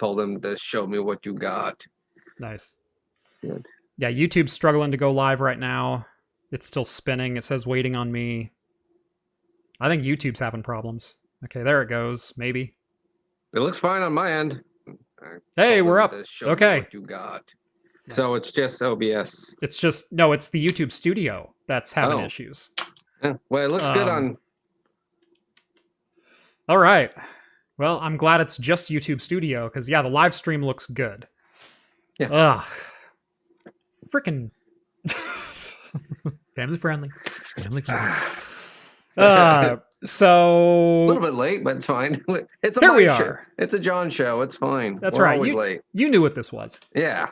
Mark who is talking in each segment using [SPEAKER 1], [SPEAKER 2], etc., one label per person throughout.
[SPEAKER 1] told them to show me what you got.
[SPEAKER 2] Nice.
[SPEAKER 1] Good.
[SPEAKER 2] Yeah, YouTube's struggling to go live right now. It's still spinning. It says waiting on me. I think YouTube's having problems. Okay, there it goes. Maybe.
[SPEAKER 1] It looks fine on my end.
[SPEAKER 2] Hey, we're up. Okay.
[SPEAKER 1] What you got.
[SPEAKER 2] Nice.
[SPEAKER 1] So it's just OBS.
[SPEAKER 2] It's just, no, it's the YouTube Studio that's having issues.
[SPEAKER 1] Yeah. Well, it looks good on...
[SPEAKER 2] All right. Well, I'm glad it's just YouTube Studio, because, yeah, the live stream looks good.
[SPEAKER 1] Yeah.
[SPEAKER 2] Ugh. Freaking... Family friendly. Family friendly. So...
[SPEAKER 1] A little bit late, but it's fine. It's a
[SPEAKER 2] There we
[SPEAKER 1] show.
[SPEAKER 2] are.
[SPEAKER 1] It's a John show. It's fine.
[SPEAKER 2] That's
[SPEAKER 1] We're
[SPEAKER 2] right.
[SPEAKER 1] Always late.
[SPEAKER 2] You knew what this was.
[SPEAKER 1] Yeah.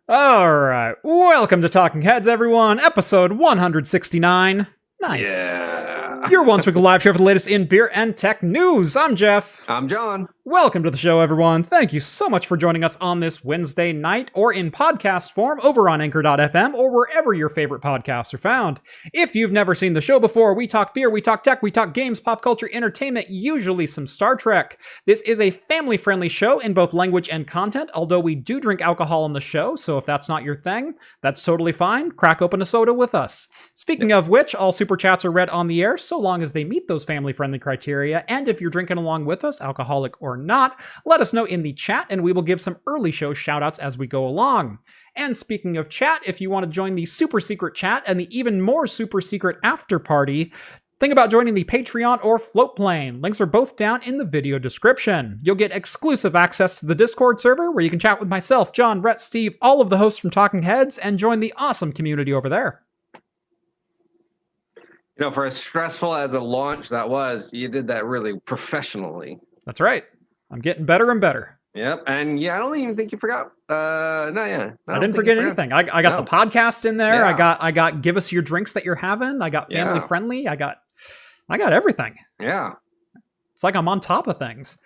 [SPEAKER 2] All right. Welcome to Talking Heads, everyone. Episode 169. Nice.
[SPEAKER 1] Yeah.
[SPEAKER 2] Your once weekly live show for the latest in beer and tech news. I'm Jeff.
[SPEAKER 1] I'm John.
[SPEAKER 2] Welcome to the show, everyone. Thank you so much for joining us on this Wednesday night or in podcast form over on Anchor.fm or wherever your favorite podcasts are found. If you've never seen the show before, we talk beer, we talk tech, we talk games, pop culture, entertainment, usually some Star Trek. This is a family-friendly show in both language and content, although we do drink alcohol on the show, so if that's not your thing, that's totally fine. Crack open a soda with us. Speaking of which, all super chats are read on the air, so long as they meet those family-friendly criteria, and if you're drinking along with us, alcoholic or not, let us know in the chat and we will give some early show shoutouts as we go along. And speaking of chat, if you want to join the super secret chat and the even more super secret after party, think about joining the Patreon or Float Plane. Links are both down in the video description. You'll get exclusive access to the Discord server where you can chat with myself, John, Rhett, Steve, all of the hosts from Talking Heads, and join the awesome community over there.
[SPEAKER 1] You know, for as stressful as a launch that was, you did that really professionally.
[SPEAKER 2] That's right. I'm getting better and better.
[SPEAKER 1] Yep. And yeah, I don't even think you forgot. I
[SPEAKER 2] didn't forget anything. I got the podcast in there.
[SPEAKER 1] Yeah.
[SPEAKER 2] I got give us your drinks that you're having. I got family friendly. I got everything.
[SPEAKER 1] Yeah.
[SPEAKER 2] It's like I'm on top of things.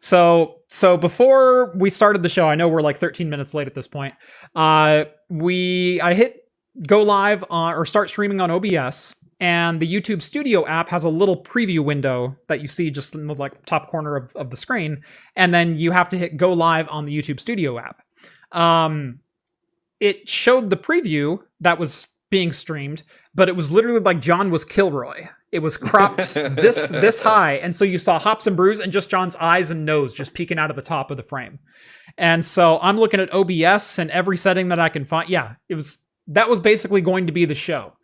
[SPEAKER 2] So before we started the show, I know we're like 13 minutes late at this point. I hit go live on or start streaming on OBS. And the YouTube Studio app has a little preview window that you see just in the like top corner of the screen. And then you have to hit go live on the YouTube Studio app. It showed the preview that was being streamed, but it was literally like John was Kilroy. It was cropped this high. And so you saw hops and brews and just John's eyes and nose just peeking out of the top of the frame. And so I'm looking at OBS and every setting that I can find. Yeah, that was basically going to be the show.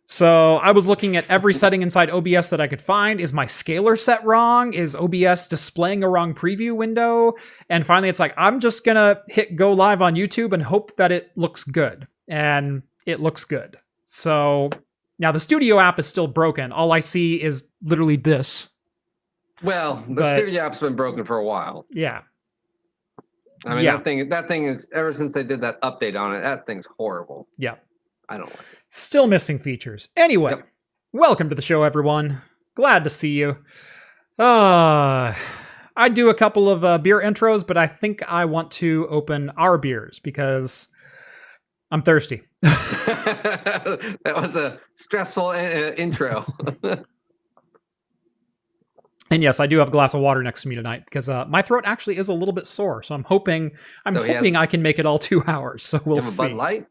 [SPEAKER 2] So I was looking at every setting inside OBS that I could find. Is my scaler set wrong? Is OBS displaying a wrong preview window? And finally, it's like, I'm just going to hit go live on YouTube and hope that it looks good. And it looks good. So now the Studio app is still broken. All I see is literally this.
[SPEAKER 1] Well, the Studio app's been broken for a while.
[SPEAKER 2] Yeah.
[SPEAKER 1] I mean, that thing is, ever since they did that update on it, that thing's horrible.
[SPEAKER 2] Yeah.
[SPEAKER 1] I don't like it.
[SPEAKER 2] Still missing features. Anyway, Welcome to the show, everyone. Glad to see you. I do a couple of beer intros, but I think I want to open our beers because I'm thirsty.
[SPEAKER 1] That was a stressful intro.
[SPEAKER 2] And yes, I do have a glass of water next to me tonight because my throat actually is a little bit sore. So I'm hoping I can make it all 2 hours. So we'll see.
[SPEAKER 1] Bud Light?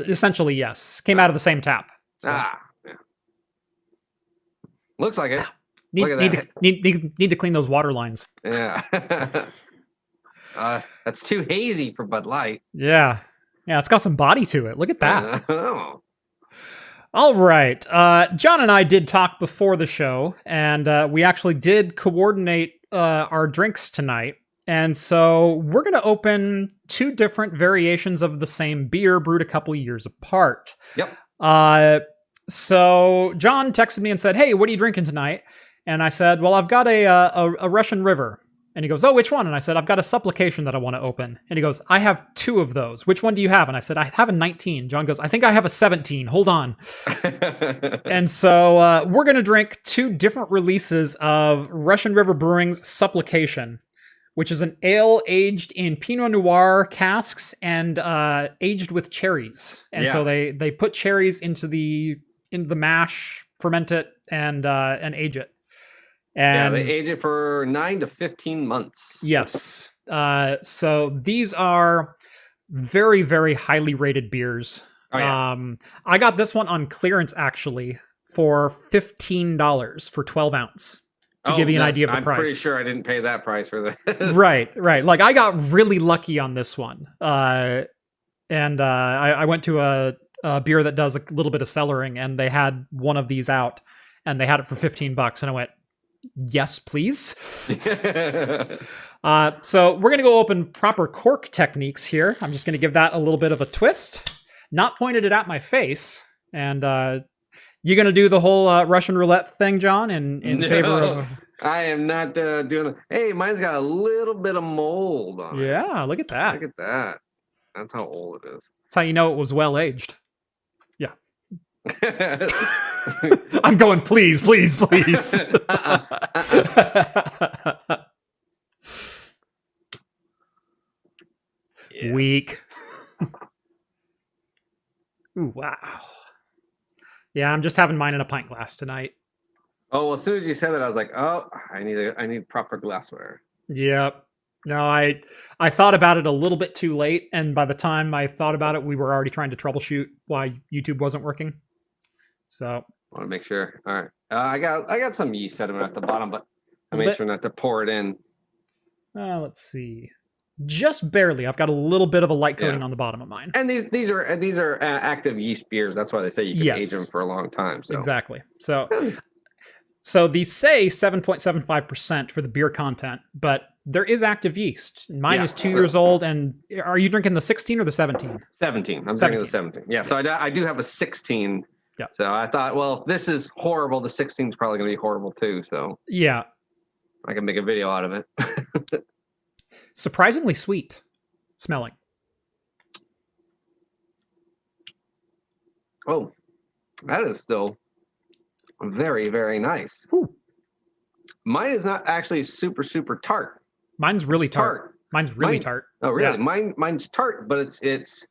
[SPEAKER 2] Essentially, yes. Came out of the same tap. So.
[SPEAKER 1] Yeah. Looks like it.
[SPEAKER 2] Need to clean those water lines.
[SPEAKER 1] Yeah. That's too hazy for Bud Light.
[SPEAKER 2] Yeah. Yeah, it's got some body to it. Look at that. All right. John and I did talk before the show, and we actually did coordinate our drinks tonight. And so we're going to open 2 different variations of the same beer brewed a couple of years apart.
[SPEAKER 1] Yep.
[SPEAKER 2] So John texted me and said, "Hey, what are you drinking tonight?" And I said, "Well, I've got a Russian River." And he goes, "Oh, which one?" And I said, "I've got a supplication that I want to open." And he goes, "I have 2 of those. Which one do you have?" And I said, "I have a 19. John goes, "I think I have a 17. Hold on." And so we're going to drink 2 different releases of Russian River Brewing's Supplication, which is an ale aged in Pinot Noir casks and aged with cherries. And so they put cherries into the mash, ferment it, and age it. And
[SPEAKER 1] they age it for 9 to 15 months.
[SPEAKER 2] Yes. So these are very, very highly rated beers.
[SPEAKER 1] Oh, yeah.
[SPEAKER 2] I got this one on clearance actually for $15 for 12 ounce to give you an idea of the price.
[SPEAKER 1] I'm pretty sure I didn't pay that price for this.
[SPEAKER 2] Right. Like I got really lucky on this one. I went to a beer that does a little bit of cellaring, and they had one of these out, and they had it for $15, and I went, yes, please. So we're gonna go open proper cork techniques here. I'm just gonna give that a little bit of a twist. Not pointed it at my face, and you gonna do the whole Russian roulette thing, John? In favor of?
[SPEAKER 1] I am not doing it. Hey, mine's got a little bit of mold on it.
[SPEAKER 2] Yeah, look at that.
[SPEAKER 1] Look at that. That's how old it is.
[SPEAKER 2] That's how you know it was well aged. Yeah. I'm going, please. Yes. Weak. Ooh, wow. Yeah, I'm just having mine in a pint glass tonight.
[SPEAKER 1] Oh, well, as soon as you said that, I was like, oh, I need proper glassware.
[SPEAKER 2] Yep. No, I thought about it a little bit too late, and by the time I thought about it, we were already trying to troubleshoot why YouTube wasn't working. So
[SPEAKER 1] I want to make sure. All right, I got some yeast sediment at the bottom, but I made sure not to pour it in.
[SPEAKER 2] Let's see, just barely. I've got a little bit of a light coating on the bottom of mine.
[SPEAKER 1] And these are active yeast beers. That's why they say you can age them for a long time. So.
[SPEAKER 2] Exactly. So these say 7.75% for the beer content, but there is active yeast. Mine is 2 years old, and are you drinking the 16 or the 17?
[SPEAKER 1] 17. I'm drinking the 17. Yeah, so I do have a 16. Yeah. So I thought, well, if this is horrible, the 16 is probably going to be horrible too. So
[SPEAKER 2] yeah,
[SPEAKER 1] I can make a video out of it.
[SPEAKER 2] Surprisingly sweet smelling.
[SPEAKER 1] Oh, that is still very, very nice.
[SPEAKER 2] Ooh.
[SPEAKER 1] Mine is not actually super tart.
[SPEAKER 2] Mine's really tart. Mine's really tart.
[SPEAKER 1] Oh, really?
[SPEAKER 2] Yeah.
[SPEAKER 1] Mine's tart, but it's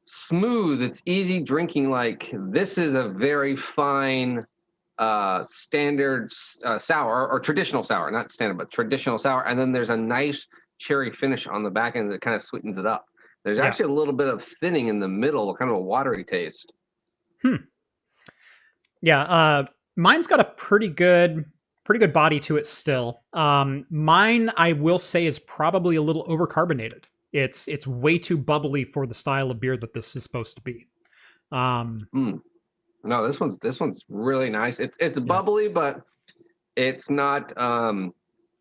[SPEAKER 1] smooth. It's easy drinking. Like, this is a very fine standard sour, or traditional sour, not standard, but traditional sour. And then there's a nice cherry finish on the back end that kind of sweetens it up. There's actually a little bit of thinning in the middle, kind of a watery taste.
[SPEAKER 2] Yeah, mine's got a pretty good body to it still. Mine, I will say, is probably a little overcarbonated. It's way too bubbly for the style of beer that this is supposed to be.
[SPEAKER 1] No, this one's really nice. It's bubbly, but it's not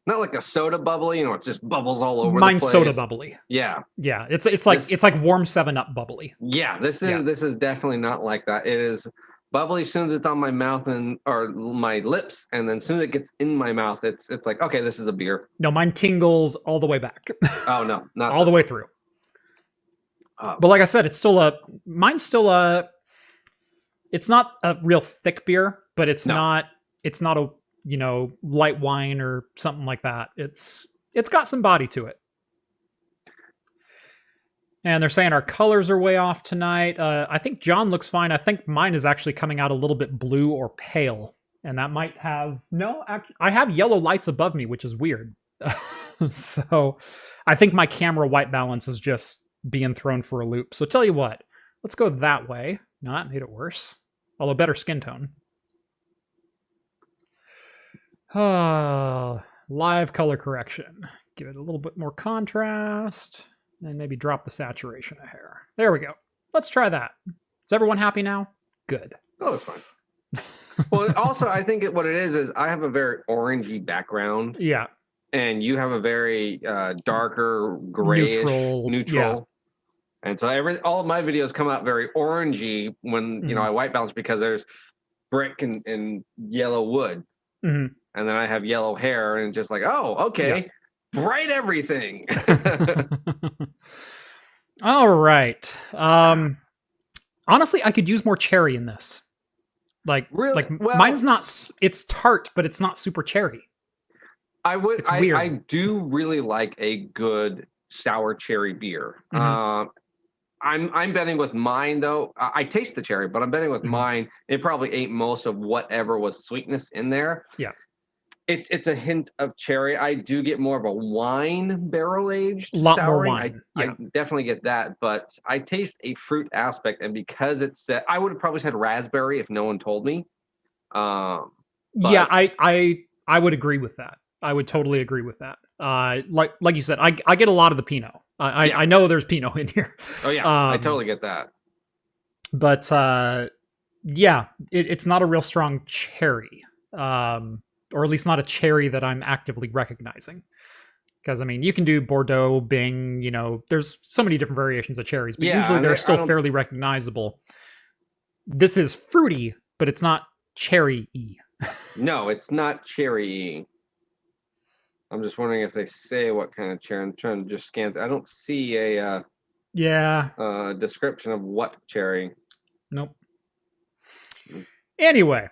[SPEAKER 1] like a soda bubbly. You know, it just bubbles all over.
[SPEAKER 2] Mine's
[SPEAKER 1] the place.
[SPEAKER 2] Soda bubbly.
[SPEAKER 1] Yeah.
[SPEAKER 2] It's like warm 7-Up bubbly.
[SPEAKER 1] Yeah, this is definitely not like that. It is bubbly as soon as it's on my mouth or my lips, and then as soon as it gets in my mouth, it's like, okay, this is a beer.
[SPEAKER 2] No, mine tingles all the way back.
[SPEAKER 1] Oh no, not
[SPEAKER 2] all the way through. But like I said, it's not a real thick beer, but it's not a, light wine or something like that. It's got some body to it. And they're saying our colors are way off tonight. I think John looks fine. I think mine is actually coming out a little bit blue or pale. And that might have... No, I have yellow lights above me, which is weird. So I think my camera white balance is just being thrown for a loop. So tell you what, let's go that way. No, that made it worse. Although better skin tone. Live color correction. Give it a little bit more contrast. And maybe drop the saturation a hair. There we go. Let's try that. Is everyone happy now? Good.
[SPEAKER 1] Oh, that's fine. Well, also, I think what it is I have a very orangey background.
[SPEAKER 2] Yeah.
[SPEAKER 1] And you have a very darker, grayish, neutral. Yeah. And so all of my videos come out very orangey when, I white balance, because there's brick and yellow wood.
[SPEAKER 2] Mm-hmm.
[SPEAKER 1] And then I have yellow hair, and just like, oh, okay. Yeah. Bright everything.
[SPEAKER 2] All right. Honestly, I could use more cherry in this.
[SPEAKER 1] Really?
[SPEAKER 2] Mine's not. It's tart, but it's not super cherry.
[SPEAKER 1] It's weird. I do really like a good sour cherry beer. Mm-hmm. I'm betting with mine though. I taste the cherry, but I'm betting with mine. It probably ate most of whatever was sweetness in there.
[SPEAKER 2] Yeah.
[SPEAKER 1] It's a hint of cherry. I do get more of a wine barrel aged
[SPEAKER 2] A lot more
[SPEAKER 1] souring.
[SPEAKER 2] wine.
[SPEAKER 1] I definitely get that, but I taste a fruit aspect, and because it's I would have probably said raspberry if no one told me.
[SPEAKER 2] Yeah, I would agree with that. I would totally agree with that. Like you said, I get a lot of the Pinot. I know there's Pinot in here.
[SPEAKER 1] Oh yeah, I totally get that.
[SPEAKER 2] But yeah, it's not a real strong cherry, or at least not a cherry that I'm actively recognizing. Because, I mean, you can do Bordeaux, Bing, there's so many different variations of cherries, but usually they're still fairly recognizable. This is fruity, but it's not cherry-y.
[SPEAKER 1] No, it's not cherry-y. I'm just wondering if they say what kind of cherry. I'm trying to just scan. I don't see a description of what cherry.
[SPEAKER 2] Nope. Anyways.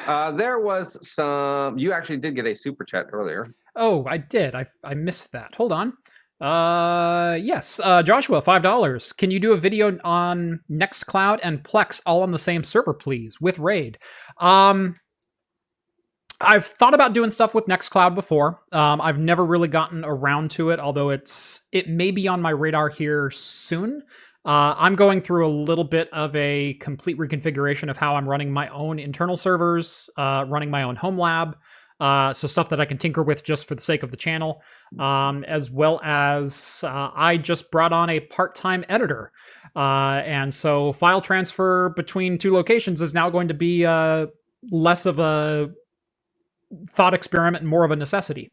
[SPEAKER 1] There was some. You actually did get a super chat earlier.
[SPEAKER 2] Oh, I did. I missed that. Hold on. Yes. Joshua, $5. Can you do a video on Nextcloud and Plex all on the same server, please, with Raid? I've thought about doing stuff with Nextcloud before. I've never really gotten around to it, although it may be on my radar here soon. I'm going through a little bit of a complete reconfiguration of how I'm running my own internal servers, running my own home lab. So stuff that I can tinker with just for the sake of the channel, as well as I just brought on a part-time editor. And so file transfer between two locations is now going to be less of a thought experiment and more of a necessity.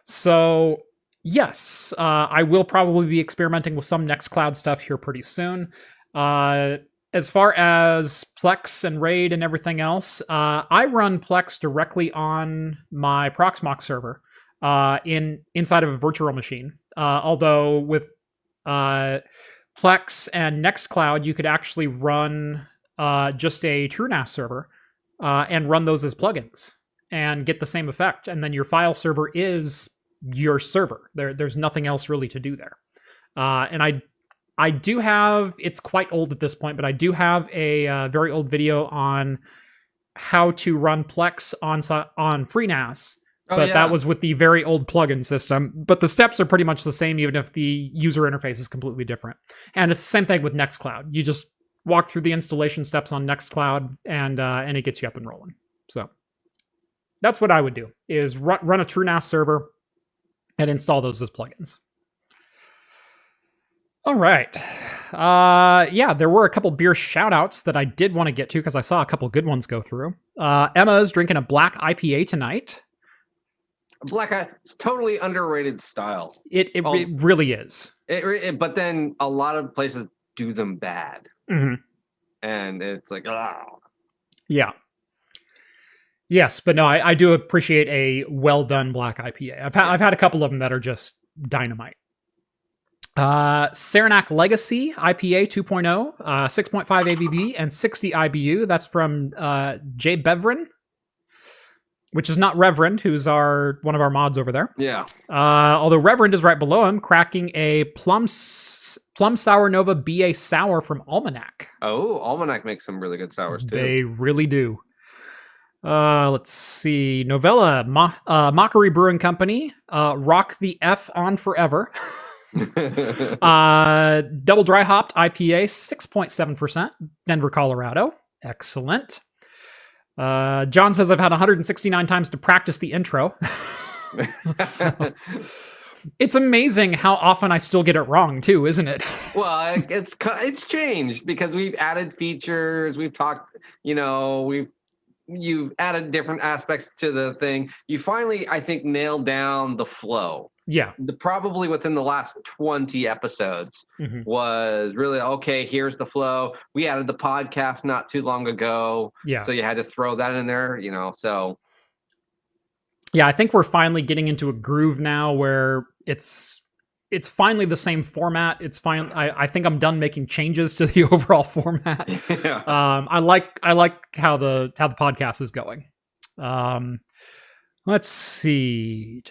[SPEAKER 2] So yes, I will probably be experimenting with some Nextcloud stuff here pretty soon. As far as Plex and Raid and everything else, I run Plex directly on my Proxmox server inside of a virtual machine. Although with Plex and Nextcloud, you could actually run just a TrueNAS server and run those as plugins and get the same effect. And then your file server is your server. There's nothing else really to do there. And I do have, it's quite old at this point, but I do have a very old video on how to run Plex on FreeNAS. That was with the very old plugin system. But the steps are pretty much the same, even if the user interface is completely different. And it's the same thing with Nextcloud. You just walk through the installation steps on Nextcloud, and it gets you up and rolling. So that's what I would do, is run a TrueNAS server and install those as plugins. All right. Yeah, there were a couple beer shout-outs that I did want to get to because I saw a couple good ones go through. Emma's drinking a black IPA tonight.
[SPEAKER 1] It's totally underrated style.
[SPEAKER 2] It really is.
[SPEAKER 1] But then a lot of places do them bad.
[SPEAKER 2] Mm-hmm.
[SPEAKER 1] And it's like, oh.
[SPEAKER 2] Yeah. Yes, but no, I do appreciate a well-done black IPA. I've had a couple of them that are just dynamite. Saranac Legacy IPA 2.0, 6.5 ABV and 60 IBU. That's from Jay Bevrin, which is not Reverend, who's one of our mods over there.
[SPEAKER 1] Yeah.
[SPEAKER 2] Although Reverend is right below him, cracking a Plum Sour Nova BA Sour from Almanac.
[SPEAKER 1] Oh, Almanac makes some really good sours too.
[SPEAKER 2] They really do. Let's see. Novella, Mockery Brewing Company, Rock the F on Forever. Double dry hopped IPA, 6.7%, Denver, Colorado. Excellent. John says I've had 169 times to practice the intro. So, it's amazing how often I still get it wrong too, isn't it?
[SPEAKER 1] Well, it's changed because we've added features. We've talked, you've added different aspects to the thing. You finally, I think, nailed down the flow.
[SPEAKER 2] Yeah.
[SPEAKER 1] Probably within the last 20 episodes was really, okay, here's the flow. We added the podcast not too long ago.
[SPEAKER 2] Yeah.
[SPEAKER 1] So you had to throw that in there, so.
[SPEAKER 2] Yeah, I think we're finally getting into a groove now where it's finally the same format. It's fine. I think I'm done making changes to the overall format.
[SPEAKER 1] Yeah.
[SPEAKER 2] I like how the podcast is going. Let's see.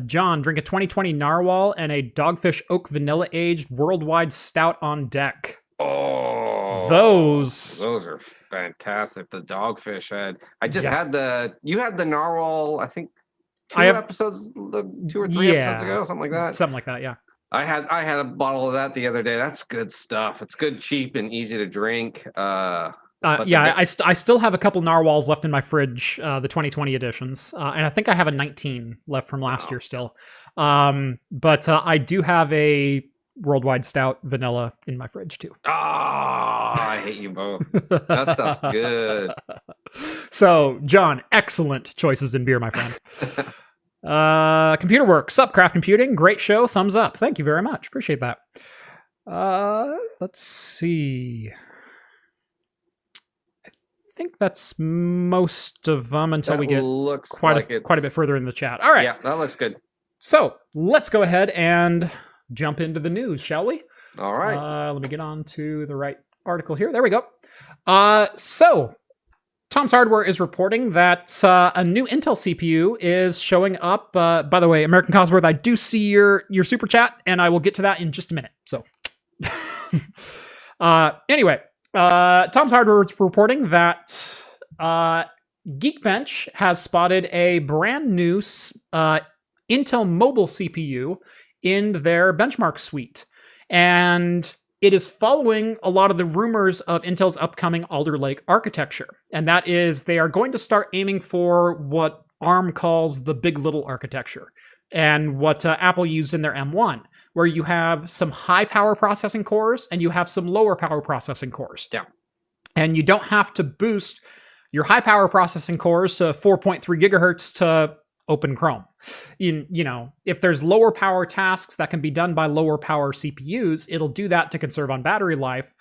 [SPEAKER 2] John, drink a 2020 Narwhal and a Dogfish Oak Vanilla Aged Worldwide Stout on deck.
[SPEAKER 1] Oh,
[SPEAKER 2] those
[SPEAKER 1] are fantastic. The dogfish head. I just
[SPEAKER 2] Yeah.
[SPEAKER 1] had you had the narwhal, I think two or 3 episodes ago, something like that.
[SPEAKER 2] Something like that, yeah.
[SPEAKER 1] I had a bottle of that the other day. That's good stuff. It's good, cheap, and easy to drink.
[SPEAKER 2] I still have a couple narwhals left in my fridge, the 2020 editions, and I think I have a 19 left from last year still. But I do have a Worldwide Stout vanilla in my fridge too.
[SPEAKER 1] I hate you both. That stuff's good.
[SPEAKER 2] So, John, excellent choices in beer, my friend. Computer Work, Sup Craft Computing, great show, thumbs up. Thank you very much. Appreciate that. Let's see. I think that's most of them until we get quite a bit further in the chat. All right.
[SPEAKER 1] Yeah, that looks good.
[SPEAKER 2] So let's go ahead and jump into the news, shall we?
[SPEAKER 1] All right.
[SPEAKER 2] Let me get on to the right article here. There we go. So Tom's Hardware is reporting that a new Intel CPU is showing up. By the way, American Cosworth, I do see your super chat, and I will get to that in just a minute. So anyway, Tom's Hardware is reporting that Geekbench has spotted a brand new Intel mobile CPU in their benchmark suite. And it is following a lot of the rumors of Intel's upcoming Alder Lake architecture. And that is they are going to start aiming for what ARM calls the big little architecture, and what Apple used in their M1, where you have some high power processing cores and you have some lower power processing cores.
[SPEAKER 1] Yeah.
[SPEAKER 2] And you don't have to boost your high power processing cores to 4.3 gigahertz to open Chrome. If there's lower power tasks that can be done by lower power CPUs, it'll do that to conserve on battery life.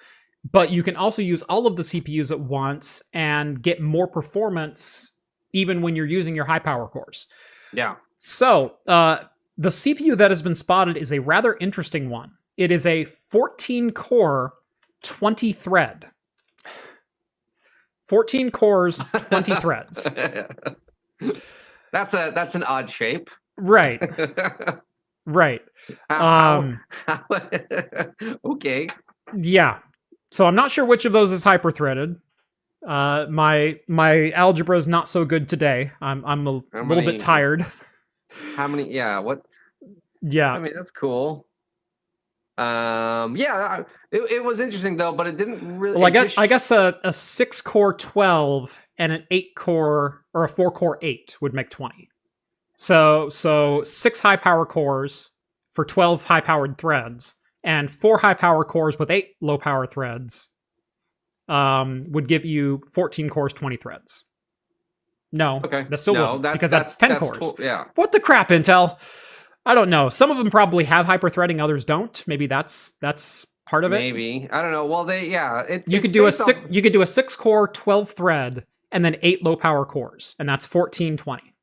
[SPEAKER 2] But you can also use all of the CPUs at once and get more performance even when you're using your high power cores.
[SPEAKER 1] Yeah.
[SPEAKER 2] So the CPU that has been spotted is a rather interesting one. It is a 14 core, 20 thread. 14 cores, 20 threads.
[SPEAKER 1] That's an odd shape.
[SPEAKER 2] Right. Right.
[SPEAKER 1] Okay.
[SPEAKER 2] Yeah. So I'm not sure which of those is hyper-threaded. My algebra is not so good today. I'm a little bit tired.
[SPEAKER 1] How many? Yeah. What?
[SPEAKER 2] Yeah.
[SPEAKER 1] I mean, that's cool. Yeah. It was interesting though, but it didn't really.
[SPEAKER 2] Well, I guess a 6-core 12 and an 8-core or a 4-core 8 would make 20. So 6 high-power cores for 12 high-powered threads, and 4 high-power cores with 8 low-power threads would give you 14 cores, 20 threads. No,
[SPEAKER 1] okay.
[SPEAKER 2] That still wouldn't, because that's 10 cores.
[SPEAKER 1] Yeah.
[SPEAKER 2] What the crap, Intel? I don't know. Some of them probably have hyper-threading, others don't. Maybe that's part of it.
[SPEAKER 1] Maybe. I don't know. Well,
[SPEAKER 2] you could do a 6-core 12 thread and then 8 low power cores, and that's 1420.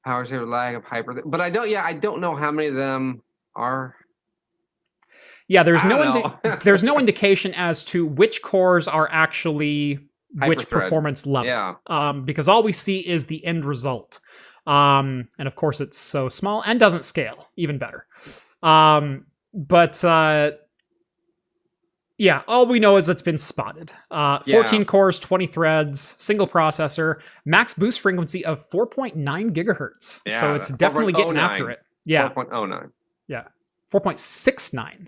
[SPEAKER 1] Power saver lag of hyper, but I don't know how many of them are.
[SPEAKER 2] Yeah, there's no indication as to which cores are actually which performance level.
[SPEAKER 1] Yeah.
[SPEAKER 2] Because all we see is the end result. And of course it's so small and doesn't scale, even better. Yeah, all we know is it's been spotted. 14 cores, 20 threads, single processor, max boost frequency of 4.9 gigahertz. Yeah, so it's definitely getting after it. Yeah.
[SPEAKER 1] 4.09.
[SPEAKER 2] Yeah. 4.69.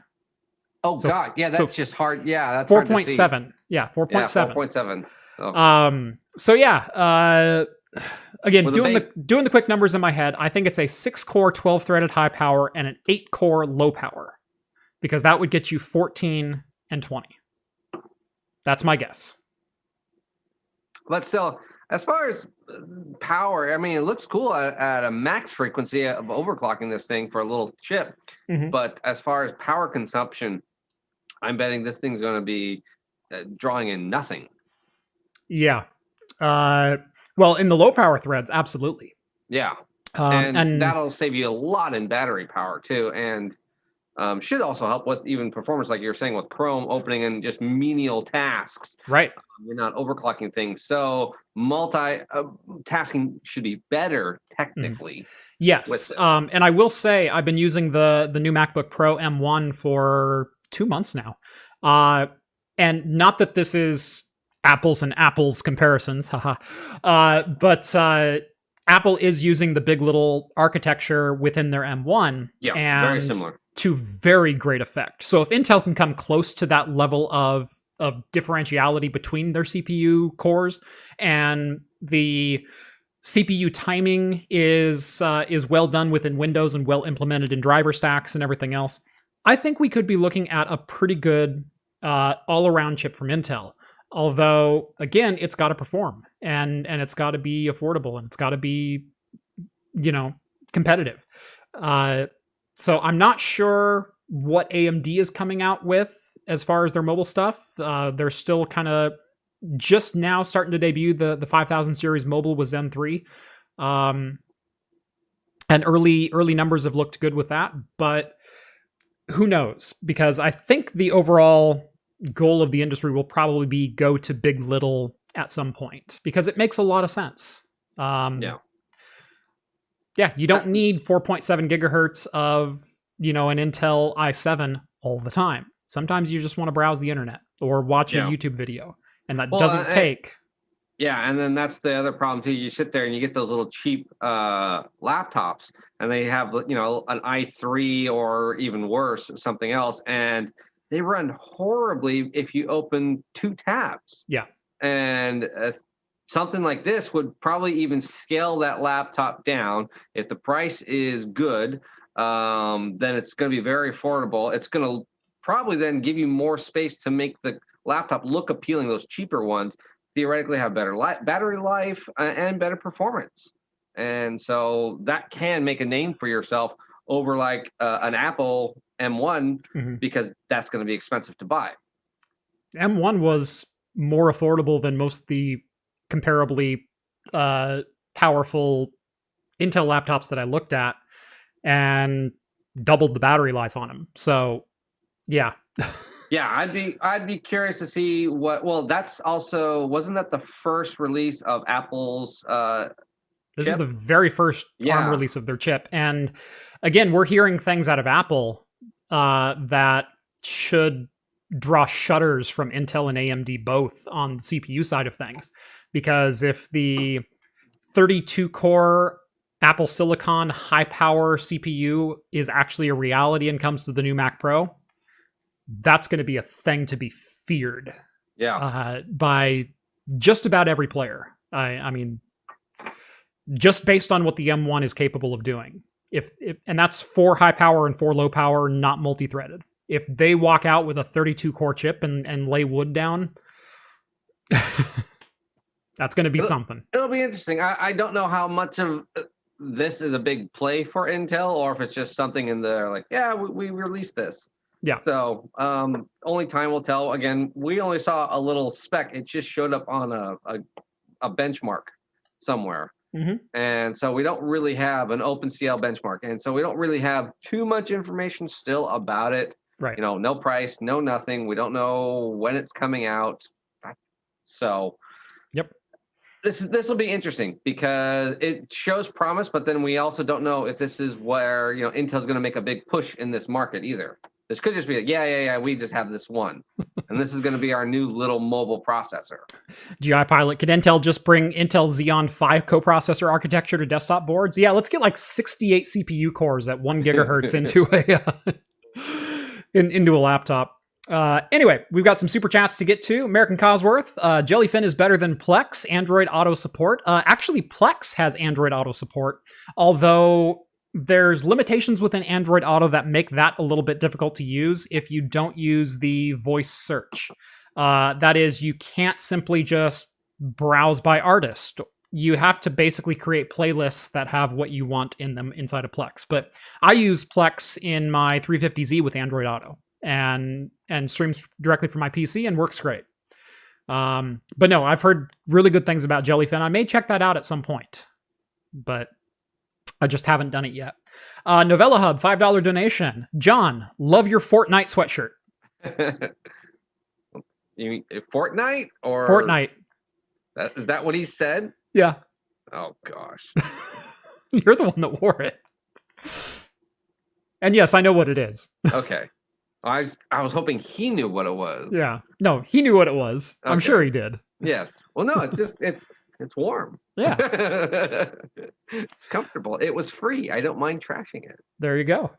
[SPEAKER 1] Oh, so, God. Yeah, that's just hard. Yeah, that's
[SPEAKER 2] 4.7. Yeah, 4.7.
[SPEAKER 1] 4.7.
[SPEAKER 2] Oh. So yeah, again, doing the quick numbers in my head, I think it's a 6-core 12-threaded high power and an 8-core low power, because that would get you 14 and 20. That's my guess.
[SPEAKER 1] But still, as far as power, I mean, it looks cool at a max frequency of overclocking this thing for a little chip. Mm-hmm. But as far as power consumption, I'm betting this thing's going to be drawing in nothing.
[SPEAKER 2] Yeah. Well, in the low power threads, absolutely.
[SPEAKER 1] Yeah. And that'll save you a lot in battery power too. And should also help with even performance, like you were saying, with Chrome opening and just menial tasks.
[SPEAKER 2] Right.
[SPEAKER 1] You're not overclocking things. So multi-tasking should be better technically.
[SPEAKER 2] Yes. And I will say I've been using the new MacBook Pro M1 for 2 months now. and not that this is apples and apples comparisons, haha, but Apple is using the big little architecture within their M1,
[SPEAKER 1] Yeah,
[SPEAKER 2] and
[SPEAKER 1] very similar.
[SPEAKER 2] to very great effect. So if Intel can come close to that level of differentiality between their CPU cores, and the CPU timing is well done within Windows and well implemented in driver stacks and everything else, I think we could be looking at a pretty good all-around chip from Intel. Although, again, it's got to perform, and it's got to be affordable, and it's got to be, competitive. So I'm not sure what AMD is coming out with as far as their mobile stuff. They're still kind of just now starting to debut the 5000 series mobile with Zen 3. And early numbers have looked good with that, but who knows? Because I think the overall goal of the industry will probably be go to big little at some point, because it makes a lot of sense. Yeah, you don't need 4.7 gigahertz of, an Intel i7 all the time. Sometimes you just want to browse the internet or watch a YouTube video, and that doesn't take.
[SPEAKER 1] Yeah, and then that's the other problem too. You sit there and you get those little cheap laptops, and they have an i3 or even worse, something else, and they run horribly if you open two tabs.
[SPEAKER 2] Yeah,
[SPEAKER 1] and something like this would probably even scale that laptop down. If the price is good, then it's going to be very affordable. It's going to probably then give you more space to make the laptop look appealing. Those cheaper ones theoretically have better battery life and better performance. And so that can make a name for yourself over like an Apple M1, because that's going to be expensive to buy.
[SPEAKER 2] M1 was more affordable than most of the comparably powerful Intel laptops that I looked at, and doubled the battery life on them. So, yeah.
[SPEAKER 1] Yeah, I'd be curious to see what. Well, that's also, wasn't that the first release of Apple's
[SPEAKER 2] This
[SPEAKER 1] chip?
[SPEAKER 2] is the very first ARM release of their chip, and again, we're hearing things out of Apple that should draw shudders from Intel and AMD both on the CPU side of things, because if the 32-core Apple Silicon high-power CPU is actually a reality and comes to the new Mac Pro, that's going to be a thing to be feared.
[SPEAKER 1] Yeah.
[SPEAKER 2] By just about every player. I mean, just based on what the M1 is capable of doing. If and that's 4 high power and 4 low power, not multi-threaded. If they walk out with a 32-core chip and lay wood down, that's going to be something.
[SPEAKER 1] It'll be interesting. I don't know how much of this is a big play for Intel, or if it's just something in there like, yeah, we released this.
[SPEAKER 2] Yeah.
[SPEAKER 1] So only time will tell. Again, we only saw a little spec. It just showed up on a benchmark somewhere. And so we don't really have an OpenCL benchmark. And so we don't really have too much information still about it.
[SPEAKER 2] Right.
[SPEAKER 1] No price, no nothing. We don't know when it's coming out. So
[SPEAKER 2] yep.
[SPEAKER 1] This will be interesting because it shows promise, but then we also don't know if this is where, Intel's going to make a big push in this market either. This could just be like, yeah, we just have this one. And this is going to be our new little mobile processor.
[SPEAKER 2] GI Pilot, could Intel just bring Intel Xeon 5 coprocessor architecture to desktop boards? Yeah, let's get like 68 CPU cores at 1 gigahertz into a laptop. Anyway, we've got some super chats to get to. American Cosworth, Jellyfin is better than Plex Android Auto support. Actually, Plex has Android Auto support, although there's limitations within Android Auto that make that a little bit difficult to use if you don't use the voice search. That is, you can't simply just browse by artist. You have to basically create playlists that have what you want in them inside of Plex. But I use Plex in my 350Z with Android Auto and streams directly from my PC and works great. But no, I've heard really good things about Jellyfin. I may check that out at some point, but I just haven't done it yet. Novella Hub, $5 donation. John, love your Fortnite sweatshirt.
[SPEAKER 1] You mean Fortnite or
[SPEAKER 2] Fortnite?
[SPEAKER 1] Is that what he said?
[SPEAKER 2] Yeah.
[SPEAKER 1] Oh gosh.
[SPEAKER 2] You're the one that wore it. And yes, I know what it is.
[SPEAKER 1] Okay. I was hoping he knew what it was.
[SPEAKER 2] Yeah. No, he knew what it was. I'm sure he did.
[SPEAKER 1] Yes. Well, no, it's warm.
[SPEAKER 2] Yeah.
[SPEAKER 1] It's comfortable. It was free. I don't mind trashing it.
[SPEAKER 2] There you go.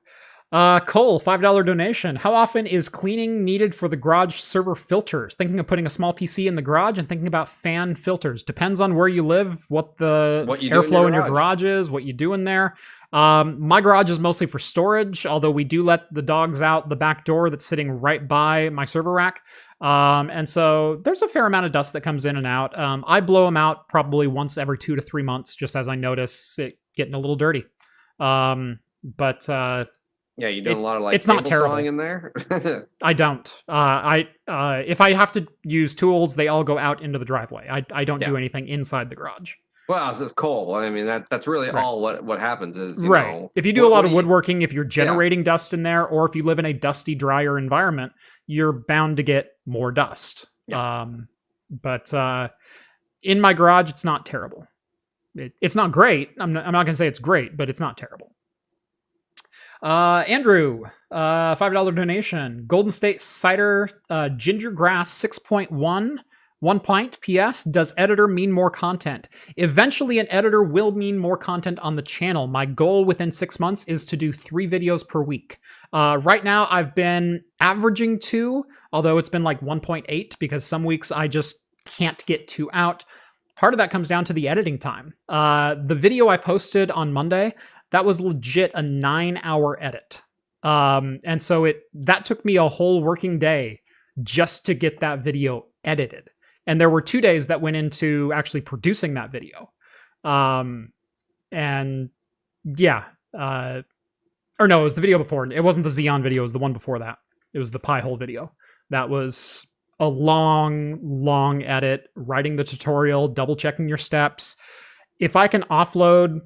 [SPEAKER 2] Cole, $5 donation. How often is cleaning needed for the garage server filters? Thinking of putting a small PC in the garage and thinking about fan filters. Depends on where you live, what
[SPEAKER 1] you do
[SPEAKER 2] airflow in your garage is, what you do in there. My garage is mostly for storage, although we do let the dogs out the back door that's sitting right by my server rack. And so there's a fair amount of dust that comes in and out. I blow them out probably once every 2 to 3 months, just as I notice it getting a little dirty.
[SPEAKER 1] Yeah, you doing a lot of like
[SPEAKER 2] it's not terrible
[SPEAKER 1] sawing in there.
[SPEAKER 2] I don't. If I have to use tools, they all go out into the driveway. I don't do anything inside the garage.
[SPEAKER 1] Well, it's coal. I mean, that's really all what happens is you know,
[SPEAKER 2] if you do a lot of woodworking, if you're generating dust in there, or if you live in a dusty, drier environment, you're bound to get more dust.
[SPEAKER 1] Yeah.
[SPEAKER 2] But in my garage, it's not terrible. It's not great. I'm not going to say it's great, but it's not terrible. Andrew, $5 donation. Golden State Cider Ginger Grass 6.1, 1 pint. PS, does editor mean more content? Eventually, an editor will mean more content on the channel. My goal within 6 months is to do 3 videos per week. Right now, I've been averaging 2, although it's been like 1.8 because some weeks I just can't get 2 out. Part of that comes down to the editing time. The video I posted on Monday, that was legit a 9-hour edit. And so that took me a whole working day just to get that video edited. And there were 2 days that went into actually producing that video. It was the video before. It wasn't the Xeon video, it was the one before that. It was the Pi-hole video. That was a long edit, writing the tutorial, double checking your steps. If I can offload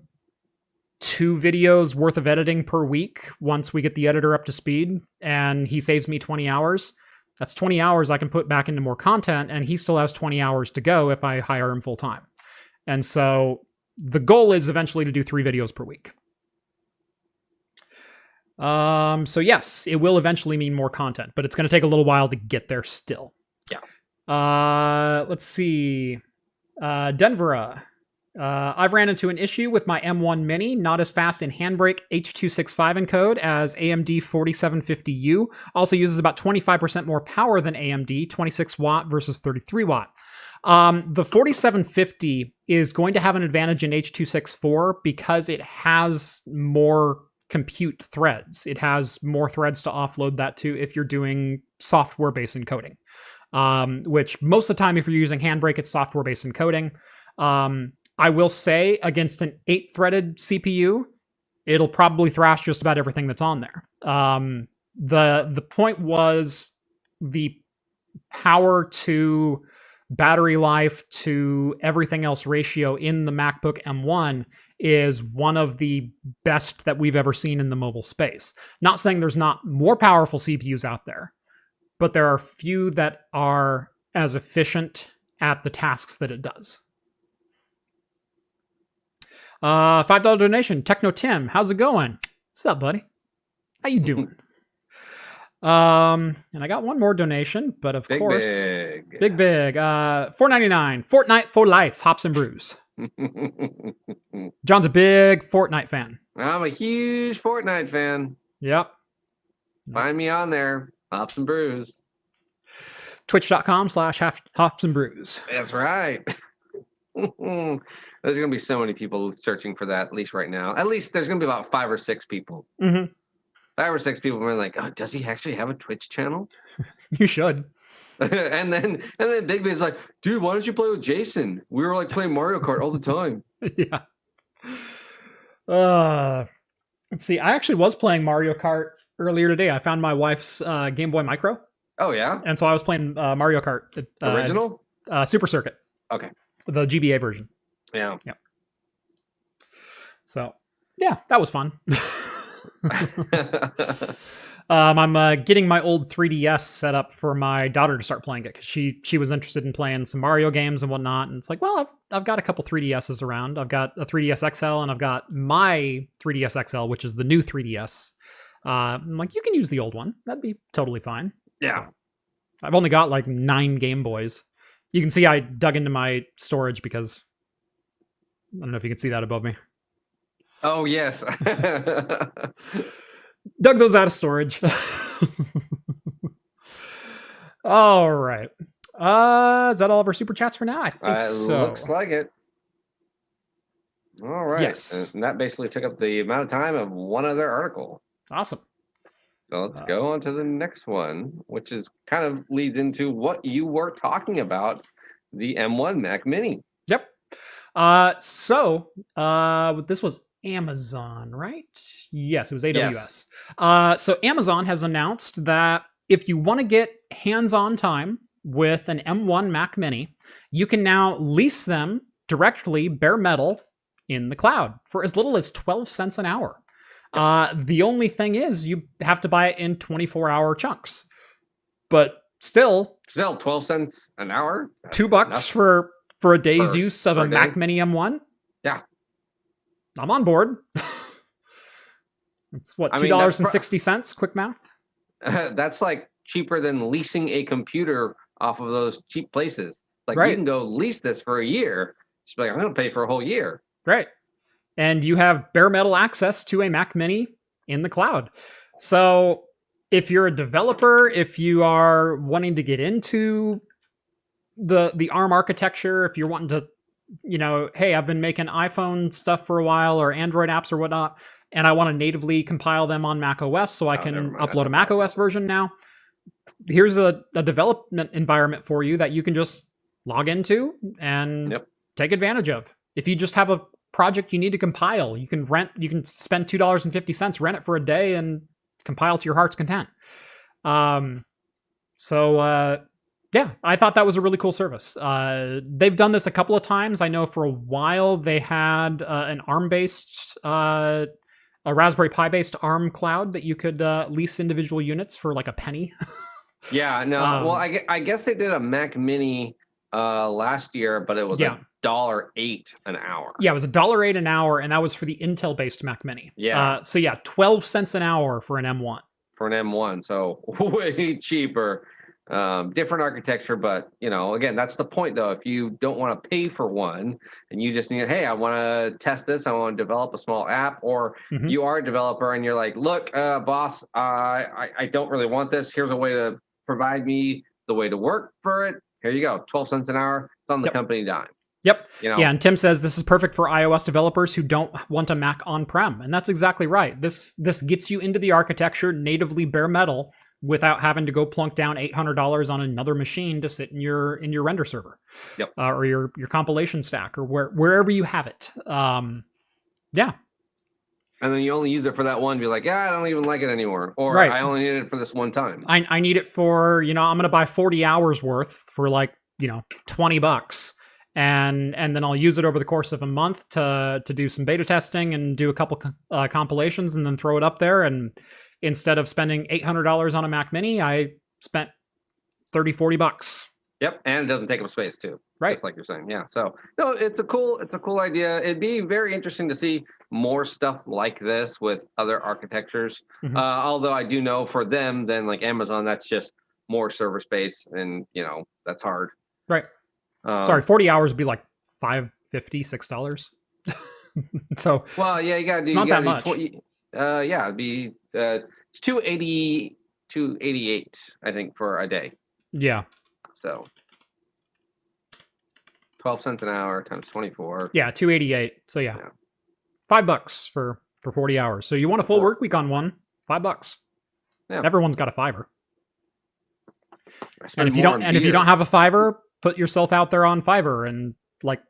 [SPEAKER 2] 2 videos worth of editing per week once we get the editor up to speed and he saves me 20 hours, that's 20 hours I can put back into more content, and he still has 20 hours to go if I hire him full time. And so the goal is eventually to do 3 videos per week. So yes, it will eventually mean more content, but it's going to take a little while to get there still.
[SPEAKER 1] Yeah.
[SPEAKER 2] Let's see. Denver. I've ran into an issue with my M1 Mini, not as fast in Handbrake H.265 encode as AMD 4750U. Also uses about 25% more power than AMD, 26 watt versus 33 watt. The 4750 is going to have an advantage in H.264 because it has more compute threads. It has more threads to offload that to if you're doing software-based encoding, which most of the time, if you're using Handbrake, it's software-based encoding. I will say against an 8-threaded CPU, it'll probably thrash just about everything that's on there. The point was the power to battery life to everything else ratio in the MacBook M1 is one of the best that we've ever seen in the mobile space. Not saying there's not more powerful CPUs out there, but there are few that are as efficient at the tasks that it does. $5 donation. Techno Tim, how's it going? What's up, buddy? How you doing? And I got one more donation, but of course, big. $4.99. Fortnite for life. Hops and brews. John's a big Fortnite fan.
[SPEAKER 1] I'm a huge Fortnite fan.
[SPEAKER 2] Yep.
[SPEAKER 1] Find me on there. Hops and brews.
[SPEAKER 2] Twitch.com/hops and brews.
[SPEAKER 1] That's right. There's going to be so many people searching for that, at least right now. At least there's going to be about 5 or 6 people.
[SPEAKER 2] Mm-hmm.
[SPEAKER 1] 5 or 6 people were like, oh, does he actually have a Twitch channel?
[SPEAKER 2] You should.
[SPEAKER 1] and then Big B's like, dude, why don't you play with Jason? We were like playing Mario Kart all the time.
[SPEAKER 2] Yeah. Let's see. I actually was playing Mario Kart earlier today. I found my wife's Game Boy Micro.
[SPEAKER 1] Oh, yeah?
[SPEAKER 2] And so I was playing Mario Kart.
[SPEAKER 1] Original?
[SPEAKER 2] Super Circuit.
[SPEAKER 1] Okay.
[SPEAKER 2] The GBA version.
[SPEAKER 1] Yeah.
[SPEAKER 2] Yep. So, yeah, that was fun. I'm getting my old 3DS set up for my daughter to start playing it because she was interested in playing some Mario games and whatnot. And it's like, well, I've got a couple 3DSs around. I've got a 3DS XL and I've got my 3DS XL, which is the new 3DS. I'm like, you can use the old one. That'd be totally fine.
[SPEAKER 1] Yeah.
[SPEAKER 2] So, I've only got like 9 Game Boys. You can see I dug into my storage because I don't know if you can see that above me.
[SPEAKER 1] Oh, yes.
[SPEAKER 2] Dug those out of storage. All right. Is that all of our super chats for now? I think so.
[SPEAKER 1] Looks like it. All right.
[SPEAKER 2] Yes.
[SPEAKER 1] And that basically took up the amount of time of one other article.
[SPEAKER 2] Awesome.
[SPEAKER 1] So let's go on to the next one, which is kind of leads into what you were talking about, the M1 Mac Mini.
[SPEAKER 2] Yep. So this was Amazon, right? Yes, it was AWS. Yes. So Amazon has announced that if you want to get hands-on time with an M1 Mac Mini, you can now lease them directly, bare metal, in the cloud for as little as 12 cents an hour. The only thing is you have to buy it in 24-hour chunks. But still
[SPEAKER 1] 12 cents an hour?
[SPEAKER 2] $2 for a day's use of a Mac Mini M1?
[SPEAKER 1] Yeah.
[SPEAKER 2] I'm on board. It's what, $2.60? Quick math?
[SPEAKER 1] That's like cheaper than leasing a computer off of those cheap places. Like you can go lease this for a year. Just be like, I'm going to pay for a whole year.
[SPEAKER 2] Right. And you have bare metal access to a Mac Mini in the cloud. So if you're a developer, if you are wanting to get into the ARM architecture, if you're wanting to, hey, I've been making iPhone stuff for a while or Android apps or whatnot, and I want to natively compile them on Mac OS so I can upload a Mac OS version now. Here's a development environment for you that you can just log into and take advantage of. If you just have a project you need to compile, you can spend $2.50, rent it for a day and compile to your heart's content. I thought that was a really cool service. They've done this a couple of times. I know for a while they had an ARM-based, a Raspberry Pi-based ARM cloud that you could lease individual units for like a penny.
[SPEAKER 1] Yeah, no. Well, I guess they did a Mac Mini last year, but it was $1.08 an hour. Yeah, it was
[SPEAKER 2] $1.08 an hour, and that was for the Intel-based Mac Mini.
[SPEAKER 1] Yeah.
[SPEAKER 2] 12 cents an hour for an M1.
[SPEAKER 1] For an M1, so way cheaper. Different architecture, but again, that's the point though. If you don't want to pay for one and you just need, hey, I want to test this, I want to develop a small app, or you are a developer and you're like, look, boss, I don't really want this. Here's a way to provide me the way to work for it. Here you go, 12 cents an hour. It's on the company dime.
[SPEAKER 2] Yep. Yeah, and Tim says this is perfect for iOS developers who don't want a Mac on-prem, and that's exactly right. This gets you into the architecture natively bare metal without having to go plunk down $800 on another machine to sit in your render server, or your compilation stack, or wherever you have it. Yeah.
[SPEAKER 1] And then you only use it for that one. Be like, I don't even like it anymore, or I only need it for this one time.
[SPEAKER 2] I need it for I'm going to buy 40 hours worth for like $20, and then I'll use it over the course of a month to do some beta testing and do a couple compilations, and then throw it up there. And instead of spending $800 on a Mac Mini, I spent $30-$40.
[SPEAKER 1] Yep, and it doesn't take up space too.
[SPEAKER 2] Right,
[SPEAKER 1] just like you're saying. Yeah, so no, it's a cool idea. It'd be very interesting to see more stuff like this with other architectures. Although I do know for them, then like Amazon, that's just more server space, and that's hard.
[SPEAKER 2] Right. Sorry, 40 hours would be like $5.50, $6. So
[SPEAKER 1] well, yeah, you gotta do
[SPEAKER 2] not that much.
[SPEAKER 1] It'd be it's $2.80, $2.88, I think, for a day.
[SPEAKER 2] Yeah.
[SPEAKER 1] So 12 cents an hour times 24.
[SPEAKER 2] Yeah, $2.88. So yeah. $5 for 40 hours. So you want a full work week on one, $5. Yeah. Everyone's got a Fiverr. And if you don't have a Fiverr, put yourself out there on Fiverr and like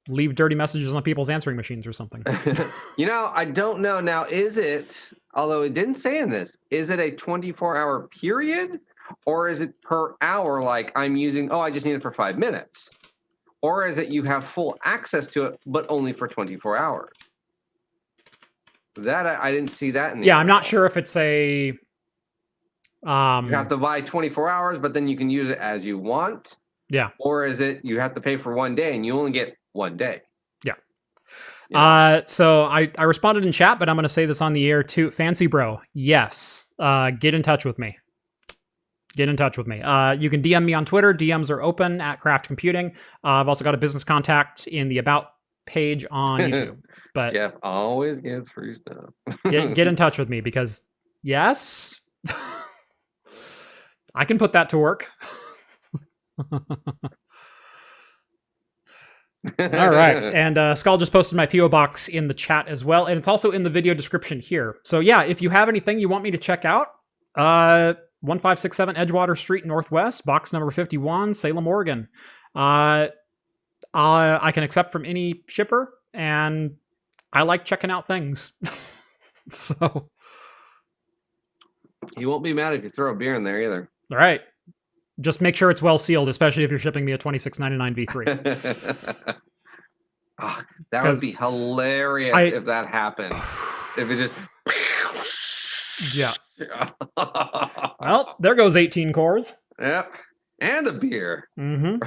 [SPEAKER 2] leave dirty messages on people's answering machines or something.
[SPEAKER 1] I don't know. Now, is it, although it didn't say in this, is it a 24-hour period, or is it per hour? Like I'm using, I just need it for 5 minutes. Or is it you have full access to it, but only for 24 hours? That I didn't see that in the
[SPEAKER 2] I'm not sure if it's a...
[SPEAKER 1] you have to buy 24 hours, but then you can use it as you want.
[SPEAKER 2] Yeah.
[SPEAKER 1] Or is it you have to pay for 1 day and you only get 1 day?
[SPEAKER 2] Yeah. So I responded in chat, but I'm going to say this on the air too. Fancy bro, yes. Get in touch with me. Get in touch with me. You can DM me on Twitter. DMs are open at Craft Computing. I've also got a business contact in the About page on YouTube. But
[SPEAKER 1] Jeff always gets free stuff.
[SPEAKER 2] get in touch with me because, yes, I can put that to work. All right. And Skull just posted my P.O. box in the chat as well. And it's also in the video description here. So yeah, if you have anything you want me to check out, 1567 Edgewater Street Northwest, box number 51, Salem, Oregon. I can accept from any shipper, and I like checking out things. So
[SPEAKER 1] you won't be mad if you throw a beer in there either.
[SPEAKER 2] All right. Just make sure it's well sealed, especially if you're shipping me a 2699 V3.
[SPEAKER 1] Oh, that would be hilarious if that happened. If it just...
[SPEAKER 2] Yeah. Well, there goes 18 cores.
[SPEAKER 1] Yep. And a beer.
[SPEAKER 2] Mm-hmm.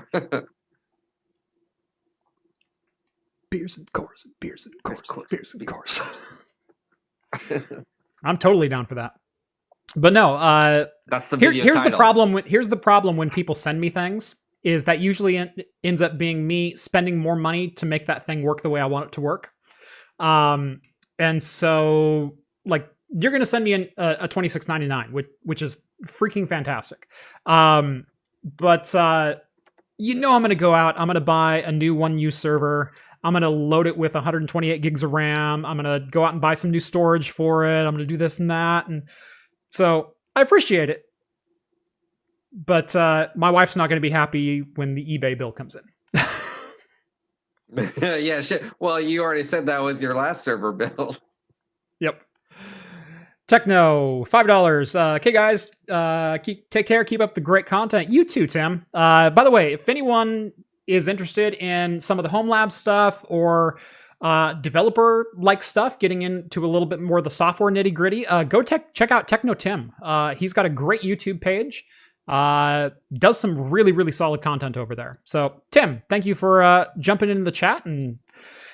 [SPEAKER 2] Beers and cores, and beers and cores, and beers and cores. I'm totally down for that. But no,
[SPEAKER 1] that's the
[SPEAKER 2] here's
[SPEAKER 1] title.
[SPEAKER 2] the problem. Here's the problem when people send me things is that usually ends up being me spending more money to make that thing work the way I want it to work. And so, like, you're going to send me a 2699, which is freaking fantastic. But you know, I'm going to go out. I'm going to buy a new 1U server. I'm going to load it with 128 gigs of RAM. I'm going to go out and buy some new storage for it. I'm going to do this and that. And so I appreciate it. But my wife's not going to be happy when the eBay bill comes in.
[SPEAKER 1] Yeah, shit. Well, you already said that with your last server bill.
[SPEAKER 2] Yep. Techno, $5. Okay, guys, take care. Keep up the great content. You too, Tim. By the way, if anyone is interested in some of the home lab stuff or developer-like stuff, getting into a little bit more of the software nitty-gritty, go check out Techno Tim. He's got a great YouTube page. Does some really, really solid content over there. So, Tim, thank you for jumping into the chat and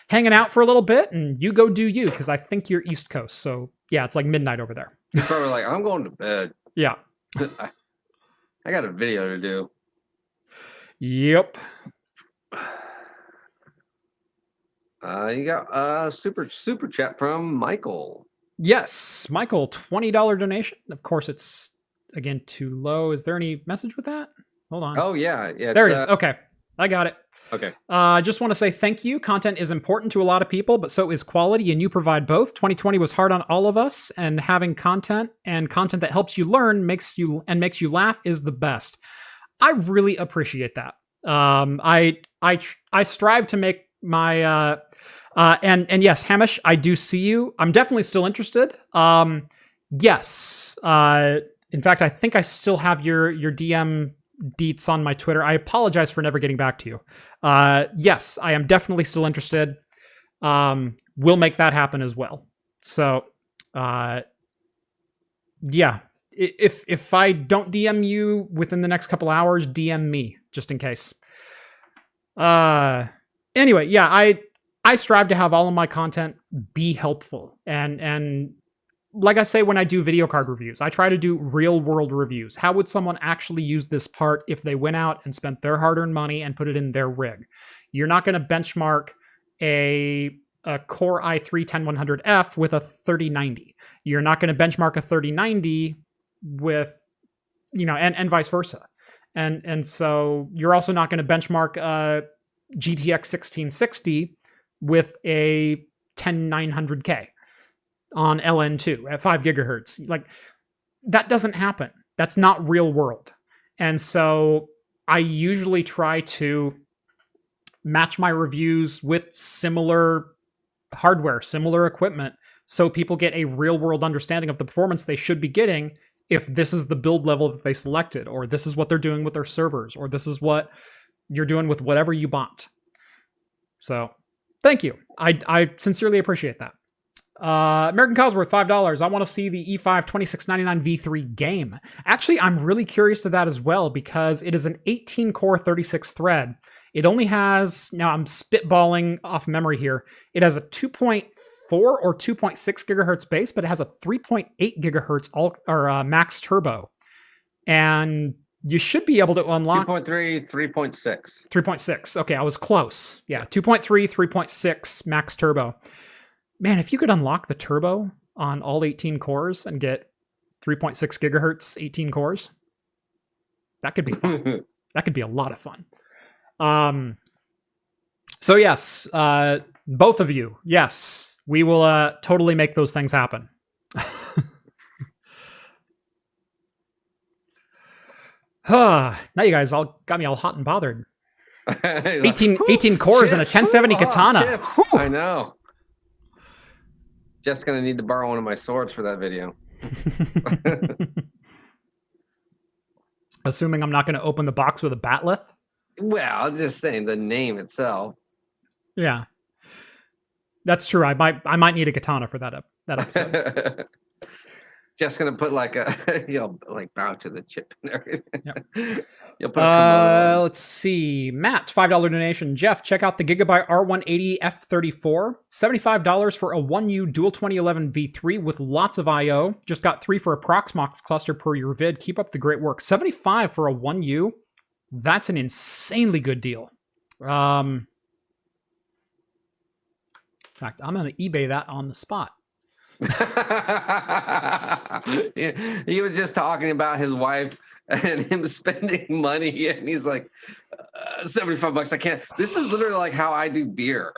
[SPEAKER 2] hanging out for a little bit. And you go do you, because I think you're East Coast. So, yeah, it's like midnight over there.
[SPEAKER 1] You're probably like, I'm going to bed.
[SPEAKER 2] Yeah.
[SPEAKER 1] I got a video to do.
[SPEAKER 2] Yep.
[SPEAKER 1] You got a super chat from Michael.
[SPEAKER 2] Yes, Michael, $20 donation. Of course, it's again too low. Is there any message with that? Hold on.
[SPEAKER 1] Oh yeah.
[SPEAKER 2] There it is. Okay, I got it.
[SPEAKER 1] Okay.
[SPEAKER 2] I just want to say thank you. Content is important to a lot of people, but so is quality, and you provide both. 2020 was hard on all of us, and having content that helps you learn, makes you laugh is the best. I really appreciate that. I strive to make my and yes, Hamish, I do see you. I'm definitely still interested. Yes. In fact, I think I still have your DM deets on my Twitter. I apologize for never getting back to you. Yes, I am definitely still interested. We'll make that happen as well. So, yeah. If I don't DM you within the next couple hours, DM me just in case. Anyway, yeah, I strive to have all of my content be helpful. And like I say, when I do video card reviews, I try to do real world reviews. How would someone actually use this part if they went out and spent their hard earned money and put it in their rig? You're not going to benchmark a Core i3 10100F with a 3090. You're not going to benchmark a 3090 with, and vice versa. And so you're also not going to benchmark a GTX 1660 with a 10900K on LN2 at 5 gigahertz. Like, that doesn't happen. That's not real world. And so I usually try to match my reviews with similar hardware, similar equipment, so people get a real world understanding of the performance they should be getting if this is the build level that they selected, or this is what they're doing with their servers, or this is what you're doing with whatever you bought. So thank you. I sincerely appreciate that. American Cosworth, $5. I want to see the E5 2699 V3 game. Actually, I'm really curious to that as well, because it is an 18 core 36 thread. It only has, now I'm spitballing off memory here, it has a 2.4 or 2.6 gigahertz base, but it has a 3.8 gigahertz max turbo. And you should be able to unlock
[SPEAKER 1] 2.3, 3.6.
[SPEAKER 2] 3.6. Okay, I was close. Yeah, 2.3, 3.6 max turbo. Man, if you could unlock the turbo on all 18 cores and get 3.6 gigahertz 18 cores, that could be fun. That could be a lot of fun. So yes, both of you, yes, we will totally make those things happen. Now you guys all got me all hot and bothered. 18 cores and a 1070 katana.
[SPEAKER 1] I know. Just gonna need to borrow one of my swords for that video.
[SPEAKER 2] Assuming I'm not going to open the box with a batleth.
[SPEAKER 1] Well, I'm just saying the name itself.
[SPEAKER 2] Yeah, that's true. I might need a katana for that episode.
[SPEAKER 1] Just gonna put like a like bow to the chip and everything.
[SPEAKER 2] Yep.
[SPEAKER 1] You'll put a
[SPEAKER 2] let's see. Matt, $5 donation. Jeff, check out the Gigabyte R180 F34. $75 for a 1U dual 2011 V3 with lots of I/O. Just got 3 for a Proxmox cluster per your vid. Keep up the great work. $75 for a 1U. That's an insanely good deal. In fact, I'm gonna eBay that on the spot.
[SPEAKER 1] He was just talking about his wife and him spending money, and he's like, $75. I can't. This is literally like how I do beer.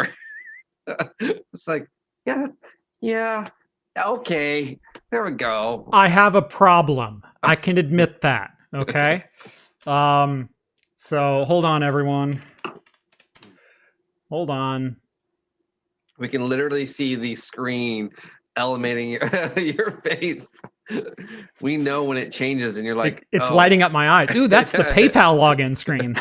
[SPEAKER 1] It's like, yeah, okay, there we go.
[SPEAKER 2] I have a problem. I can admit that. Okay. So hold on, everyone. Hold on.
[SPEAKER 1] We can literally see the screen animating your face. We know when it changes, and you're like,
[SPEAKER 2] it's lighting up my eyes. Ooh, that's the PayPal login screen.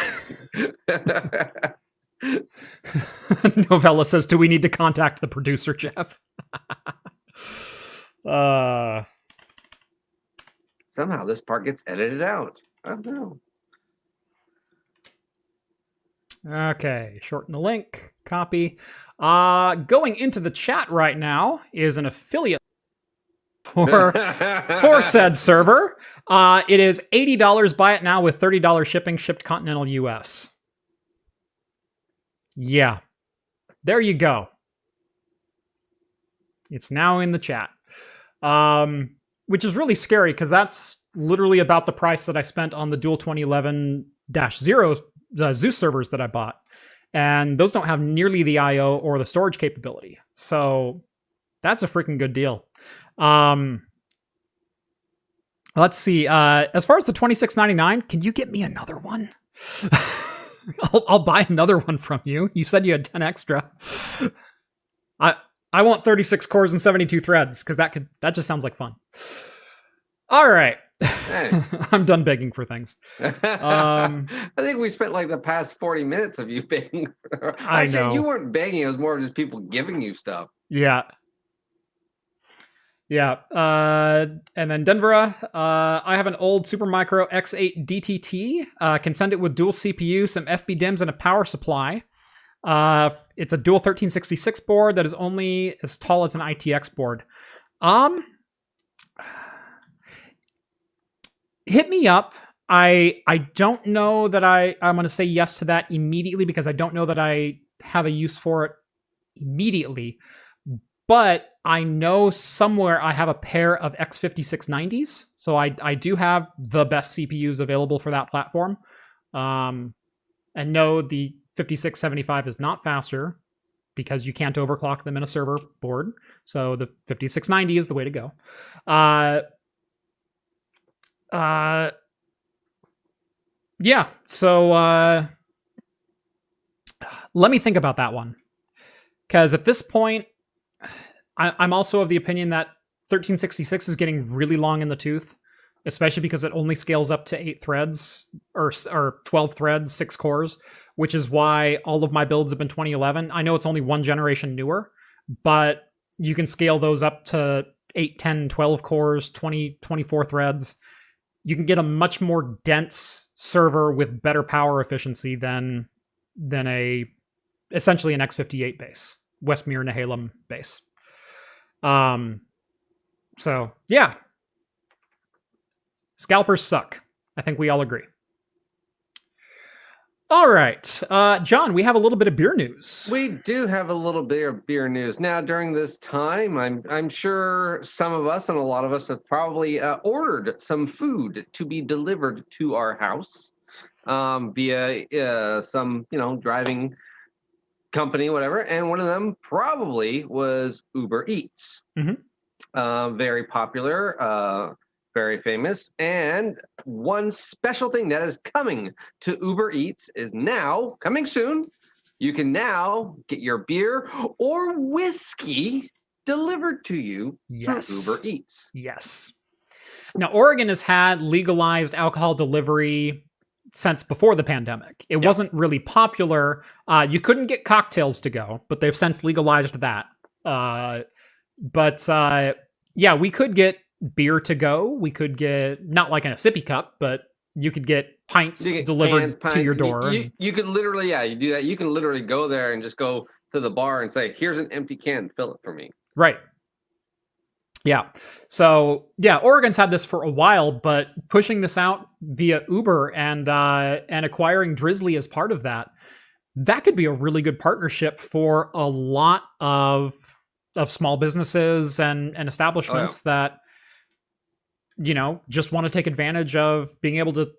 [SPEAKER 2] Novella says, do we need to contact the producer, Jeff?
[SPEAKER 1] Somehow this part gets edited out. I don't know.
[SPEAKER 2] Okay, shorten the link, copy. Going into the chat right now is an affiliate for said server. It is $80. Buy it now with $30 shipping, shipped continental US. Yeah, there you go. It's now in the chat, which is really scary because that's literally about the price that I spent on the dual 2011-0 Zeus servers that I bought. And those don't have nearly the I/O or the storage capability. So that's a freaking good deal. Let's see. As far as the $26.99, can you get me another one? I'll buy another one from you. You said you had 10 extra. I want 36 cores and 72 threads because that just sounds like fun. All right. Hey. I'm done begging for things.
[SPEAKER 1] I think we spent like the past 40 minutes of you begging.
[SPEAKER 2] I know.
[SPEAKER 1] You weren't begging. It was more of just people giving you stuff.
[SPEAKER 2] Yeah. Yeah. And then Denver, I have an old Supermicro X8 DTT. Can send it with dual CPU, some FB DIMMs, and a power supply. It's a dual 1366 board that is only as tall as an ITX board. Hit me up. I don't know that I'm going to say yes to that immediately because I don't know that I have a use for it immediately. But I know somewhere I have a pair of X5690s. So I do have the best CPUs available for that platform. And no, the 5675 is not faster because you can't overclock them in a server board. So the 5690 is the way to go. Yeah, so let me think about that one. Because at this point, I'm also of the opinion that 1366 is getting really long in the tooth, especially because it only scales up to 8 threads or 12 threads, 6 cores, which is why all of my builds have been 2011. I know it's only one generation newer, but you can scale those up to 8, 10, 12 cores, 20, 24 threads. You can get a much more dense server with better power efficiency than essentially an X58 base, Westmere Nehalem base. So yeah, scalpers suck. I think we all agree. All right, John, we have a little bit of beer news.
[SPEAKER 1] We do have a little bit of beer news now. During this time, I'm sure some of us and a lot of us have probably ordered some food to be delivered to our house via some driving company, whatever. And one of them probably was Uber Eats. Very popular. Very famous. And one special thing that is coming to Uber Eats is now coming soon. You can now get your beer or whiskey delivered to you through Uber Eats.
[SPEAKER 2] Yes. Now, Oregon has had legalized alcohol delivery since before the pandemic. It wasn't really popular. You couldn't get cocktails to go, but they've since legalized that. Yeah, we could get beer to go. We could get, not like in a sippy cup, but you could get pints delivered to your door.
[SPEAKER 1] You could literally, you do that. You can literally go there and just go to the bar and say, here's an empty can, fill it for me.
[SPEAKER 2] Right. Yeah. So yeah, Oregon's had this for a while, but pushing this out via Uber and acquiring Drizzly as part of that, that could be a really good partnership for a lot of small businesses and establishments that, just want to take advantage of being able to,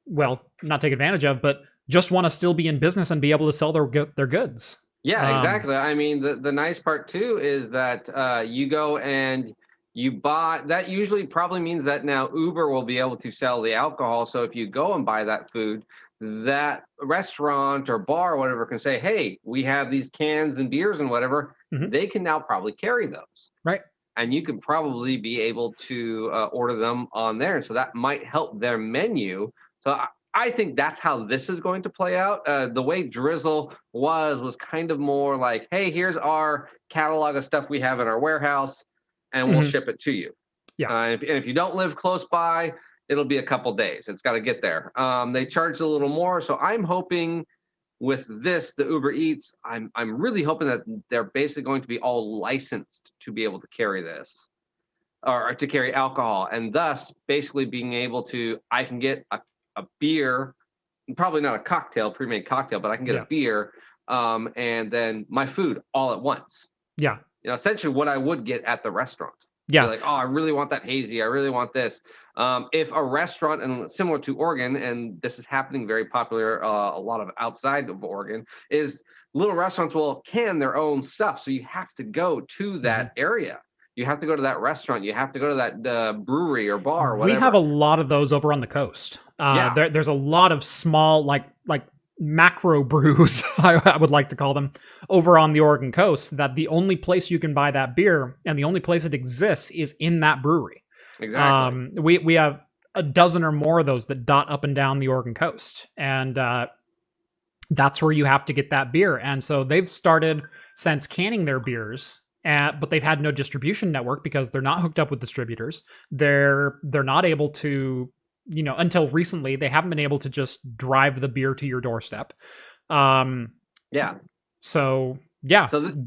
[SPEAKER 2] well, not take advantage of, but just want to still be in business and be able to sell their goods.
[SPEAKER 1] Yeah, exactly. I mean, the nice part too is that you go and you buy, that usually probably means that now Uber will be able to sell the alcohol. So if you go and buy that food, that restaurant or bar or whatever can say, hey, we have these cans and beers and whatever. They can now probably carry those.
[SPEAKER 2] Right.
[SPEAKER 1] And you could probably be able to order them on there. And so that might help their menu. So I think that's how this is going to play out. The way Drizzle was kind of more like, hey, here's our catalog of stuff we have in our warehouse, and we'll ship it to you. Yeah. And if you don't live close by, it'll be a couple days. It's got to get there. They charge a little more. So I'm hoping with this, the Uber Eats, I'm really hoping that they're basically going to be all licensed to be able to carry this or to carry alcohol, and thus basically being able to, I can get a beer, probably not a cocktail, pre-made cocktail, but I can get a beer and then my food all at once. Yeah. Essentially what I would get at the restaurant. Yeah. Like, oh, I really want that hazy. I really want this. If a restaurant, and similar to Oregon, and this is happening very popular, a lot of outside of Oregon, is little restaurants will can their own stuff. So you have to go to that area. You have to go to that restaurant. You have to go to that brewery or bar or whatever.
[SPEAKER 2] We have a lot of those over on the coast. There's a lot of small, like macro brews, I would like to call them, over on the Oregon coast, that the only place you can buy that beer and the only place it exists is in that brewery. Exactly. We have a dozen or more of those that dot up and down the Oregon coast. And that's where you have to get that beer. And so they've started since canning their beers, but they've had no distribution network because they're not hooked up with distributors. They're not able to, until recently, they haven't been able to just drive the beer to your doorstep.
[SPEAKER 1] Yeah.
[SPEAKER 2] So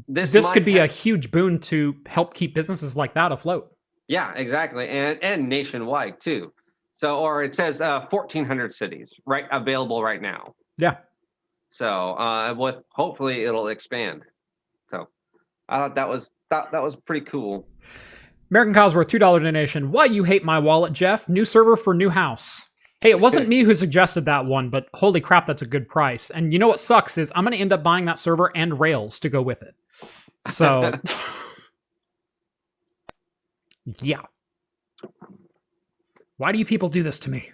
[SPEAKER 2] this could be a huge boon to help keep businesses like that afloat. Yeah, exactly. And nationwide too. So, or it says 1,400 cities available right now. Yeah. So with hopefully it'll expand. So I thought that was pretty cool. American Cosworth, $2 donation. Why you hate my wallet, Jeff? New server for new house. Hey, it wasn't me who suggested that one, but holy crap, that's a good price. And you know what sucks is I'm going to end up buying that server and Rails to go with it. So, yeah. Why do you people do this to me?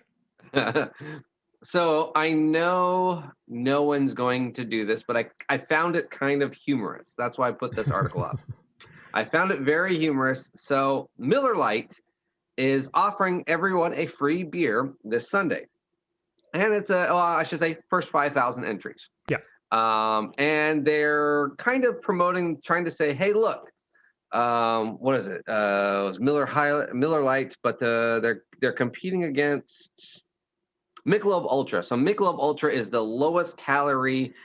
[SPEAKER 2] So I know no one's going to do this, but I found it kind of humorous. That's why I put this article up. I found it very humorous. So Miller Lite is offering everyone a free beer this Sunday. And it's I should say first 5,000 entries. Yeah. And they're kind of trying to say, hey, look, what is it? It was Miller Lite, but they're competing against Michelob Ultra. So Michelob Ultra is the lowest calorie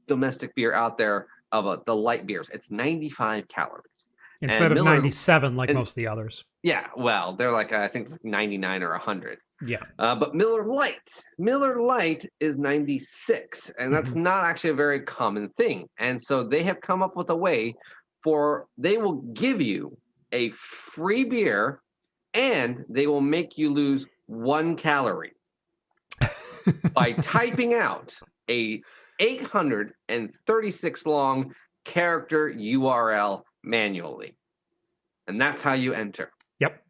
[SPEAKER 1] domestic beer out there of the light beers. It's 95 calories.
[SPEAKER 2] Instead of 97 like most of the others.
[SPEAKER 1] Yeah, well, they're like, I think 99 or 100.
[SPEAKER 2] Yeah.
[SPEAKER 1] But Miller Lite is 96, and that's not actually a very common thing. And so they have come up with a way they will give you a free beer, and they will make you lose 1 calorie by typing out a 836 long character URL manually. And that's how you enter.
[SPEAKER 2] Yep.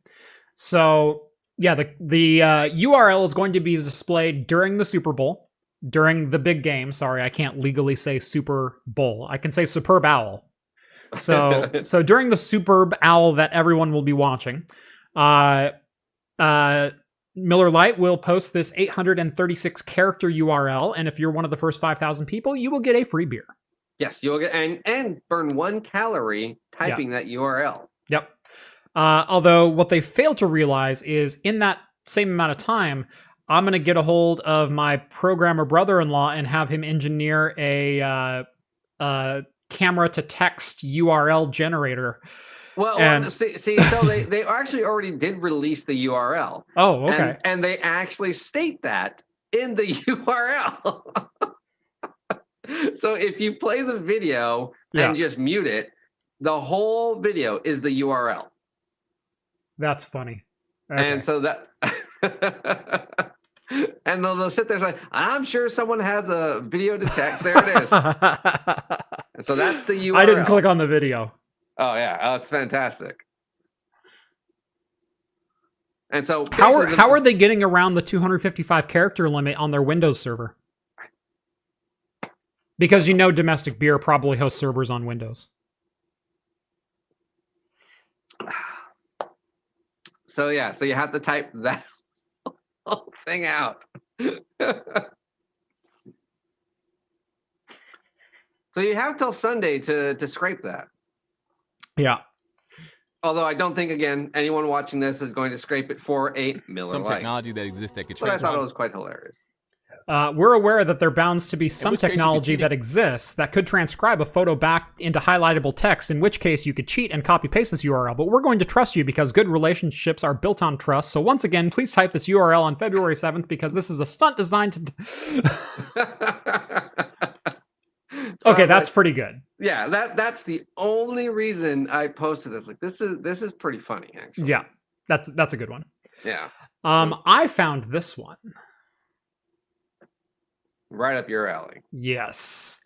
[SPEAKER 2] So, yeah, the URL is going to be displayed during the Super Bowl, during the big game. Sorry, I can't legally say Super Bowl. I can say Superb Owl. So during the Superb Owl that everyone will be watching, Miller Lite will post this 836 character URL, and if you're one of the first 5,000 people, you will get a free beer.
[SPEAKER 1] Yes, you'll get and burn 1 calorie typing that URL.
[SPEAKER 2] Yep. Although what they fail to realize is in that same amount of time, I'm going to get a hold of my programmer brother-in-law and have him engineer a camera to text URL generator.
[SPEAKER 1] Well, see, so they actually already did release the URL.
[SPEAKER 2] Oh, okay.
[SPEAKER 1] And they actually state that in the URL. So if you play the video and just mute it, the whole video is the URL.
[SPEAKER 2] That's funny. Okay.
[SPEAKER 1] And so that, and they'll sit there and say, I'm sure someone has a video to text. There it is. And so that's the URL.
[SPEAKER 2] I didn't click on the video.
[SPEAKER 1] Oh, yeah. Oh, it's fantastic. And so
[SPEAKER 2] how are they getting around the 255 character limit on their Windows server? Because domestic beer probably hosts servers on Windows.
[SPEAKER 1] So yeah, so you have to type that whole thing out. So you have till Sunday to scrape that.
[SPEAKER 2] Yeah.
[SPEAKER 1] Although I don't think, again, anyone watching this is going to scrape it for a Miller
[SPEAKER 3] Some
[SPEAKER 1] Lite.
[SPEAKER 3] technology that exists that could
[SPEAKER 1] But I thought it was quite hilarious.
[SPEAKER 2] We're aware that there bounds to be some technology that exists that could transcribe a photo back into highlightable text, in which case you could cheat and copy-paste this URL, but we're going to trust you because good relationships are built on trust. So once again, please type this URL on February 7th because this is a stunt designed to... Okay, that's pretty good.
[SPEAKER 1] Yeah, that's the only reason I posted this. Like, this is pretty funny, actually.
[SPEAKER 2] Yeah, that's a good one.
[SPEAKER 1] Yeah.
[SPEAKER 2] I found this one.
[SPEAKER 1] Right up your alley.
[SPEAKER 2] Yes.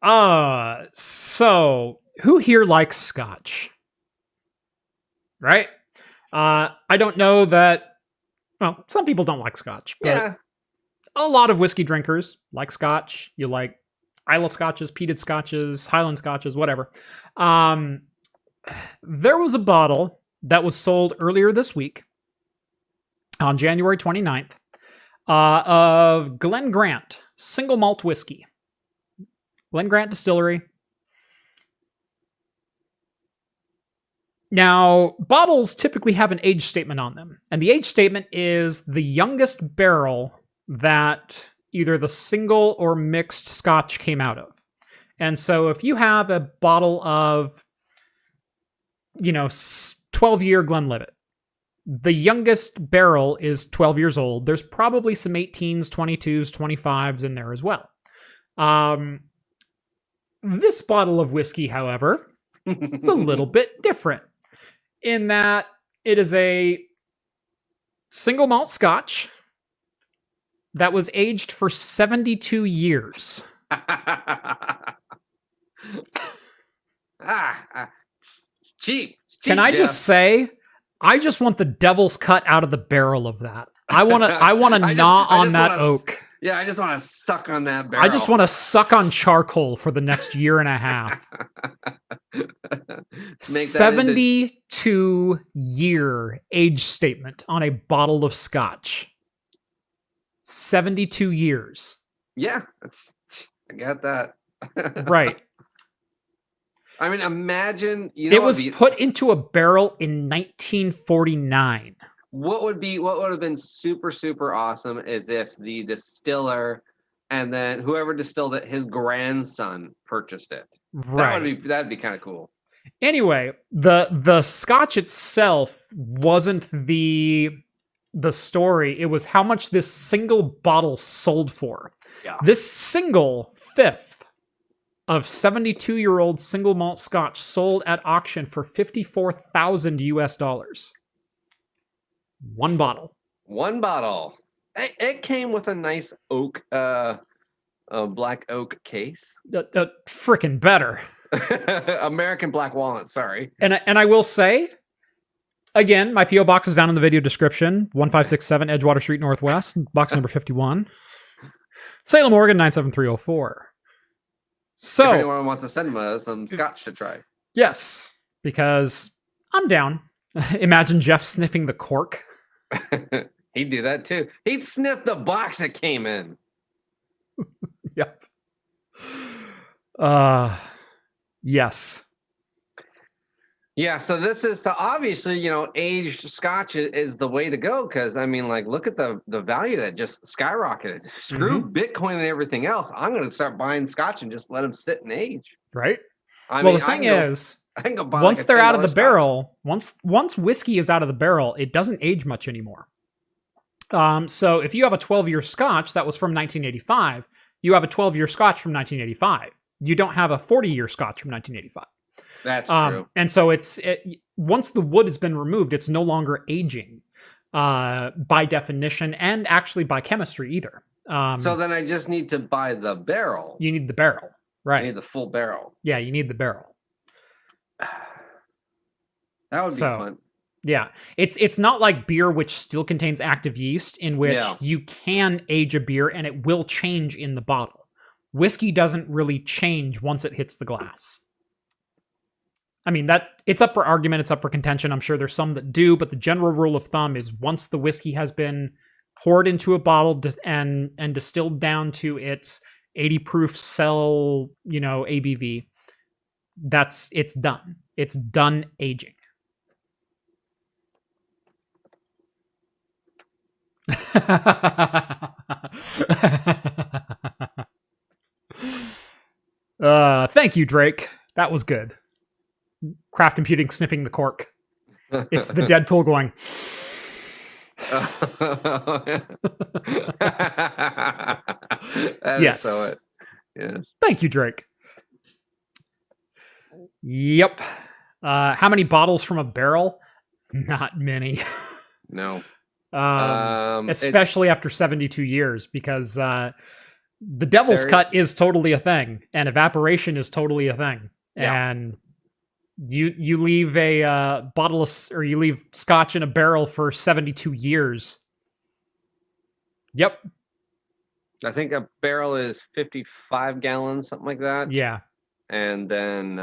[SPEAKER 2] So who here likes Scotch? Right? I don't know that. Well, some people don't like Scotch, but a lot of whiskey drinkers like Scotch. You like Islay Scotches, peated Scotches, Highland Scotches, whatever. There was a bottle that was sold earlier this week on January 29th. Of Glen Grant single malt whiskey. Glen Grant Distillery. Now, bottles typically have an age statement on them, and the age statement is the youngest barrel that either the single or mixed Scotch came out of. And so if you have a bottle of, 12-year Glenlivet, the youngest barrel is 12 years old. There's probably some 18s, 22s, 25s in there as well. This bottle of whiskey, however, is a little bit different in that it is a single malt Scotch that was aged for 72 years.
[SPEAKER 1] It's cheap.
[SPEAKER 2] Can I just say... I just want the devil's cut out of the barrel of that. I want to gnaw on that oak.
[SPEAKER 1] Yeah, I just want to suck on that barrel.
[SPEAKER 2] I just want to suck on charcoal for the next year and a half. 72-year age statement on a bottle of Scotch. 72 years.
[SPEAKER 1] Yeah, I got that.
[SPEAKER 2] Right.
[SPEAKER 1] I mean, imagine
[SPEAKER 2] it was put into a barrel in 1949.
[SPEAKER 1] What would have been super, super awesome is if the distiller and then whoever distilled it, his grandson purchased it.
[SPEAKER 2] Right.
[SPEAKER 1] That'd be kind of cool.
[SPEAKER 2] Anyway, the scotch itself wasn't the story. It was how much this single bottle sold for.
[SPEAKER 1] Yeah.
[SPEAKER 2] This single fifth of 72-year-old single malt scotch sold at auction for $54,000. One bottle.
[SPEAKER 1] One bottle. It came with a nice oak, black oak case.
[SPEAKER 2] Frickin' better.
[SPEAKER 1] American black walnut. Sorry.
[SPEAKER 2] And I will say, again, my PO box is down in the video description. 1567 Edgewater Street Northwest, box number 51, Salem, Oregon 97304. So,
[SPEAKER 1] if anyone wants to send me some scotch to try.
[SPEAKER 2] Yes, because I'm down. Imagine Jeff sniffing the cork.
[SPEAKER 1] He'd do that too. He'd sniff the box it came in.
[SPEAKER 2] Yep. Yes.
[SPEAKER 1] Yeah, so this is obviously, aged scotch is the way to go, because I mean, like, look at the value that just skyrocketed. Screw Bitcoin and everything else. I'm going to start buying scotch and just let them sit and age.
[SPEAKER 2] Right.
[SPEAKER 1] I
[SPEAKER 2] mean,
[SPEAKER 1] the
[SPEAKER 2] thing is,
[SPEAKER 1] I can go buy
[SPEAKER 2] once
[SPEAKER 1] like
[SPEAKER 2] they're out of the
[SPEAKER 1] $10
[SPEAKER 2] barrel, once whiskey is out of the barrel, it doesn't age much anymore. So if you have a 12-year scotch that was from 1985, you have a 12-year scotch from 1985. You don't have a 40-year scotch from 1985.
[SPEAKER 1] That's true.
[SPEAKER 2] And so once the wood has been removed, it's no longer aging by definition and actually by chemistry either.
[SPEAKER 1] So then I just need to buy the barrel.
[SPEAKER 2] You need the barrel, right?
[SPEAKER 1] I need the full barrel.
[SPEAKER 2] Yeah, you need the barrel.
[SPEAKER 1] That would be fun.
[SPEAKER 2] Yeah, it's not like beer, which still contains active yeast, in which you can age a beer and it will change in the bottle. Whiskey doesn't really change once it hits the glass. I mean, it's up for argument, it's up for contention. I'm sure there's some that do, but the general rule of thumb is once the whiskey has been poured into a bottle and distilled down to its 80 proof cell, ABV, it's done. It's done aging. Thank you, Drake. That was good. Craft Computing sniffing the cork. It's the Deadpool going. Yes.
[SPEAKER 1] Yes.
[SPEAKER 2] Thank you, Drake. Yep. How many bottles from a barrel? Not many.
[SPEAKER 1] No.
[SPEAKER 2] Especially after 72 years, because the devil's cut is totally a thing, and evaporation is totally a thing. Yeah. And you leave a bottle or you leave scotch in a barrel for 72 years. Yep.
[SPEAKER 1] I think a barrel is 55 gallons, something like that.
[SPEAKER 2] Yeah.
[SPEAKER 1] And then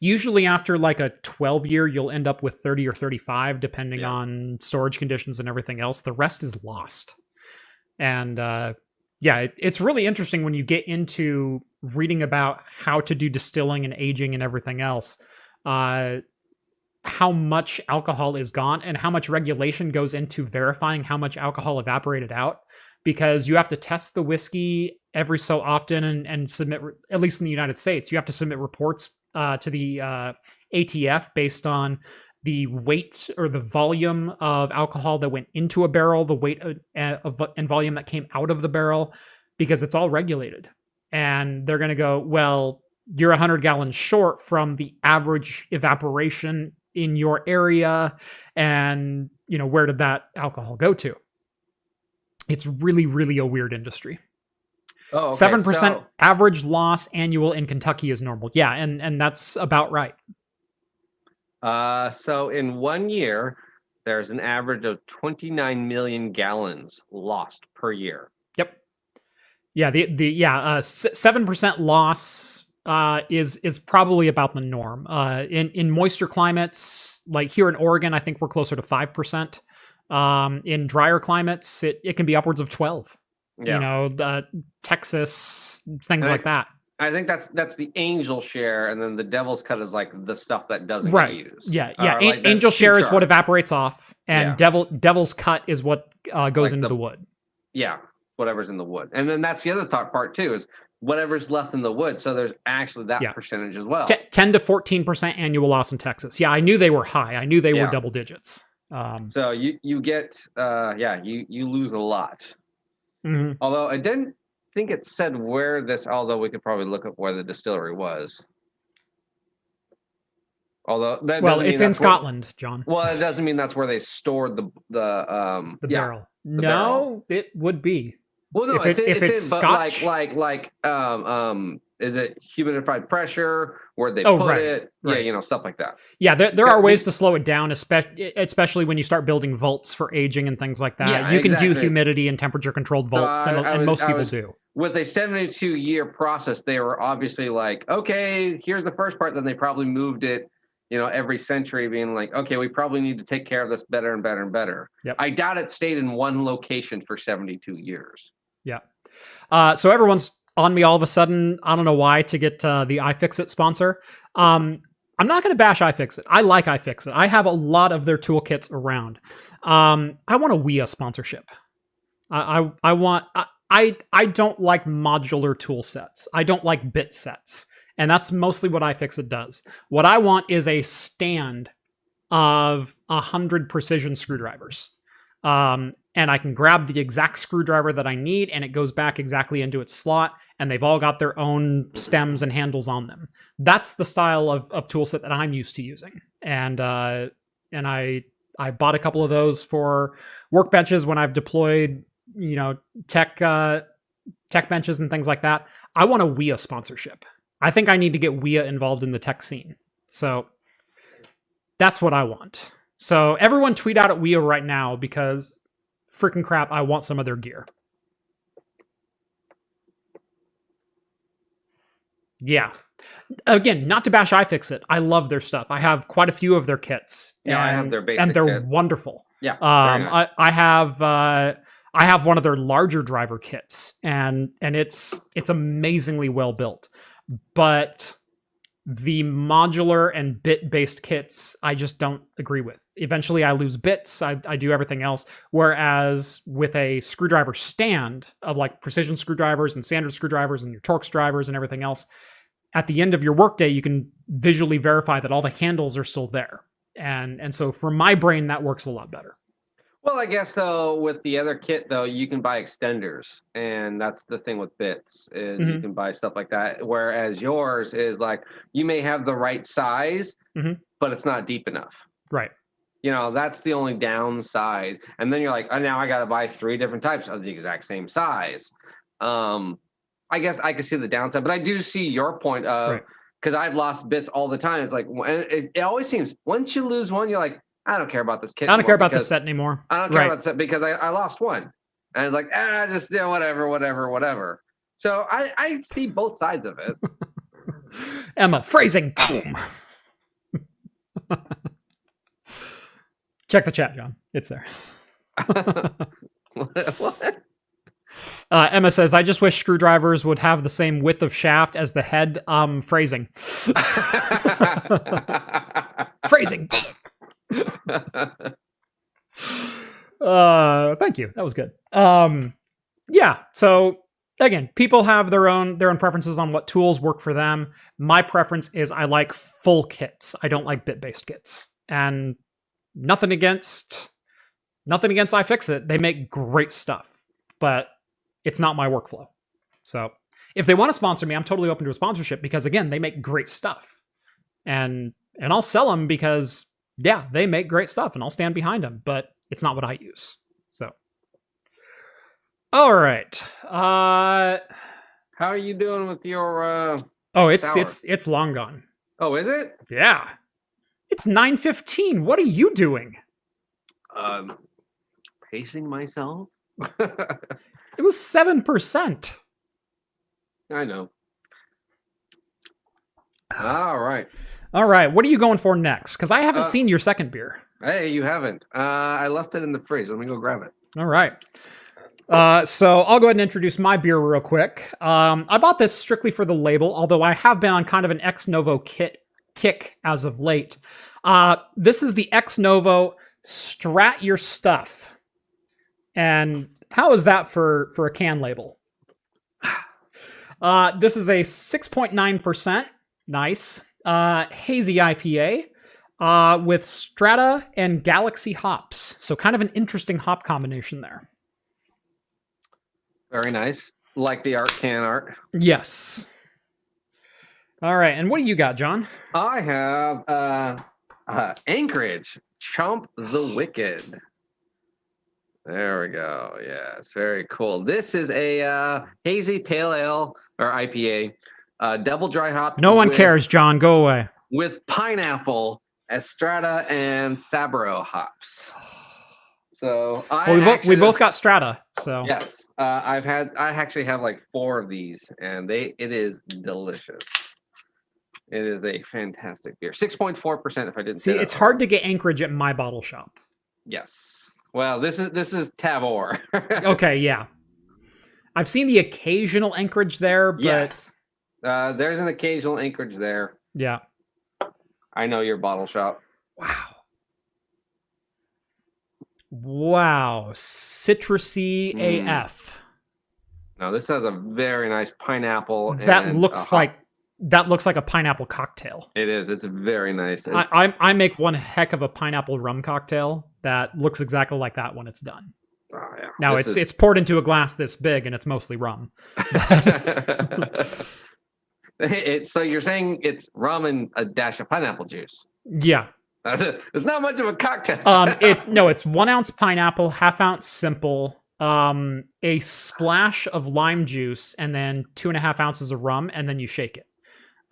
[SPEAKER 2] usually after like a 12-year, you'll end up with 30 or 35, depending on storage conditions and everything else. The rest is lost. And it's really interesting when you get into reading about how to do distilling and aging and everything else, how much alcohol is gone and how much regulation goes into verifying how much alcohol evaporated out, because you have to test the whiskey every so often and submit, at least in the United States, you have to submit reports to the ATF based on the weight or the volume of alcohol that went into a barrel, the weight and volume that came out of the barrel, because it's all regulated. And they're going to go, well, you're 100 gallons short from the average evaporation in your area. And, where did that alcohol go to? It's really, really a weird industry.
[SPEAKER 1] Oh, okay.
[SPEAKER 2] 7% average loss annual in Kentucky is normal. Yeah, and that's about right.
[SPEAKER 1] So in 1 year, there's an average of 29 million gallons lost per year.
[SPEAKER 2] Yep. Yeah, 7% loss is probably about the norm. In moisture climates, like here in Oregon, I think we're closer to 5%. In drier climates, it can be upwards of 12. Yeah. Texas, things like that.
[SPEAKER 1] I think that's the angel share, and then the devil's cut is like the stuff that doesn't get used.
[SPEAKER 2] Yeah. Like angel share is what evaporates off, and devil's cut is what goes into the wood.
[SPEAKER 1] Yeah. whatever's in the wood. And then that's the other part too, is whatever's left in the wood. So there's actually that percentage as well.
[SPEAKER 2] 10 to 14% annual loss in Texas. Yeah, I knew they were high. I knew they were double digits.
[SPEAKER 1] So you get, you lose a lot.
[SPEAKER 2] Mm-hmm.
[SPEAKER 1] Although I didn't think it said where this, although we could probably look up where the distillery was. Although that
[SPEAKER 2] it's in Scotland, John.
[SPEAKER 1] Well, it doesn't mean that's where they stored the
[SPEAKER 2] barrel.
[SPEAKER 1] The barrel.
[SPEAKER 2] It would be.
[SPEAKER 1] Well, no,
[SPEAKER 2] if it's Scotch,
[SPEAKER 1] but is it humidified pressure? Where they put it?
[SPEAKER 2] Right.
[SPEAKER 1] Yeah, stuff like that.
[SPEAKER 2] Yeah, there are ways to slow it down, especially when you start building vaults for aging and things like that.
[SPEAKER 1] Yeah,
[SPEAKER 2] you can do humidity and temperature controlled vaults, and most people do.
[SPEAKER 1] With a 72-year process, they were obviously like, okay, here's the first part. Then they probably moved it, every century, being like, okay, we probably need to take care of this better and better and better.
[SPEAKER 2] Yep.
[SPEAKER 1] I doubt it stayed in one location for 72 years.
[SPEAKER 2] Yeah. So everyone's on me all of a sudden. I don't know why, to get the iFixit sponsor. I'm not going to bash iFixit. I like iFixit. I have a lot of their toolkits around. I want a WIA sponsorship. I don't like modular tool sets. I don't like bit sets. And that's mostly what iFixit does. What I want is a stand of 100 precision screwdrivers. And I can grab the exact screwdriver that I need, and it goes back exactly into its slot, and they've all got their own stems and handles on them. That's the style of tool set that I'm used to using. And I bought a couple of those for workbenches when I've deployed, tech benches and things like that. I want a WIA sponsorship. I think I need to get WIA involved in the tech scene. So that's what I want. So everyone tweet out at WIA right now, because freaking crap, I want some of their gear. Yeah. Again, not to bash iFixit. I love their stuff. I have quite a few of their kits.
[SPEAKER 1] Yeah, I have their basic
[SPEAKER 2] and they're
[SPEAKER 1] kit.
[SPEAKER 2] wonderful.
[SPEAKER 1] Yeah. Nice.
[SPEAKER 2] I have one of their larger driver kits, and it's amazingly well built. But the modular and bit-based kits, I just don't agree with. Eventually, I lose bits. I do everything else. Whereas with a screwdriver stand of like precision screwdrivers and standard screwdrivers and your Torx drivers and everything else, at the end of your workday, you can visually verify that all the handles are still there. And so for my brain, that works a lot better.
[SPEAKER 1] Well, I guess though with the other kit though, you can buy extenders, and that's the thing with bits is you can buy stuff like that. Whereas yours is like you may have the right size, but it's not deep enough.
[SPEAKER 2] Right.
[SPEAKER 1] That's the only downside. And then you're like, oh, now I got to buy 3 different types of the exact same size. I guess I can see the downside, but I do see your point of because I've lost bits all the time. It's like it always seems once you lose one, you're like, I don't care about this kit.
[SPEAKER 2] I don't care about this set anymore.
[SPEAKER 1] I don't care about the set because I lost one. And it's like, just whatever. So I see both sides of it.
[SPEAKER 2] Emma, phrasing. Boom. Check the chat, John. It's there.
[SPEAKER 1] What?
[SPEAKER 2] Emma says, I just wish screwdrivers would have the same width of shaft as the head. Phrasing. Phrasing. Thank you. That was good. Yeah. So again, people have their own preferences on what tools work for them. My preference is I like full kits. I don't like bit-based kits. And nothing against iFixit. They make great stuff, but it's not my workflow. So if they want to sponsor me, I'm totally open to a sponsorship because again, they make great stuff, and I'll sell them because yeah, they make great stuff and I'll stand behind them, but it's not what I use. So, all right.
[SPEAKER 1] How are you doing with your,
[SPEAKER 2] it's long gone.
[SPEAKER 1] Oh, is it?
[SPEAKER 2] Yeah. It's 9:15. What are you doing?
[SPEAKER 1] Pacing myself.
[SPEAKER 2] It was 7%.
[SPEAKER 1] I know. All right.
[SPEAKER 2] What are you going for next? Because I haven't seen your second beer.
[SPEAKER 1] Hey, you haven't. I left it in the fridge. Let me go grab it.
[SPEAKER 2] All right. So I'll go ahead and introduce my beer real quick. I bought this strictly for the label, although I have been on kind of an Ex Novo kick as of late. This is the Ex Novo Strat Your Stuff. And how is that for a can label? This is a 6.9%. Nice. Hazy IPA with Strata and Galaxy hops. So kind of an interesting hop combination there.
[SPEAKER 1] Very nice. Like the art, can art.
[SPEAKER 2] Yes. All right. And what do you got, John?
[SPEAKER 1] I have Anchorage, Chomp the Wicked. There we go. Yeah, it's very cool. This is a hazy pale ale or IPA, double dry hop.
[SPEAKER 2] No one cares, John. Go away.
[SPEAKER 1] With pineapple, Estrada, and Sabro hops. So
[SPEAKER 2] we both got Strata. So
[SPEAKER 1] yes, I actually have like 4 of these, and it is delicious. It is a fantastic beer. 6.4%. If I didn't
[SPEAKER 2] see,
[SPEAKER 1] say
[SPEAKER 2] it's hard to get Anchorage at my bottle shop.
[SPEAKER 1] Yes. Well, this is Tavor.
[SPEAKER 2] Okay, yeah. I've seen the occasional Anchorage there, but
[SPEAKER 1] yes, there's an occasional Anchorage there.
[SPEAKER 2] Yeah.
[SPEAKER 1] I know your bottle shop.
[SPEAKER 2] Wow, citrusy AF.
[SPEAKER 1] Now this has a very nice pineapple.
[SPEAKER 2] That looks like a pineapple cocktail.
[SPEAKER 1] It is. It's very nice.
[SPEAKER 2] I make one heck of a pineapple rum cocktail that looks exactly like that when it's done.
[SPEAKER 1] Oh, yeah.
[SPEAKER 2] Now it's poured into a glass this big and it's mostly rum.
[SPEAKER 1] So you're saying it's rum and a dash of pineapple juice?
[SPEAKER 2] Yeah.
[SPEAKER 1] It's not much of a cocktail.
[SPEAKER 2] It's 1 ounce pineapple, ½ ounce simple, a splash of lime juice, and then 2.5 ounces of rum, and then you shake it.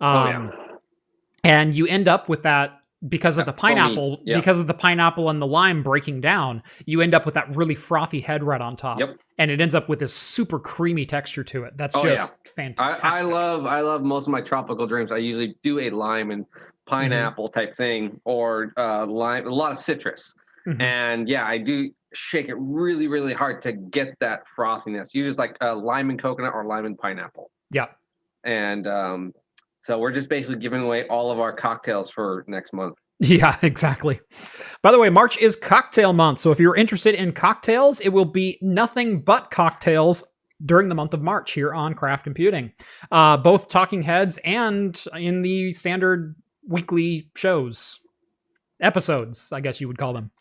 [SPEAKER 2] And you end up with that because of the pineapple, because of the pineapple and the lime breaking down. You end up with that really frothy head right on top, and it ends up with this super creamy texture to it. That's just fantastic.
[SPEAKER 1] I love most of my tropical drinks. I usually do a lime and pineapple type thing, or lime, a lot of citrus, and I do shake it really, really hard to get that frothiness. You just like lime and coconut or lime and pineapple.
[SPEAKER 2] Yeah,
[SPEAKER 1] and so we're just basically giving away all of our cocktails for next month.
[SPEAKER 2] Yeah, exactly. By the way, March is cocktail month. So if you're interested in cocktails, it will be nothing but cocktails during the month of March here on Craft Computing. Both talking heads and in the standard weekly episodes, I guess you would call them.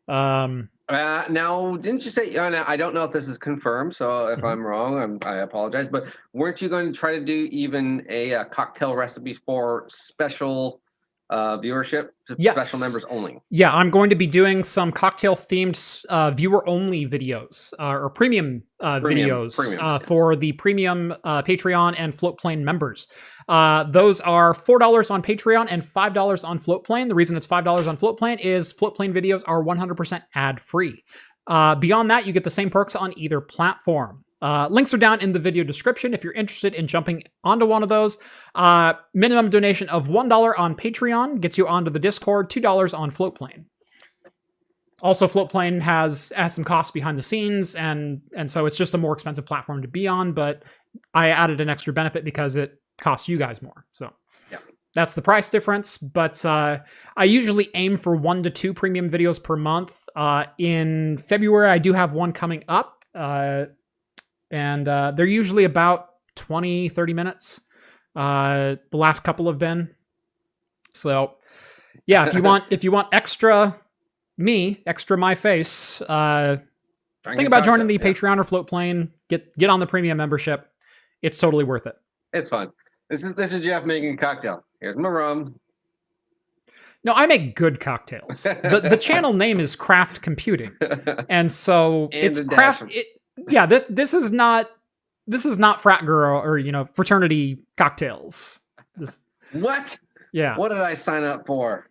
[SPEAKER 1] Now, didn't you say, I don't know if this is confirmed, so if I'm wrong, I apologize, but weren't you going to try to do even a cocktail recipe for special viewership, special members only? Yeah,
[SPEAKER 2] I'm going to be doing some cocktail-themed viewer-only videos, or premium videos for the premium Patreon and Floatplane members. Those are $4 on Patreon and $5 on Floatplane. The reason it's $5 on Floatplane is Floatplane videos are 100% ad-free. Beyond that, you get the same perks on either platform. Links are down in the video description if you're interested in jumping onto one of those. Minimum donation of $1 on Patreon gets you onto the Discord, $2 on Floatplane. Also, Floatplane has some costs behind the scenes, and so it's just a more expensive platform to be on, but I added an extra benefit because it costs you guys more. So that's the price difference, but I usually aim for 1 to 2 premium videos per month. In February, I do have one coming up, and they're usually about 20-30 minutes. The last couple have been. So yeah, if you want extra my face, think about joining the Patreon or Floatplane. Get on the premium membership. It's totally worth it.
[SPEAKER 1] It's fun. This is Jeff making a cocktail. Here's my rum.
[SPEAKER 2] No, I make good cocktails. The channel name is Craft Computing, and so it's craft. This is not frat girl or fraternity cocktails.
[SPEAKER 1] What?
[SPEAKER 2] Yeah.
[SPEAKER 1] What did I sign up for?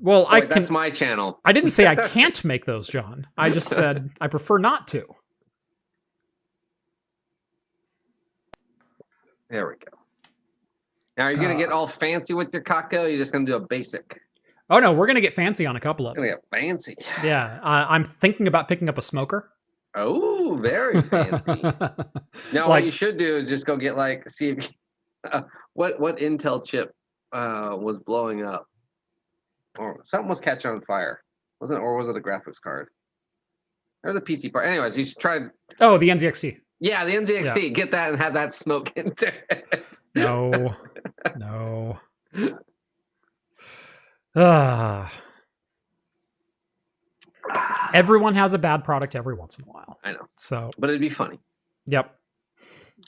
[SPEAKER 2] Well,
[SPEAKER 1] that's my channel.
[SPEAKER 2] I didn't say I can't make those, John. I just said I prefer not to.
[SPEAKER 1] There we go. Now, are you going to get all fancy with your cocktail, or are you just going to do a basic?
[SPEAKER 2] Oh, no, we're going to get fancy on a couple of them.
[SPEAKER 1] Going to get fancy.
[SPEAKER 2] Yeah, I'm thinking about picking up a smoker.
[SPEAKER 1] Oh, very fancy. Now, what you should do is just go get, see if what Intel chip was blowing up. Or something was catching on fire. Wasn't it? Or was it a graphics card? or the PC part. Anyways, you should try.
[SPEAKER 2] Oh, the NZXT.
[SPEAKER 1] Yeah, the NZXT.
[SPEAKER 2] Yeah.
[SPEAKER 1] Get that and have that smoke into it.
[SPEAKER 2] No. No. Ah. Everyone has a bad product every once in a while.
[SPEAKER 1] I know.
[SPEAKER 2] So,
[SPEAKER 1] but it'd be funny.
[SPEAKER 2] Yep.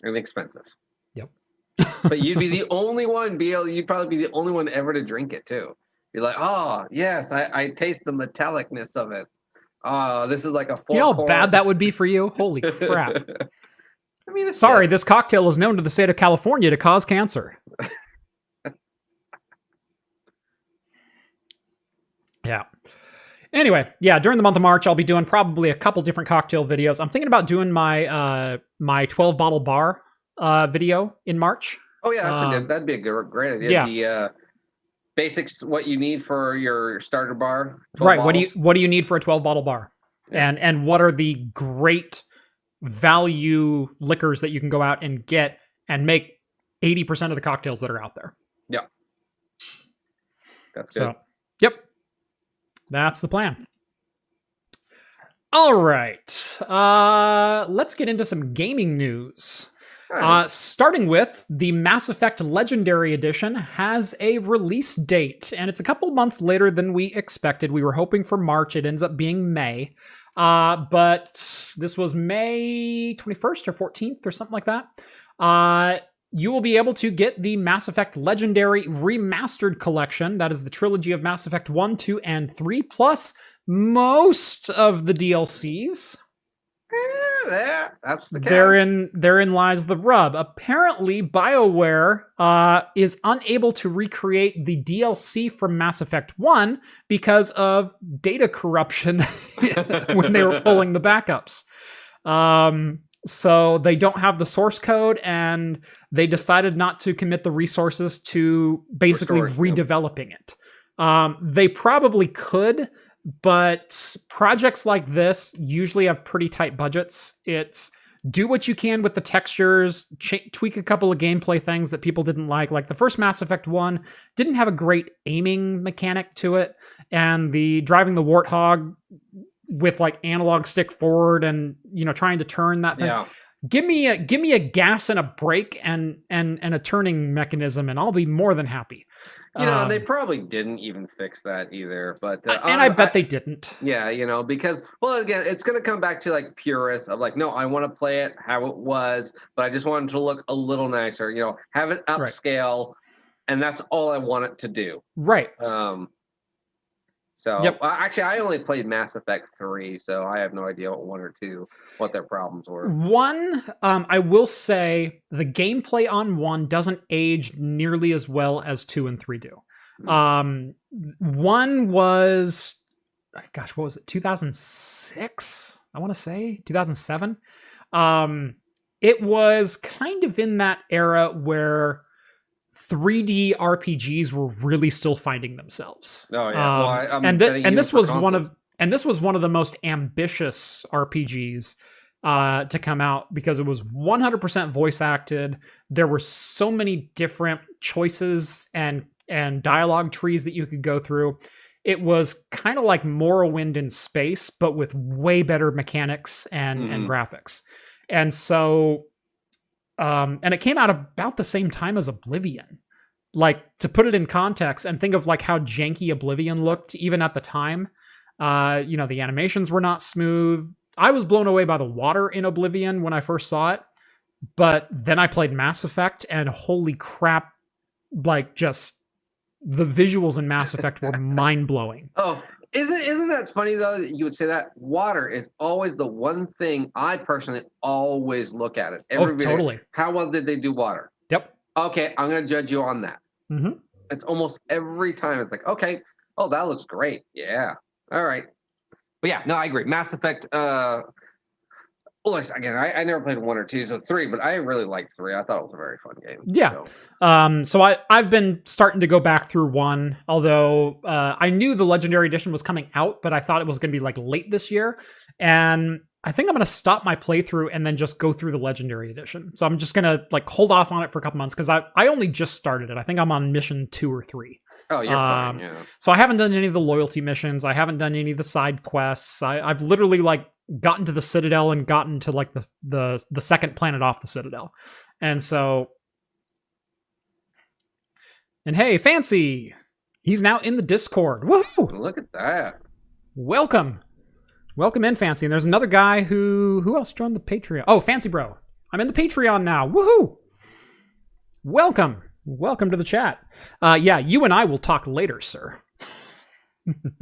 [SPEAKER 1] And expensive.
[SPEAKER 2] Yep.
[SPEAKER 1] But you'd be the only one. You'd probably be the only one ever to drink it too. You're like, oh yes, I taste the metallicness of it. Oh, this is like a.
[SPEAKER 2] You know how bad that would be for you? Holy crap!
[SPEAKER 1] I mean,
[SPEAKER 2] sorry, this cocktail is known to the state of California to cause cancer. Yeah. Anyway, yeah, during the month of March, I'll be doing probably a couple different cocktail videos. I'm thinking about doing my my 12 bottle bar video in March.
[SPEAKER 1] Oh yeah, that'd be a great idea.
[SPEAKER 2] Yeah.
[SPEAKER 1] The basics, what you need for your starter bar.
[SPEAKER 2] Right.
[SPEAKER 1] Bottles.
[SPEAKER 2] What do you need for a 12 bottle bar? Yeah. And what are the great value liquors that you can go out and get and make 80% of the cocktails that are out there?
[SPEAKER 1] Yeah. That's good.
[SPEAKER 2] So, yep. That's the plan. All right. Let's get into some gaming news. Right. Starting with the Mass Effect Legendary Edition has a release date, and it's a couple months later than we expected. We were hoping for March. It ends up being May. But this was May 21st or 14th or something like that. You will be able to get the Mass Effect Legendary Remastered Collection. That is the trilogy of Mass Effect 1, 2, and 3, plus most of the DLCs.
[SPEAKER 1] That's the catch.
[SPEAKER 2] Therein lies the rub. Apparently, BioWare is unable to recreate the DLC from Mass Effect 1 because of data corruption when they were pulling the backups. So they don't have the source code, and they decided not to commit the resources to basically redeveloping it. They probably could, but projects like this usually have pretty tight budgets. It's do what you can with the textures, tweak a couple of gameplay things that people didn't like. Like the first Mass Effect 1 didn't have a great aiming mechanic to it, and the driving the Warthog with like analog stick forward and trying to turn that thing. Yeah. Give me a gas and a brake and a turning mechanism, and I'll be more than happy.
[SPEAKER 1] They probably didn't even fix that either, but
[SPEAKER 2] and I bet they didn't.
[SPEAKER 1] Yeah, because again, it's going to come back to like purists of like, no, I want to play it how it was, but I just want it to look a little nicer. Have it upscale, right. And that's all I want it to do.
[SPEAKER 2] Right.
[SPEAKER 1] So actually, I only played Mass Effect 3, so I have no idea what 1 or 2, what their problems were. 1,
[SPEAKER 2] I will say the gameplay on 1 doesn't age nearly as well as 2 and 3 do. 1 was, gosh, what was it? 2006? I want to say 2007. It was kind of in that era where 3D RPGs were really still finding themselves.
[SPEAKER 1] Oh yeah,
[SPEAKER 2] and this was one of the most ambitious RPGs to come out because it was 100% voice acted. There were so many different choices and dialogue trees that you could go through. It was kind of like Morrowind in space, but with way better mechanics and graphics. And so. And it came out about the same time as Oblivion. Like, to put it in context and think of like how janky Oblivion looked even at the time. The animations were not smooth. I was blown away by the water in Oblivion when I first saw it. But then I played Mass Effect, and holy crap, like just the visuals in Mass Effect were mind-blowing.
[SPEAKER 1] Oh, isn't that funny though that you would say that? Water is always the one thing I personally always look at it.
[SPEAKER 2] Totally.
[SPEAKER 1] How well did they do water?
[SPEAKER 2] Yep.
[SPEAKER 1] Okay, I'm going to judge you on that.
[SPEAKER 2] Mm-hmm.
[SPEAKER 1] It's almost every time. It's like, okay, oh, that looks great. Yeah. All right. But yeah, no, I agree. Mass Effect. Again, I never played 1 or 2, so 3, but I really liked 3. I thought it was a very fun game.
[SPEAKER 2] Yeah. So I've been starting to go back through 1, although I knew the Legendary Edition was coming out, but I thought it was going to be like late this year. And I think I'm gonna stop my playthrough and then just go through the Legendary Edition. So I'm just gonna like hold off on it for a couple months because I only just started it. I think I'm on mission 2 or 3.
[SPEAKER 1] Oh, you're fine. Yeah.
[SPEAKER 2] So I haven't done any of the loyalty missions. I haven't done any of the side quests. I've literally like gotten to the Citadel and gotten to like the second planet off the Citadel, and so. And hey, Fancy, he's now in the Discord. Woohoo!
[SPEAKER 1] Look at that.
[SPEAKER 2] Welcome in, Fancy. And there's another guy who else joined the Patreon? Oh, Fancy Bro. I'm in the Patreon now. Woohoo! Welcome to the chat. Yeah, you and I will talk later, sir.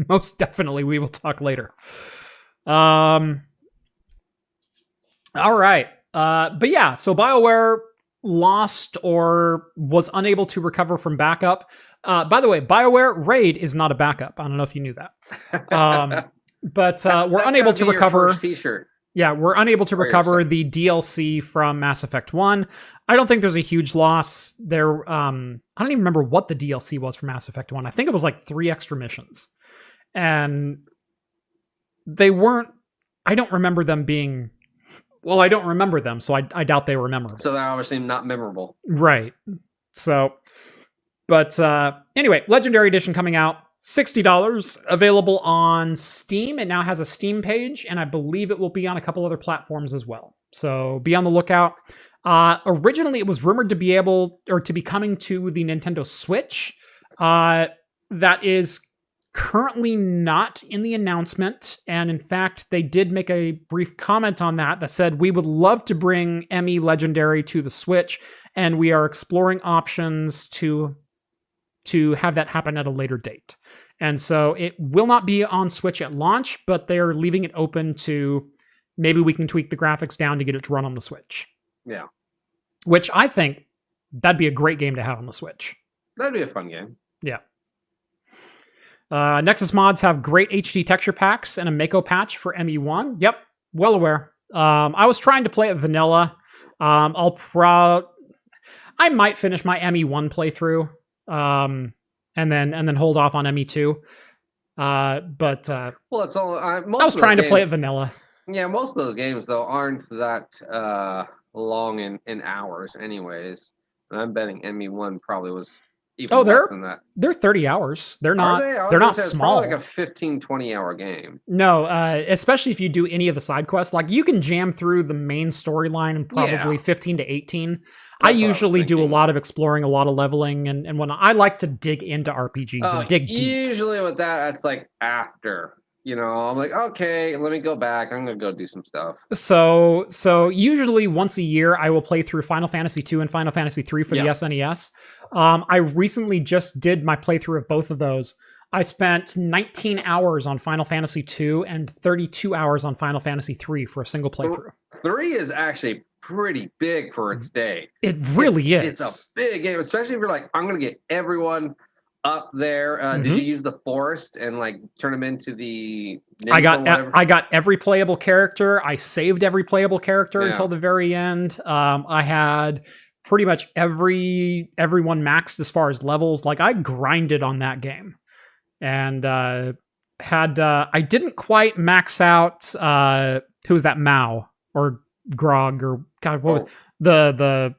[SPEAKER 2] Most definitely, we will talk later. All right. But yeah, so BioWare lost or was unable to recover from backup. By the way, BioWare Raid is not a backup. I don't know if you knew that. But we're unable to recover.
[SPEAKER 1] First t-shirt.
[SPEAKER 2] Yeah, we're unable to recover the DLC from Mass Effect 1. I don't think there's a huge loss there. I don't even remember what the DLC was for Mass Effect 1. I think it was like 3 extra missions. And they weren't, I don't remember them being, well, I don't remember them, so I doubt they were memorable.
[SPEAKER 1] So they're obviously not memorable.
[SPEAKER 2] Right. So, but anyway, Legendary Edition coming out. $60, available on Steam. It now has a Steam page, and I believe it will be on a couple other platforms as well. So be on the lookout. Originally, it was rumored to be able, or to be coming to the Nintendo Switch. That is currently not in the announcement, and in fact, they did make a brief comment on that said, we would love to bring ME Legendary to the Switch, and we are exploring options to have that happen at a later date. And so it will not be on Switch at launch, but they're leaving it open to maybe we can tweak the graphics down to get it to run on the Switch.
[SPEAKER 1] Yeah.
[SPEAKER 2] Which I think that'd be a great game to have on the Switch.
[SPEAKER 1] That'd be a fun game.
[SPEAKER 2] Yeah. Nexus mods have great HD texture packs and a Mako patch for ME1. Yep, well aware. I was trying to play it vanilla. I might finish my ME1 playthrough. And then hold off on ME2.
[SPEAKER 1] Well, it's all.
[SPEAKER 2] I was trying to play it vanilla.
[SPEAKER 1] Yeah, most of those games though aren't that long in hours, anyways. And I'm betting ME1 probably was even less than that.
[SPEAKER 2] They're 30 hours. They're not. They're not small.
[SPEAKER 1] Like a 15-20 hour game.
[SPEAKER 2] No, especially if you do any of the side quests. Like you can jam through the main storyline in probably 15 to 18. I usually do a lot of exploring, a lot of leveling, and when I like to dig into RPGs and dig deep.
[SPEAKER 1] Usually with that, it's like after. You know, I'm like, okay, let me go back. I'm gonna go do some stuff.
[SPEAKER 2] So usually once a year, I will play through Final Fantasy 2 and Final Fantasy 3 for the SNES. I recently just did my playthrough of both of those. I spent 19 hours on Final Fantasy 2 and 32 hours on Final Fantasy 3 for a single playthrough.
[SPEAKER 1] 3 is actually pretty big for its day.
[SPEAKER 2] It really is.
[SPEAKER 1] It's a big game, especially if you're like, I'm gonna get everyone up there. Did you use the forest and like turn them into the
[SPEAKER 2] I got every playable character. I saved every playable character until the very end. I had pretty much everyone maxed as far as levels. Like I grinded on that game. And I didn't quite max out who was that, Mao or Grog or God, what was the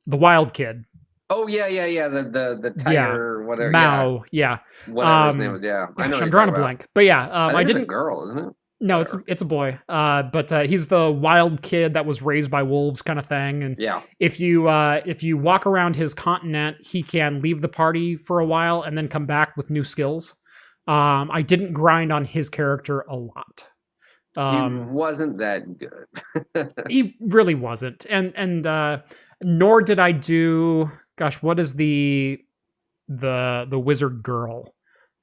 [SPEAKER 2] wild kid.
[SPEAKER 1] Oh yeah. The tiger, whatever.
[SPEAKER 2] Mao,
[SPEAKER 1] whatever his name was. Yeah,
[SPEAKER 2] gosh, I know. I'm drawing a blank, but I didn't.
[SPEAKER 1] It's a girl, isn't it?
[SPEAKER 2] No, it's a boy. But he's the wild kid that was raised by wolves, kind of thing. And if you walk around his continent, he can leave the party for a while and then come back with new skills. I didn't grind on his character a lot.
[SPEAKER 1] He wasn't that good.
[SPEAKER 2] He really wasn't, and nor did I do. Gosh, what is the wizard girl?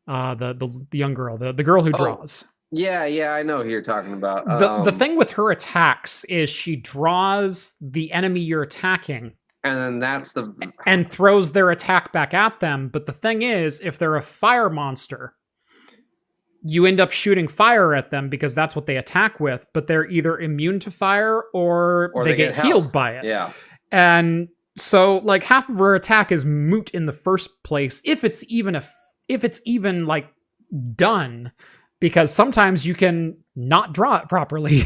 [SPEAKER 2] The young girl, the girl who draws.
[SPEAKER 1] Yeah, I know who you're talking about.
[SPEAKER 2] The thing with her attacks is she draws the enemy you're attacking,
[SPEAKER 1] and then
[SPEAKER 2] and throws their attack back at them. But the thing is, if they're a fire monster, you end up shooting fire at them because that's what they attack with. But they're either immune to fire or they get healed by it.
[SPEAKER 1] Yeah,
[SPEAKER 2] and so like half of her attack is moot in the first place if it's even like done. because sometimes you can not draw it properly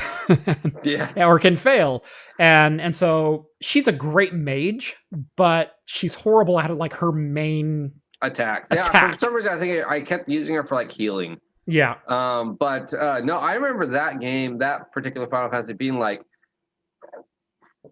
[SPEAKER 2] or can fail. And so she's a great mage, but she's horrible at it, like her main
[SPEAKER 1] attack. Yeah, for some reason I think I kept using her for like healing.
[SPEAKER 2] Yeah.
[SPEAKER 1] But no, I remember that game, that particular Final Fantasy being like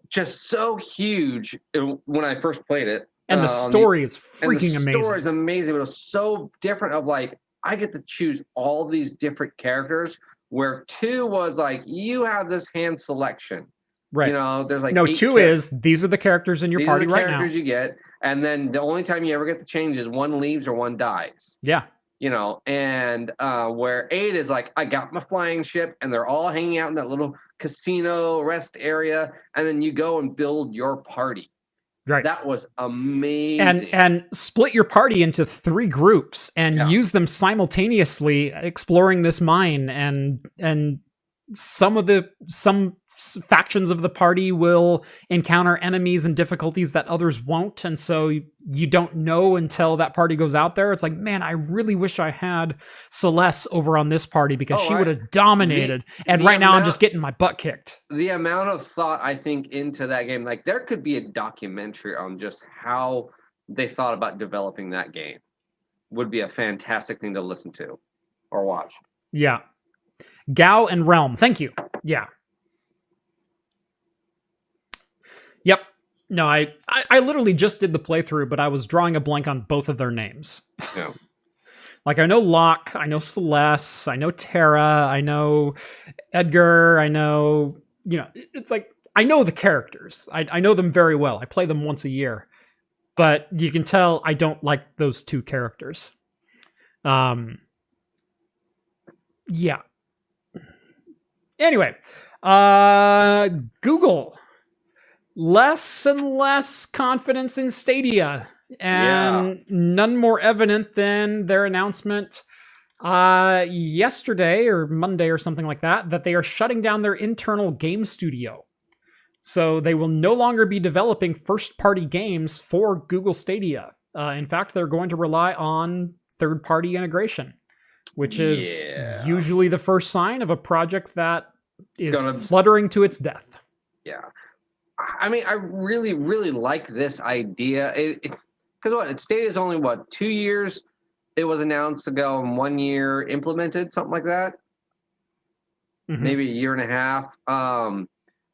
[SPEAKER 1] just so huge when I first played it.
[SPEAKER 2] And the story is freaking amazing. The story
[SPEAKER 1] is amazing, but it was so different of like, I get to choose all these different characters, where 2 was like, you have this hand selection.
[SPEAKER 2] Right.
[SPEAKER 1] You know, there's like
[SPEAKER 2] 2 is, these are the characters in your party right now. These are the
[SPEAKER 1] characters you get. And then the only time you ever get to change is 1 leaves or 1 dies.
[SPEAKER 2] Yeah.
[SPEAKER 1] You know, and where 8 is like, I got my flying ship and they're all hanging out in that little casino rest area. And then you go and build your party.
[SPEAKER 2] Right.
[SPEAKER 1] That was amazing.
[SPEAKER 2] And split your party into 3 groups and use them simultaneously exploring this mine, and some factions of the party will encounter enemies and difficulties that others won't, and so you don't know until that party goes out there. It's like, man, I really wish I had Celeste over on this party because she would have dominated. And right now I'm just getting my butt kicked.
[SPEAKER 1] The amount of thought I think into that game, like there could be a documentary on just how they thought about developing that game. Would be a fantastic thing to listen to or watch.
[SPEAKER 2] Yeah. Gao and Realm. Thank you. Yeah. Yep. No, I literally just did the playthrough, but I was drawing a blank on both of their names.
[SPEAKER 1] Yeah.
[SPEAKER 2] Like, I know Locke, I know Celeste, I know Terra, I know Edgar, I know, it's like, I know the characters. I know them very well. I play them once a year. But you can tell I don't like those 2 characters. Yeah. Anyway, Google. Less and less confidence in Stadia, and none more evident than their announcement yesterday or Monday or something like that they are shutting down their internal game studio. So they will no longer be developing first-party games for Google Stadia. In fact, they're going to rely on third-party integration, which is usually the first sign of a project that is fluttering to its death.
[SPEAKER 1] Yeah. I mean, I really, really like this idea. Because Stadia is only 2 years it was announced ago and 1 year implemented, something like that. Mm-hmm. Maybe a year and a half.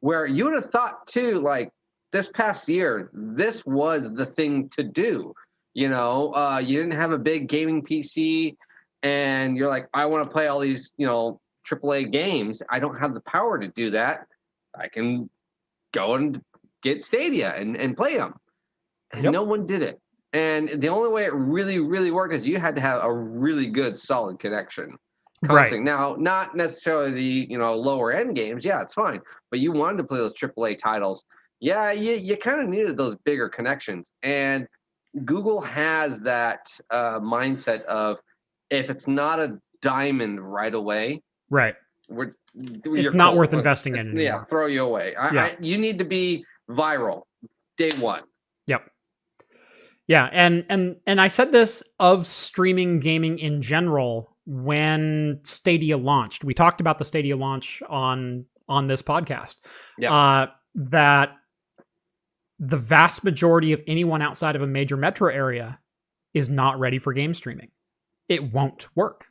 [SPEAKER 1] Where you would have thought too, like this past year, this was the thing to do. You didn't have a big gaming PC, and you're like, I want to play all these, AAA games. I don't have the power to do that. I can go and get Stadia and play them. And no one did it. And the only way it really, really worked is you had to have a really good, solid connection. Right. Now, not necessarily the, lower end games. Yeah, it's fine. But you wanted to play those AAA titles. Yeah, you kind of needed those bigger connections. And Google has that mindset of, if it's not a diamond right away.
[SPEAKER 2] Right. It's not worth investing in anymore.
[SPEAKER 1] Yeah, throw you away. You need to be viral day one.
[SPEAKER 2] Yep. Yeah, and I said this of streaming gaming in general when Stadia launched. We talked about the Stadia launch on this podcast. Yeah. That the vast majority of anyone outside of a major metro area is not ready for game streaming. It won't work.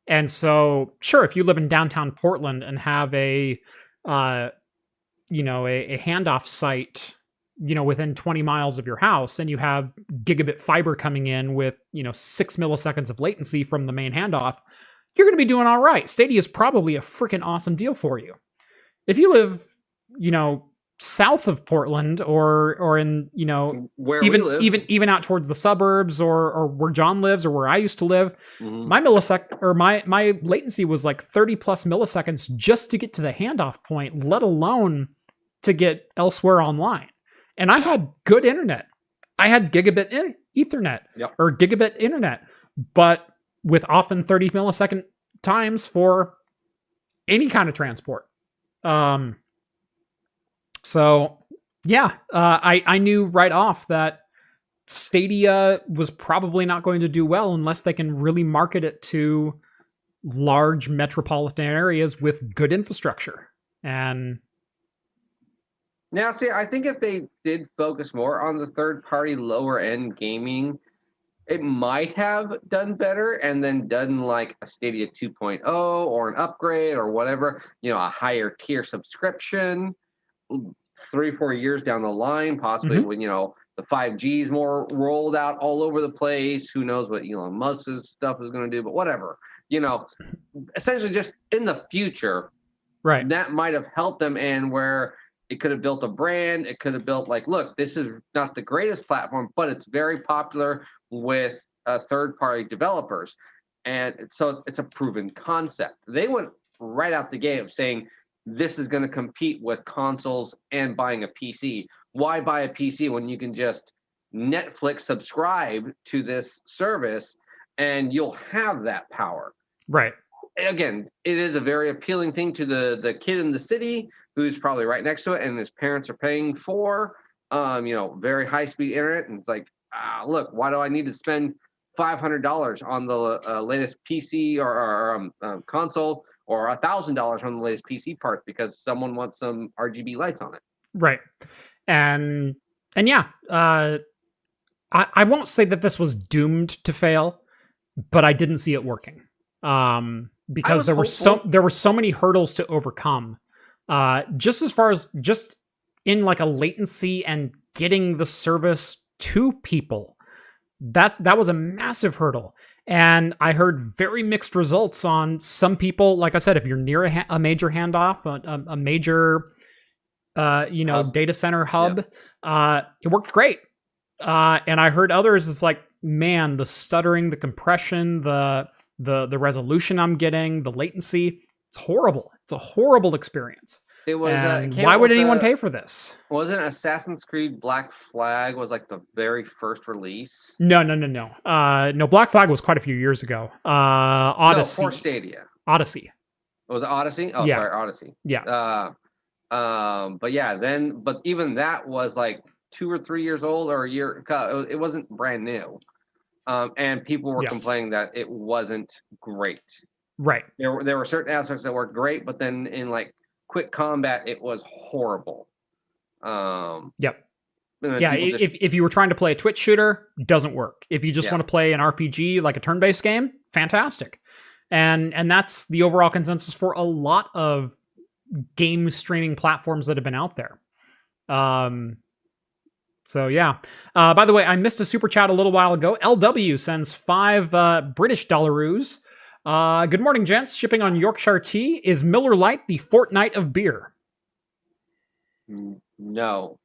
[SPEAKER 2] And so, sure, if you live in downtown Portland and have a handoff site, within 20 miles of your house, and you have gigabit fiber coming in with, 6 milliseconds of latency from the main handoff, you're going to be doing all right. Stadia is probably a freaking awesome deal for you. If you live, south of Portland or in,
[SPEAKER 1] where
[SPEAKER 2] even out towards the suburbs or where John lives or where I used to live, my latency was like 30 plus milliseconds just to get to the handoff point, let alone to get elsewhere online. And I had good internet. I had gigabit Ethernet or gigabit internet, but with often 30 millisecond times for any kind of transport. So yeah, I knew right off that Stadia was probably not going to do well unless they can really market it to large metropolitan areas with good infrastructure. And
[SPEAKER 1] now, see, I think if they did focus more on the third-party lower-end gaming, it might have done better, and then done like a Stadia 2.0 or an upgrade or whatever, a higher tier subscription 3-4 years down the line, possibly when, the 5G is more rolled out all over the place. Who knows what Elon Musk's stuff is going to do, but whatever, essentially just in the future,
[SPEAKER 2] right.
[SPEAKER 1] That might have helped them, and where it could have built a brand. It could have built like, look, this is not the greatest platform, but it's very popular with third-party developers. And so it's a proven concept. They went right out the gate of saying, this is going to compete with consoles and buying a PC. Why buy a PC when you can just Netflix subscribe to this service and you'll have that power?
[SPEAKER 2] Right.
[SPEAKER 1] Again, it is a very appealing thing to the kid in the city who's probably right next to it, and his parents are paying for, very high-speed internet. And it's like, look, why do I need to spend $500 on the latest PC or console, or $1,000 on the latest PC part because someone wants some RGB lights on it?
[SPEAKER 2] Right. And yeah, I won't say that this was doomed to fail, but I didn't see it working. Because there were so many hurdles to overcome. Just as far as just in like a latency and getting the service to people, that was a massive hurdle. And I heard very mixed results on some people. Like I said, if you're near a major handoff, a major, data center hub, it worked great. And I heard others, it's like, man, the stuttering, the compression, the resolution I'm getting, the latency, it's horrible. It's a horrible experience.
[SPEAKER 1] It was.
[SPEAKER 2] Why would anyone pay for this?
[SPEAKER 1] Wasn't Assassin's Creed Black Flag was like the very first release?
[SPEAKER 2] No. No, Black Flag was quite a few years ago. Odyssey.
[SPEAKER 1] No, for Stadia.
[SPEAKER 2] Odyssey.
[SPEAKER 1] Was it Odyssey? Oh, yeah. Sorry, Odyssey.
[SPEAKER 2] Yeah.
[SPEAKER 1] But even that was like 2 or 3 years old, or a year. It wasn't brand new. And people were complaining that it wasn't great.
[SPEAKER 2] Right.
[SPEAKER 1] There were certain aspects that worked great, but then in like quick combat, it was horrible.
[SPEAKER 2] Yep. Yeah, if you were trying to play a Twitch shooter, doesn't work. If you just want to play an RPG, like a turn-based game, fantastic. And that's the overall consensus for a lot of game streaming platforms that have been out there. So yeah. By the way, I missed a super chat a little while ago. LW sends 5 British dollaroos. Good morning, gents. Shipping on Yorkshire tea. Is Miller Lite the Fortnite of beer?
[SPEAKER 1] No.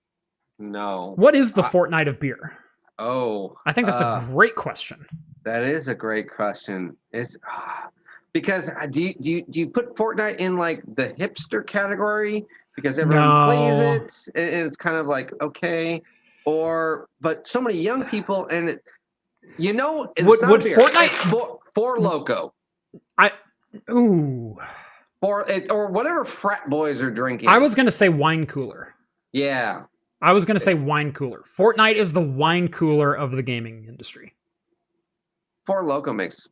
[SPEAKER 2] What is the Fortnite of beer?
[SPEAKER 1] Oh,
[SPEAKER 2] I think that's a great question.
[SPEAKER 1] That is a great question. It's because do you put Fortnite in like the hipster category because everyone plays it and it's kind of like okay, but so many young people and it's would not beer. Fortnite for Loco. Or whatever frat boys are drinking.
[SPEAKER 2] I was gonna say wine cooler.
[SPEAKER 1] Yeah.
[SPEAKER 2] I was gonna say wine cooler. Fortnite is the wine cooler of the gaming industry.
[SPEAKER 1] Four Loko makes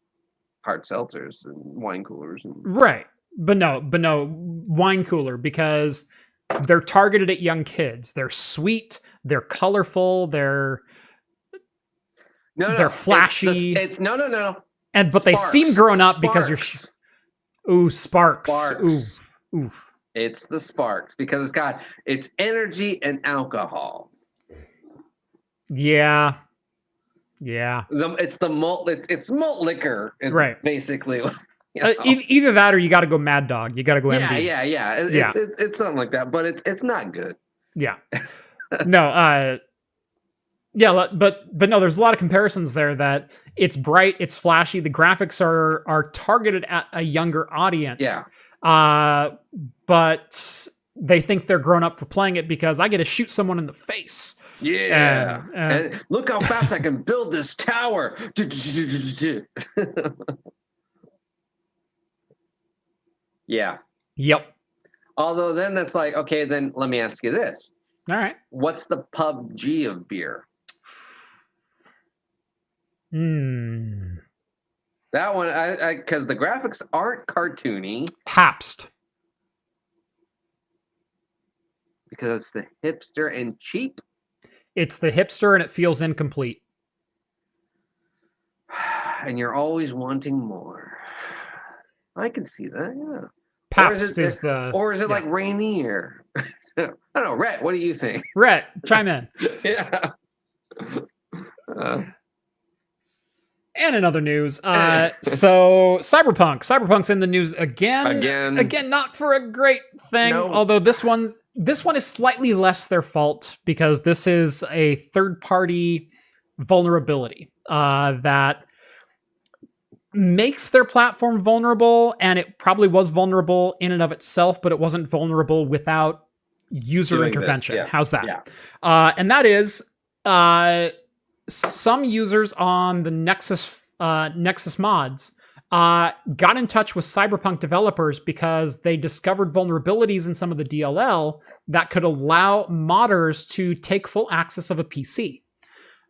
[SPEAKER 1] hard seltzers and wine coolers.
[SPEAKER 2] Right. But no, wine cooler, because they're targeted at young kids. They're sweet, they're colorful, they're flashy.
[SPEAKER 1] No.
[SPEAKER 2] But they seem grown up because you're Sparks. Ooh.
[SPEAKER 1] It's the Sparks because it's energy and alcohol.
[SPEAKER 2] Yeah.
[SPEAKER 1] It's the malt. It's malt liquor,
[SPEAKER 2] right?
[SPEAKER 1] Basically,
[SPEAKER 2] either that or you got to go Mad Dog. You got to go MD.
[SPEAKER 1] Yeah. It's something like that, but it's not good.
[SPEAKER 2] Yeah. No. Yeah, but no, there's a lot of comparisons there that it's bright, it's flashy, the graphics are targeted at a younger audience.
[SPEAKER 1] Yeah.
[SPEAKER 2] But they think they're grown up for playing it because I get to shoot someone in the face.
[SPEAKER 1] Yeah. And look how fast I can build this tower. Yeah.
[SPEAKER 2] Yep.
[SPEAKER 1] Although then that's like, okay, then let me ask you this.
[SPEAKER 2] All right.
[SPEAKER 1] What's the PUBG of beer? That one, because the graphics aren't cartoony.
[SPEAKER 2] Pabst.
[SPEAKER 1] Because it's the hipster and cheap.
[SPEAKER 2] It's the hipster and it feels incomplete.
[SPEAKER 1] And you're always wanting more. I can see that, yeah.
[SPEAKER 2] Pabst
[SPEAKER 1] or is it like Rainier? I don't know. Rhett, what do you think?
[SPEAKER 2] Rhett, chime in.
[SPEAKER 1] Yeah.
[SPEAKER 2] And in other news, so Cyberpunk's in the news again, not for a great thing. No. Although this one is slightly less their fault because this is a third-party vulnerability that makes their platform vulnerable, and it probably was vulnerable in and of itself, but it wasn't vulnerable without user intervention. Yeah. How's that? Yeah. And that is some users on the Nexus mods got in touch with Cyberpunk developers because they discovered vulnerabilities in some of the DLL that could allow modders to take full access of a PC.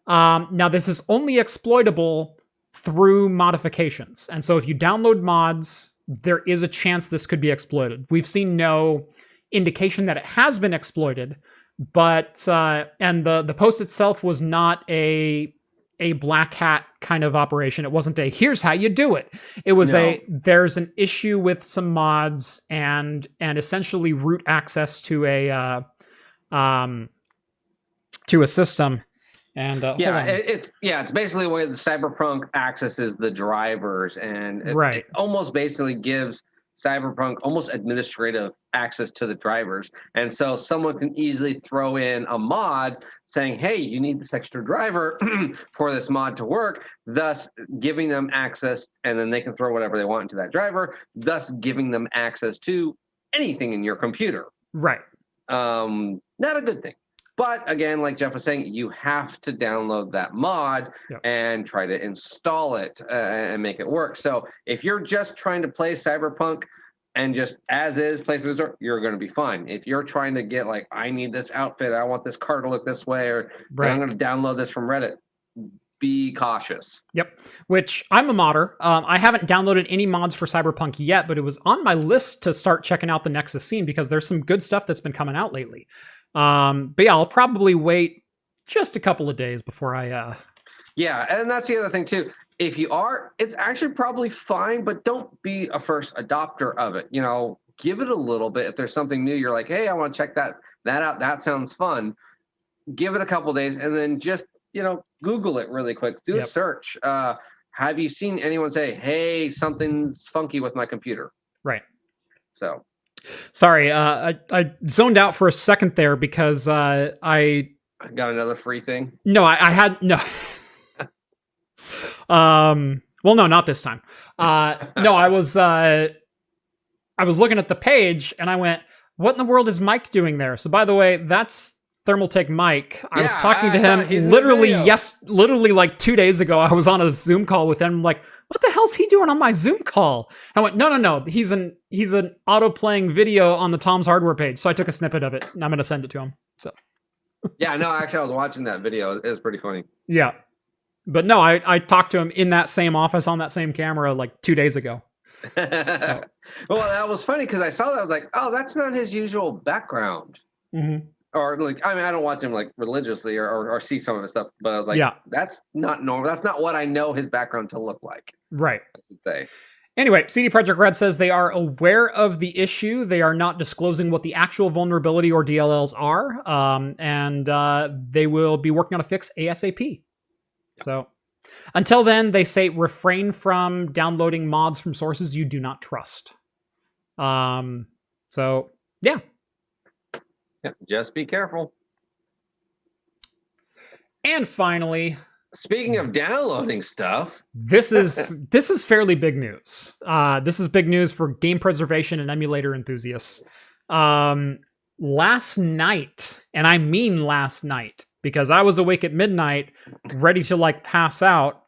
[SPEAKER 2] Now, this is only exploitable through modifications. And so if you download mods, there is a chance this could be exploited. We've seen no indication that it has been exploited, but and the post itself was not a black hat kind of operation. It wasn't a here's how you do it. It was there's an issue with some mods and essentially root access to a system. And it's basically the way the Cyberpunk accesses the drivers, and it almost basically gives Cyberpunk almost administrative access to the drivers. And so someone can easily throw in a mod saying, hey, you need this extra driver for this mod to work, thus giving them access, and then they can throw whatever they want into that driver, thus giving them access to anything in your computer. Right.
[SPEAKER 1] Not a good thing. But again, like Jeff was saying, you have to download that mod and try to install it and make it work. So if you're just trying to play Cyberpunk and just as is, play through, you're going to be fine. If you're trying to get like, I need this outfit, I want this car to look this way, or I'm going to download this from Reddit, be cautious.
[SPEAKER 2] Yep. Which I'm a modder. I haven't downloaded any mods for Cyberpunk yet, but it was on my list to start checking out the Nexus scene because there's some good stuff that's been coming out lately. But yeah, I'll probably wait just a couple of days before I
[SPEAKER 1] Yeah, and that's the other thing too. If you are, it's actually probably fine, but don't be a first adopter of it. You know, give it a little bit. If there's something new, you're like, hey, I want to check that out. That sounds fun. Give it a couple of days and then just, Google it really quick. Do a search. Have you seen anyone say, hey, something's funky with my computer?
[SPEAKER 2] Right.
[SPEAKER 1] So.
[SPEAKER 2] Sorry, I zoned out for a second there because I
[SPEAKER 1] got another free thing.
[SPEAKER 2] No, I had no. Well, no, not this time. No, I was looking at the page and I went, "What in the world is Mike doing there?" So, by the way, that's Thermaltake Mike. I was talking to him literally like 2 days ago. I was on a Zoom call with him. I'm like, what the hell's he doing on my Zoom call? I went, no. He's an auto playing video on the Tom's Hardware page. So I took a snippet of it and I'm going to send it to him. So.
[SPEAKER 1] Yeah, no, actually I was watching that video. It was pretty funny.
[SPEAKER 2] Yeah. But no, I talked to him in that same office on that same camera like 2 days ago. So.
[SPEAKER 1] Well, that was funny because I saw that. I was like, oh, that's not his usual background. Mm-hmm. Or like, I mean, I don't watch him like religiously or see some of his stuff, but I was like, that's not normal. That's not what I know his background to look like.
[SPEAKER 2] Right.
[SPEAKER 1] I should say.
[SPEAKER 2] Anyway, CD Projekt Red says they are aware of the issue. They are not disclosing what the actual vulnerability or DLLs are. And they will be working on a fix ASAP. So until then, they say refrain from downloading mods from sources you do not trust. So yeah.
[SPEAKER 1] Just be careful.
[SPEAKER 2] And finally,
[SPEAKER 1] speaking of downloading stuff,
[SPEAKER 2] this is fairly big news. This is big news for game preservation and emulator enthusiasts. Last night, and I mean last night, because I was awake at midnight, ready to like pass out,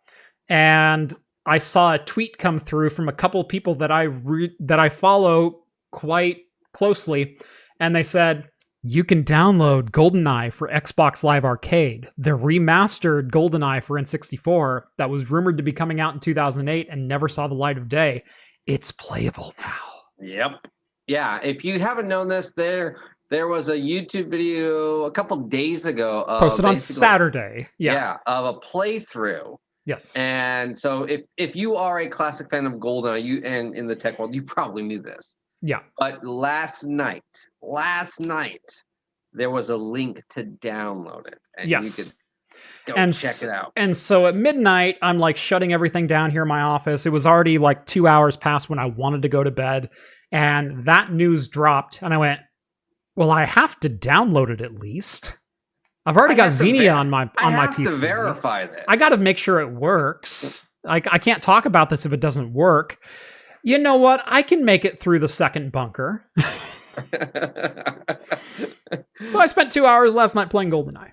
[SPEAKER 2] and I saw a tweet come through from a couple of people that I follow quite closely, and they said, you can download GoldenEye for Xbox Live Arcade, the remastered GoldenEye for N64 that was rumored to be coming out in 2008 and never saw the light of day. It's playable now.
[SPEAKER 1] Yep. Yeah, if you haven't known this, there was a YouTube video a couple days ago.
[SPEAKER 2] Posted on Saturday.
[SPEAKER 1] Yeah, of a playthrough.
[SPEAKER 2] Yes.
[SPEAKER 1] And so if you are a classic fan of GoldenEye, and in the tech world, you probably knew this.
[SPEAKER 2] Yeah.
[SPEAKER 1] But last night, there was a link to download it. And
[SPEAKER 2] yes.
[SPEAKER 1] You could check it out.
[SPEAKER 2] And so at midnight, I'm like shutting everything down here in my office. It was already like 2 hours past when I wanted to go to bed. And that news dropped. And I went, well, I have to download it at least. I've already got Xenia on my PC. I have to
[SPEAKER 1] verify this.
[SPEAKER 2] I got to make sure it works. I can't talk about this if it doesn't work. You know what? I can make it through the second bunker. So I spent 2 hours last night playing GoldenEye.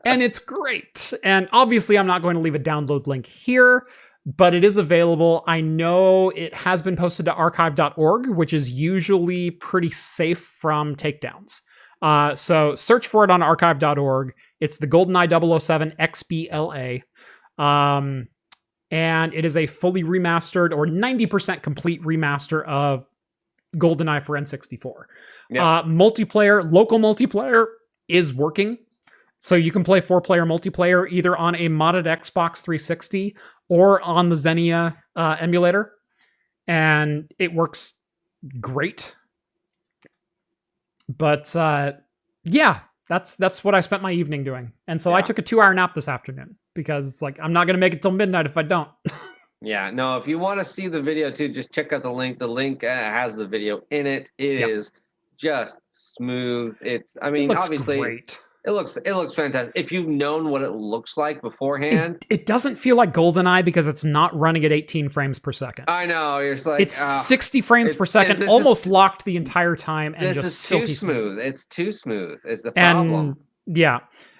[SPEAKER 2] And it's great. And obviously, I'm not going to leave a download link here, but it is available. I know it has been posted to archive.org, which is usually pretty safe from takedowns. So search for it on archive.org. It's the GoldenEye 007 XBLA. And it is a fully remastered or 90% complete remaster of GoldenEye for N64. Yeah. Local multiplayer is working. So you can play 4-player multiplayer either on a modded Xbox 360 or on the Xenia emulator. And it works great. But yeah, that's what I spent my evening doing. And so I took a 2-hour nap this afternoon because it's like, I'm not going to make it till midnight if I don't.
[SPEAKER 1] Yeah, no, if you want to see the video too, just check out the link. The link has the video in it. It is just smooth. It looks obviously
[SPEAKER 2] great.
[SPEAKER 1] It looks fantastic. If you've known what it looks like beforehand.
[SPEAKER 2] It doesn't feel like GoldenEye because it's not running at 18 frames per second.
[SPEAKER 1] I know. You're just like,
[SPEAKER 2] it's 60 frames per second, almost locked the entire time, and just silky smooth.
[SPEAKER 1] It's too smooth is the problem.
[SPEAKER 2] And yeah,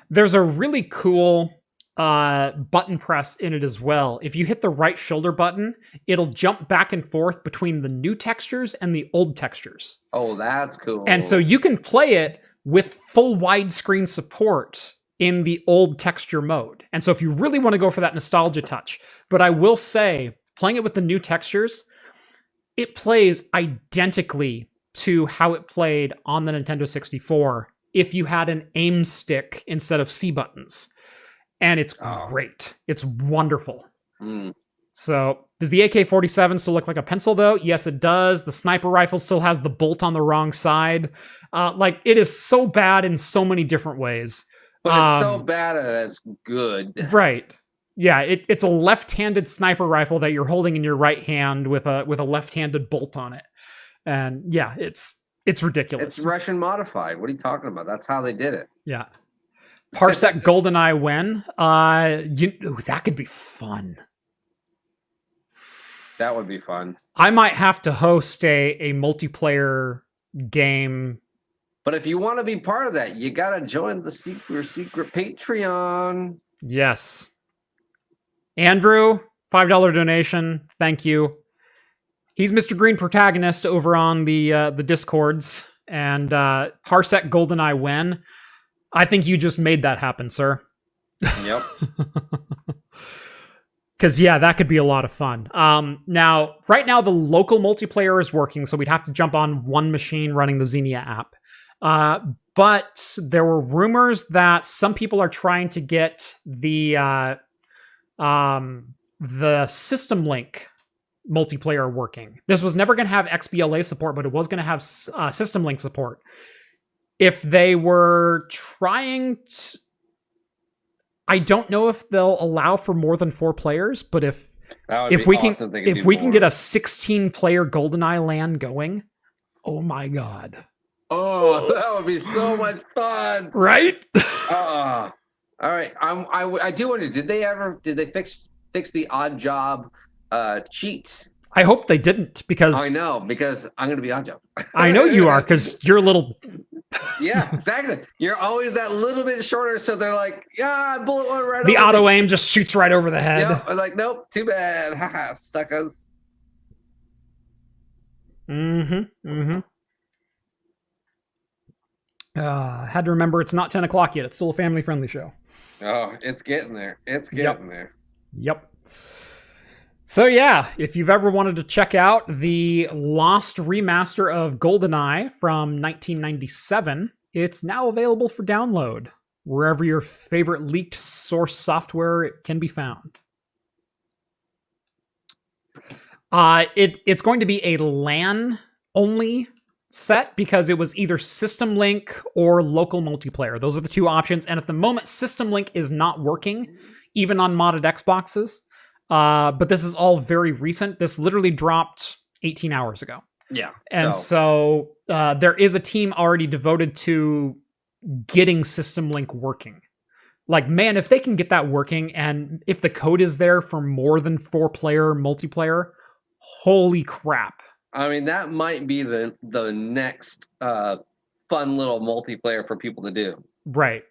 [SPEAKER 2] there's a really cool button press in it as well. If you hit the right shoulder button, it'll jump back and forth between the new textures and the old textures.
[SPEAKER 1] Oh, that's cool.
[SPEAKER 2] And so you can play it with full widescreen support in the old texture mode. And so if you really want to go for that nostalgia touch, but I will say, playing it with the new textures, it plays identically to how it played on the Nintendo 64 if you had an aim stick instead of C buttons. And it's great. It's wonderful. So does the AK-47 still look like a pencil though? Yes, it does. The sniper rifle still has the bolt on the wrong side. Like it is so bad in so many different ways.
[SPEAKER 1] But it's so bad that it's good.
[SPEAKER 2] Right. Yeah, it's a left-handed sniper rifle that you're holding in your right hand with a left-handed bolt on it. And yeah, it's ridiculous.
[SPEAKER 1] It's Russian modified. What are you talking about? That's how they did it.
[SPEAKER 2] Yeah. Parsec GoldenEye when? That could be fun.
[SPEAKER 1] That would be fun.
[SPEAKER 2] I might have to host a multiplayer game.
[SPEAKER 1] But if you want to be part of that, you got to join the secret Patreon.
[SPEAKER 2] Yes. Andrew, $5 donation. Thank you. He's Mr. Green Protagonist over on the Discords. And Parsec GoldenEye when? I think you just made that happen, sir.
[SPEAKER 1] Yep.
[SPEAKER 2] Because, yeah, that could be a lot of fun. Now, right now, the local multiplayer is working, so we'd have to jump on one machine running the Xenia app. But there were rumors that some people are trying to get the System Link multiplayer working. This was never going to have XBLA support, but it was going to have System Link support. If they were trying to... I don't know if they'll allow for more than 4 players, but if we can get a 16-player GoldenEye LAN going, oh my god.
[SPEAKER 1] Oh, that would be so much fun.
[SPEAKER 2] Right?
[SPEAKER 1] All right. I do wonder, did they fix the odd job cheat?
[SPEAKER 2] I hope they didn't, because
[SPEAKER 1] I know, because I'm going to be odd job.
[SPEAKER 2] I know you are, because you're a little...
[SPEAKER 1] Yeah, exactly. You're always that little bit shorter, so they're like, yeah, bullet one right.
[SPEAKER 2] The auto aim just shoots right over the head.
[SPEAKER 1] Yep. I'm like, nope, too bad. Haha, suckers.
[SPEAKER 2] Had to remember it's not 10 o'clock yet. It's still a family-friendly show.
[SPEAKER 1] Oh, it's getting there. It's getting there.
[SPEAKER 2] Yep. So yeah, if you've ever wanted to check out the lost remaster of GoldenEye from 1997, it's now available for download wherever your favorite leaked source software can be found. It's going to be a LAN only set because it was either System Link or local multiplayer. Those are the two options. And at the moment, System Link is not working, even on modded Xboxes. But this is all very recent. This literally dropped 18 hours ago.
[SPEAKER 1] Yeah.
[SPEAKER 2] And so there is a team already devoted to getting System Link working. Like, man, if they can get that working, and if the code is there for more than 4-player multiplayer, holy crap.
[SPEAKER 1] I mean, that might be the next fun little multiplayer for people to do.
[SPEAKER 2] Right.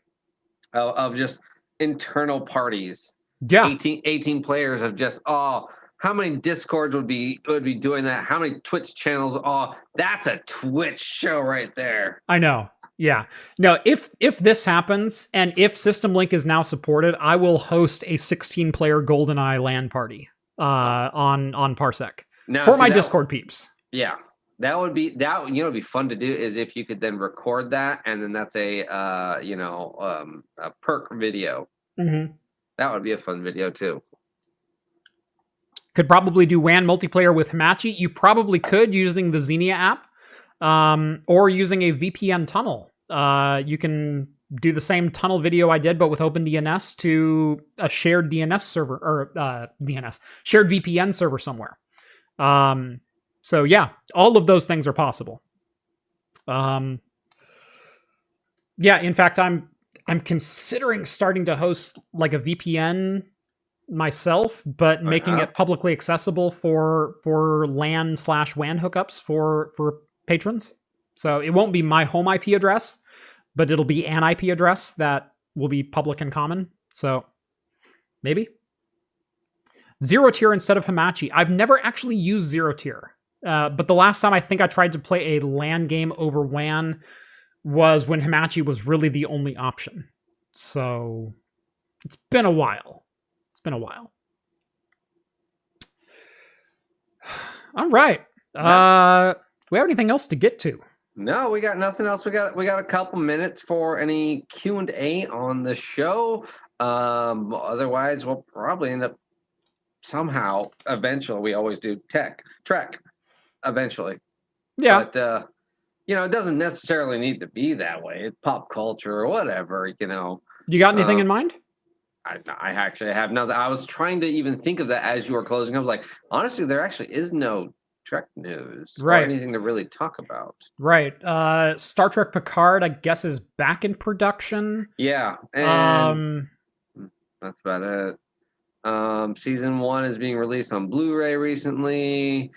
[SPEAKER 1] Of just internal parties.
[SPEAKER 2] Yeah.
[SPEAKER 1] 18 players of just, how many Discords would be doing that? How many Twitch channels? Oh, that's a Twitch show right there.
[SPEAKER 2] I know. Yeah. No, if this happens, and if System Link is now supported, I will host a 16-player GoldenEye LAN party on Parsec
[SPEAKER 1] now,
[SPEAKER 2] for my Discord peeps.
[SPEAKER 1] Yeah. That would be it'd be fun to do is if you could then record that, and then that's a perk video.
[SPEAKER 2] Mm-hmm.
[SPEAKER 1] That would be a fun video too.
[SPEAKER 2] Could probably do WAN multiplayer with Hamachi. You probably could using the Xenia app, or using a VPN tunnel. You can do the same tunnel video I did, but with OpenDNS to a shared DNS server, or shared VPN server somewhere. So yeah, all of those things are possible. Yeah, in fact, I'm considering starting to host like a VPN myself, but making it publicly accessible for LAN/WAN hookups for patrons. So it won't be my home IP address, but it'll be an IP address that will be public and common. So maybe Zero Tier instead of Hamachi. I've never actually used Zero Tier, but the last time I think I tried to play a LAN game over WAN was when Hamachi was really the only option. So it's been a while. All right. Do we have anything else to get to?
[SPEAKER 1] No, we got nothing else. We got a couple minutes for any Q&A on the show. Otherwise, we'll probably end up somehow, eventually, we always do Trek, eventually.
[SPEAKER 2] Yeah.
[SPEAKER 1] But, it doesn't necessarily need to be that way. It's pop culture or whatever,
[SPEAKER 2] You got anything in mind?
[SPEAKER 1] I actually have nothing. I was trying to even think of that as you were closing. I was like, honestly, there actually is no Trek news or anything to really talk about.
[SPEAKER 2] Right. Star Trek Picard, I guess, is back in production.
[SPEAKER 1] Yeah. And that's about it. Season 1 is being released on Blu-ray recently.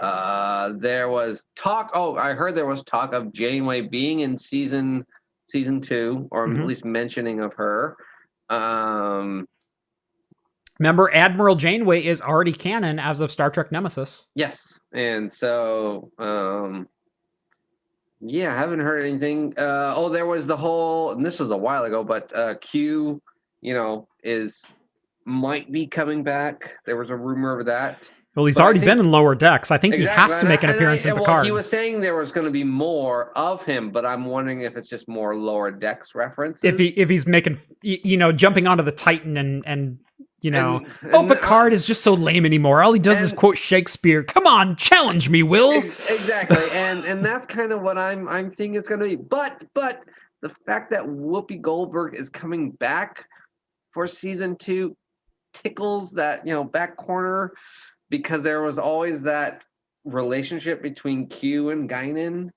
[SPEAKER 1] There was talk. I heard there was talk of Janeway being in season 2, or at least mentioning of her.
[SPEAKER 2] Remember, Admiral Janeway is already canon as of Star Trek Nemesis.
[SPEAKER 1] Yes, and so I haven't heard anything. There was the whole, and this was a while ago, but Q, might be coming back. There was a rumor of that.
[SPEAKER 2] Well, he's already been in Lower Decks. I think he has to make an appearance in Picard.
[SPEAKER 1] He was saying there was going to be more of him, but I'm wondering if it's just more Lower Decks references.
[SPEAKER 2] If he's making, jumping onto the Titan and Picard is just so lame anymore. All he does is quote Shakespeare. Come on, challenge me, Will.
[SPEAKER 1] Exactly, and that's kind of what I'm thinking it's going to be. But the fact that Whoopi Goldberg is coming back for season 2 tickles that back corner. Because there was always that relationship between Q and Guinan.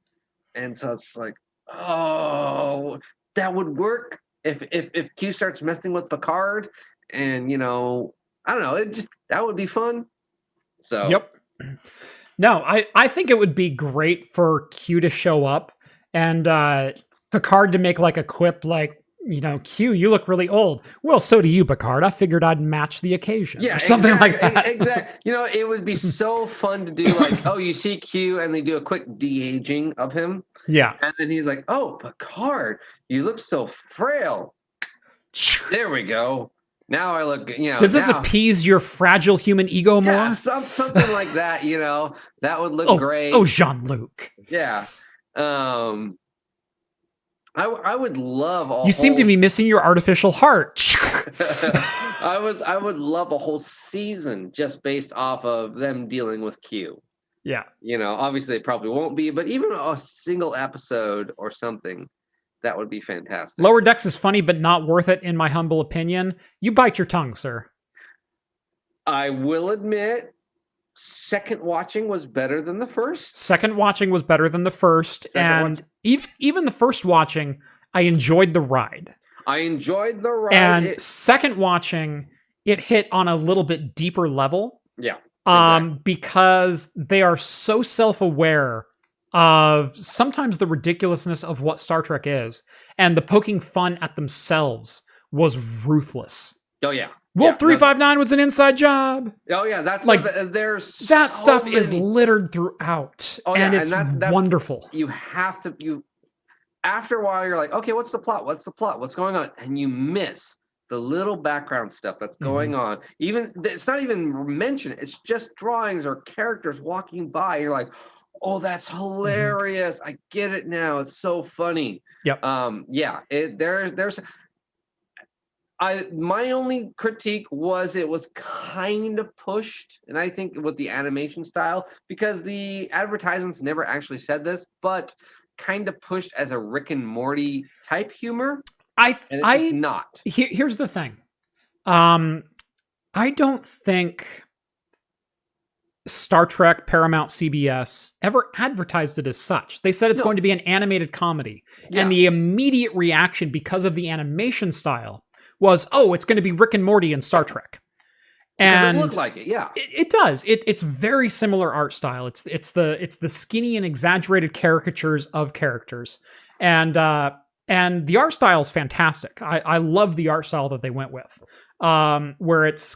[SPEAKER 1] And so it's like, that would work if Q starts messing with Picard. And, I don't know, that would be fun. So.
[SPEAKER 2] Yep. No, I think it would be great for Q to show up and Picard to make like a quip like, Q, you look really old. Well, so do you, Picard. I figured I'd match the occasion.
[SPEAKER 1] Yeah,
[SPEAKER 2] or something like that.
[SPEAKER 1] Exactly. It would be so fun to do like, you see Q and they do a quick de-aging of him.
[SPEAKER 2] Yeah.
[SPEAKER 1] And then he's like, "Oh, Picard, you look so frail." There we go. Now I look,
[SPEAKER 2] Does this
[SPEAKER 1] now,
[SPEAKER 2] appease your fragile human ego more?
[SPEAKER 1] yeah, something like that, that would look great.
[SPEAKER 2] Oh, Jean-Luc.
[SPEAKER 1] Yeah. I would love
[SPEAKER 2] You seem to be missing your artificial heart.
[SPEAKER 1] I would love a whole season just based off of them dealing with Q.
[SPEAKER 2] Yeah.
[SPEAKER 1] Obviously it probably won't be, but even a single episode or something, that would be fantastic.
[SPEAKER 2] Lower Decks is funny, but not worth it, in my humble opinion. You bite your tongue, sir.
[SPEAKER 1] I will admit, second watching was better than the first.
[SPEAKER 2] Second watching was better than the first, even the first watching, I enjoyed the ride. And second watching, it hit on a little bit deeper level.
[SPEAKER 1] Yeah. Exactly.
[SPEAKER 2] Because they are so self-aware of sometimes the ridiculousness of what Star Trek is, and the poking fun at themselves was ruthless.
[SPEAKER 1] Oh yeah.
[SPEAKER 2] Wolf 359 was an inside job.
[SPEAKER 1] Oh yeah, that's
[SPEAKER 2] like
[SPEAKER 1] there's
[SPEAKER 2] that stuff is littered throughout, and it's wonderful.
[SPEAKER 1] You have to after a while you're like, okay, what's the plot? What's going on? And you miss the little background stuff that's going on. Even it's not even mentioned. It's just drawings or characters walking by. You're like, oh, that's hilarious. I get it now. It's so funny.
[SPEAKER 2] Yep.
[SPEAKER 1] Yeah. There's. My only critique was it was kind of pushed, and I think with the animation style, because the advertisements never actually said this, but kind of pushed as a Rick and Morty type humor. It's not.
[SPEAKER 2] Here's the thing. I don't think Star Trek, Paramount, CBS ever advertised it as such. They said it's going to be an animated comedy. Yeah. And the immediate reaction, because of the animation style, was, oh, it's going to be Rick and Morty in Star Trek. And
[SPEAKER 1] it looked like it, yeah.
[SPEAKER 2] It does. It's very similar art style. It's the skinny and exaggerated caricatures of characters. And the art style is fantastic. I love the art style that they went with, where it's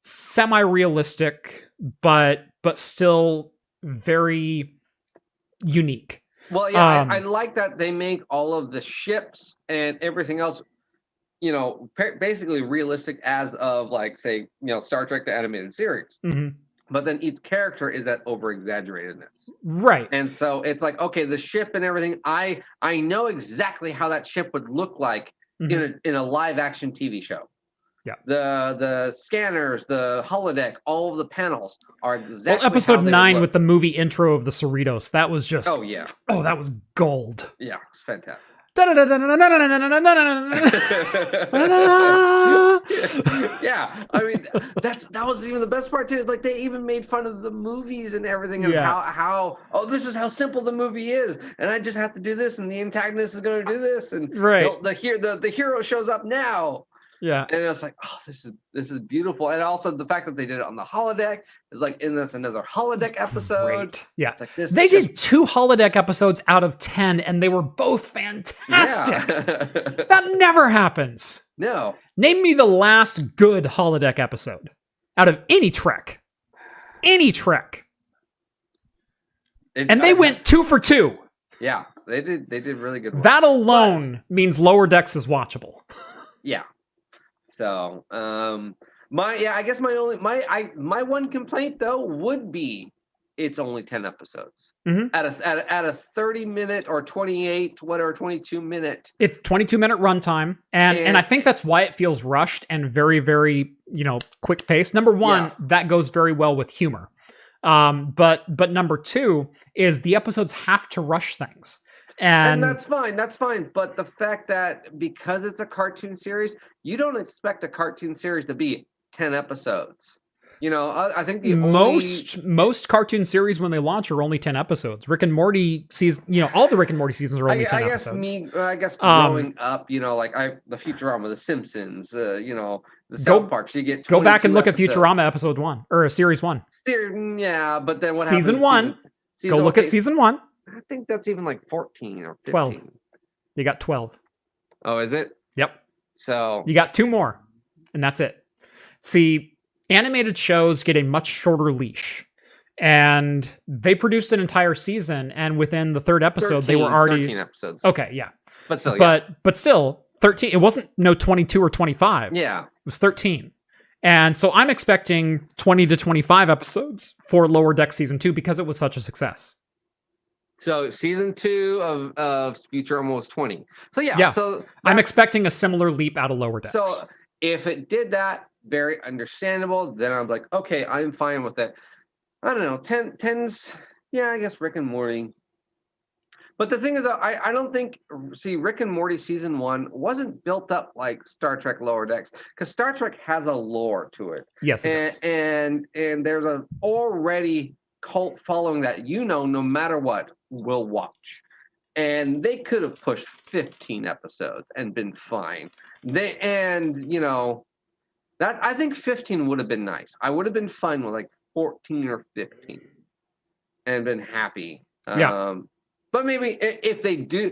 [SPEAKER 2] semi-realistic, but still very unique.
[SPEAKER 1] Well, yeah, I like that they make all of the ships and everything else, basically realistic as of, like, say, Star Trek the animated series.
[SPEAKER 2] Mm-hmm.
[SPEAKER 1] But then each character is that over-exaggeratedness.
[SPEAKER 2] Right.
[SPEAKER 1] And so it's like, okay, the ship and everything, I know exactly how that ship would look like in a live-action TV show.
[SPEAKER 2] Yeah.
[SPEAKER 1] The scanners, the holodeck, all of the panels are exactly
[SPEAKER 2] well, episode 9 with the movie intro of the Cerritos, that was just...
[SPEAKER 1] Oh, yeah.
[SPEAKER 2] Oh, that was gold.
[SPEAKER 1] Yeah, it's fantastic. Yeah, I mean that was even the best part too. Like, they even made fun of the movies and everything, and how this is how simple the movie is, and I just have to do this, and the antagonist is going to do this, and the hero shows up now.
[SPEAKER 2] Yeah,
[SPEAKER 1] and it's like, oh, this is beautiful, and also the fact that they did it on the holodeck is like, and that's another holodeck episode.
[SPEAKER 2] Great. Yeah,
[SPEAKER 1] like this.
[SPEAKER 2] They did 2 holodeck episodes out of 10, and they were both fantastic. Yeah. That never happens.
[SPEAKER 1] No.
[SPEAKER 2] Name me the last good holodeck episode out of any Trek. Any Trek. And they went 2 for 2.
[SPEAKER 1] Yeah, they did really good work.
[SPEAKER 2] That alone means Lower Decks is watchable.
[SPEAKER 1] Yeah. So, I guess my one complaint though would be it's only 10 episodes at a 30-minute or 28, whatever, 22-minute.
[SPEAKER 2] It's 22-minute runtime, and I think that's why it feels rushed and very, very quick paced. Number one, that goes very well with humor, but number two is the episodes have to rush things. And
[SPEAKER 1] that's fine. But the fact that because it's a cartoon series, you don't expect a cartoon series to be 10 episodes. I think most cartoon series when they launch are only 10 episodes. Rick and Morty season, all the Rick and Morty seasons are only 10 episodes. I guess growing up, like the Futurama, the Simpsons, the South Park. So you get
[SPEAKER 2] go back and look episodes. At Futurama episode 1 or series 1.
[SPEAKER 1] Yeah, but then what
[SPEAKER 2] season 1? Go look at season 1.
[SPEAKER 1] I think that's even like 14 or 15.
[SPEAKER 2] 12. You got 12.
[SPEAKER 1] Oh, is it?
[SPEAKER 2] Yep.
[SPEAKER 1] So
[SPEAKER 2] you got 2 more, and that's it. See, animated shows get a much shorter leash, and they produced an entire season, and within the third episode, they were already
[SPEAKER 1] 13 episodes.
[SPEAKER 2] Okay, yeah,
[SPEAKER 1] But still, yeah.
[SPEAKER 2] but still 13. It wasn't 22 or 25.
[SPEAKER 1] Yeah.
[SPEAKER 2] It was 13. And so I'm expecting 20 to 25 episodes for Lower Deck season 2 because it was such a success.
[SPEAKER 1] So season 2 of Futurama was 20. So yeah. So
[SPEAKER 2] I'm expecting a similar leap out of Lower Decks.
[SPEAKER 1] So if it did that, very understandable. Then I'm like, okay, I'm fine with it. I don't know. 10's, yeah, I guess Rick and Morty. But the thing is, I don't think, Rick and Morty season 1 wasn't built up like Star Trek Lower Decks, because Star Trek has a lore to it.
[SPEAKER 2] Yes, it does.
[SPEAKER 1] And there's a already cult following that, no matter what, will watch. And they could have pushed 15 episodes and been fine. That I think 15 would have been nice. I would have been fine with like 14 or 15 and been happy.
[SPEAKER 2] Yeah.
[SPEAKER 1] But maybe if they do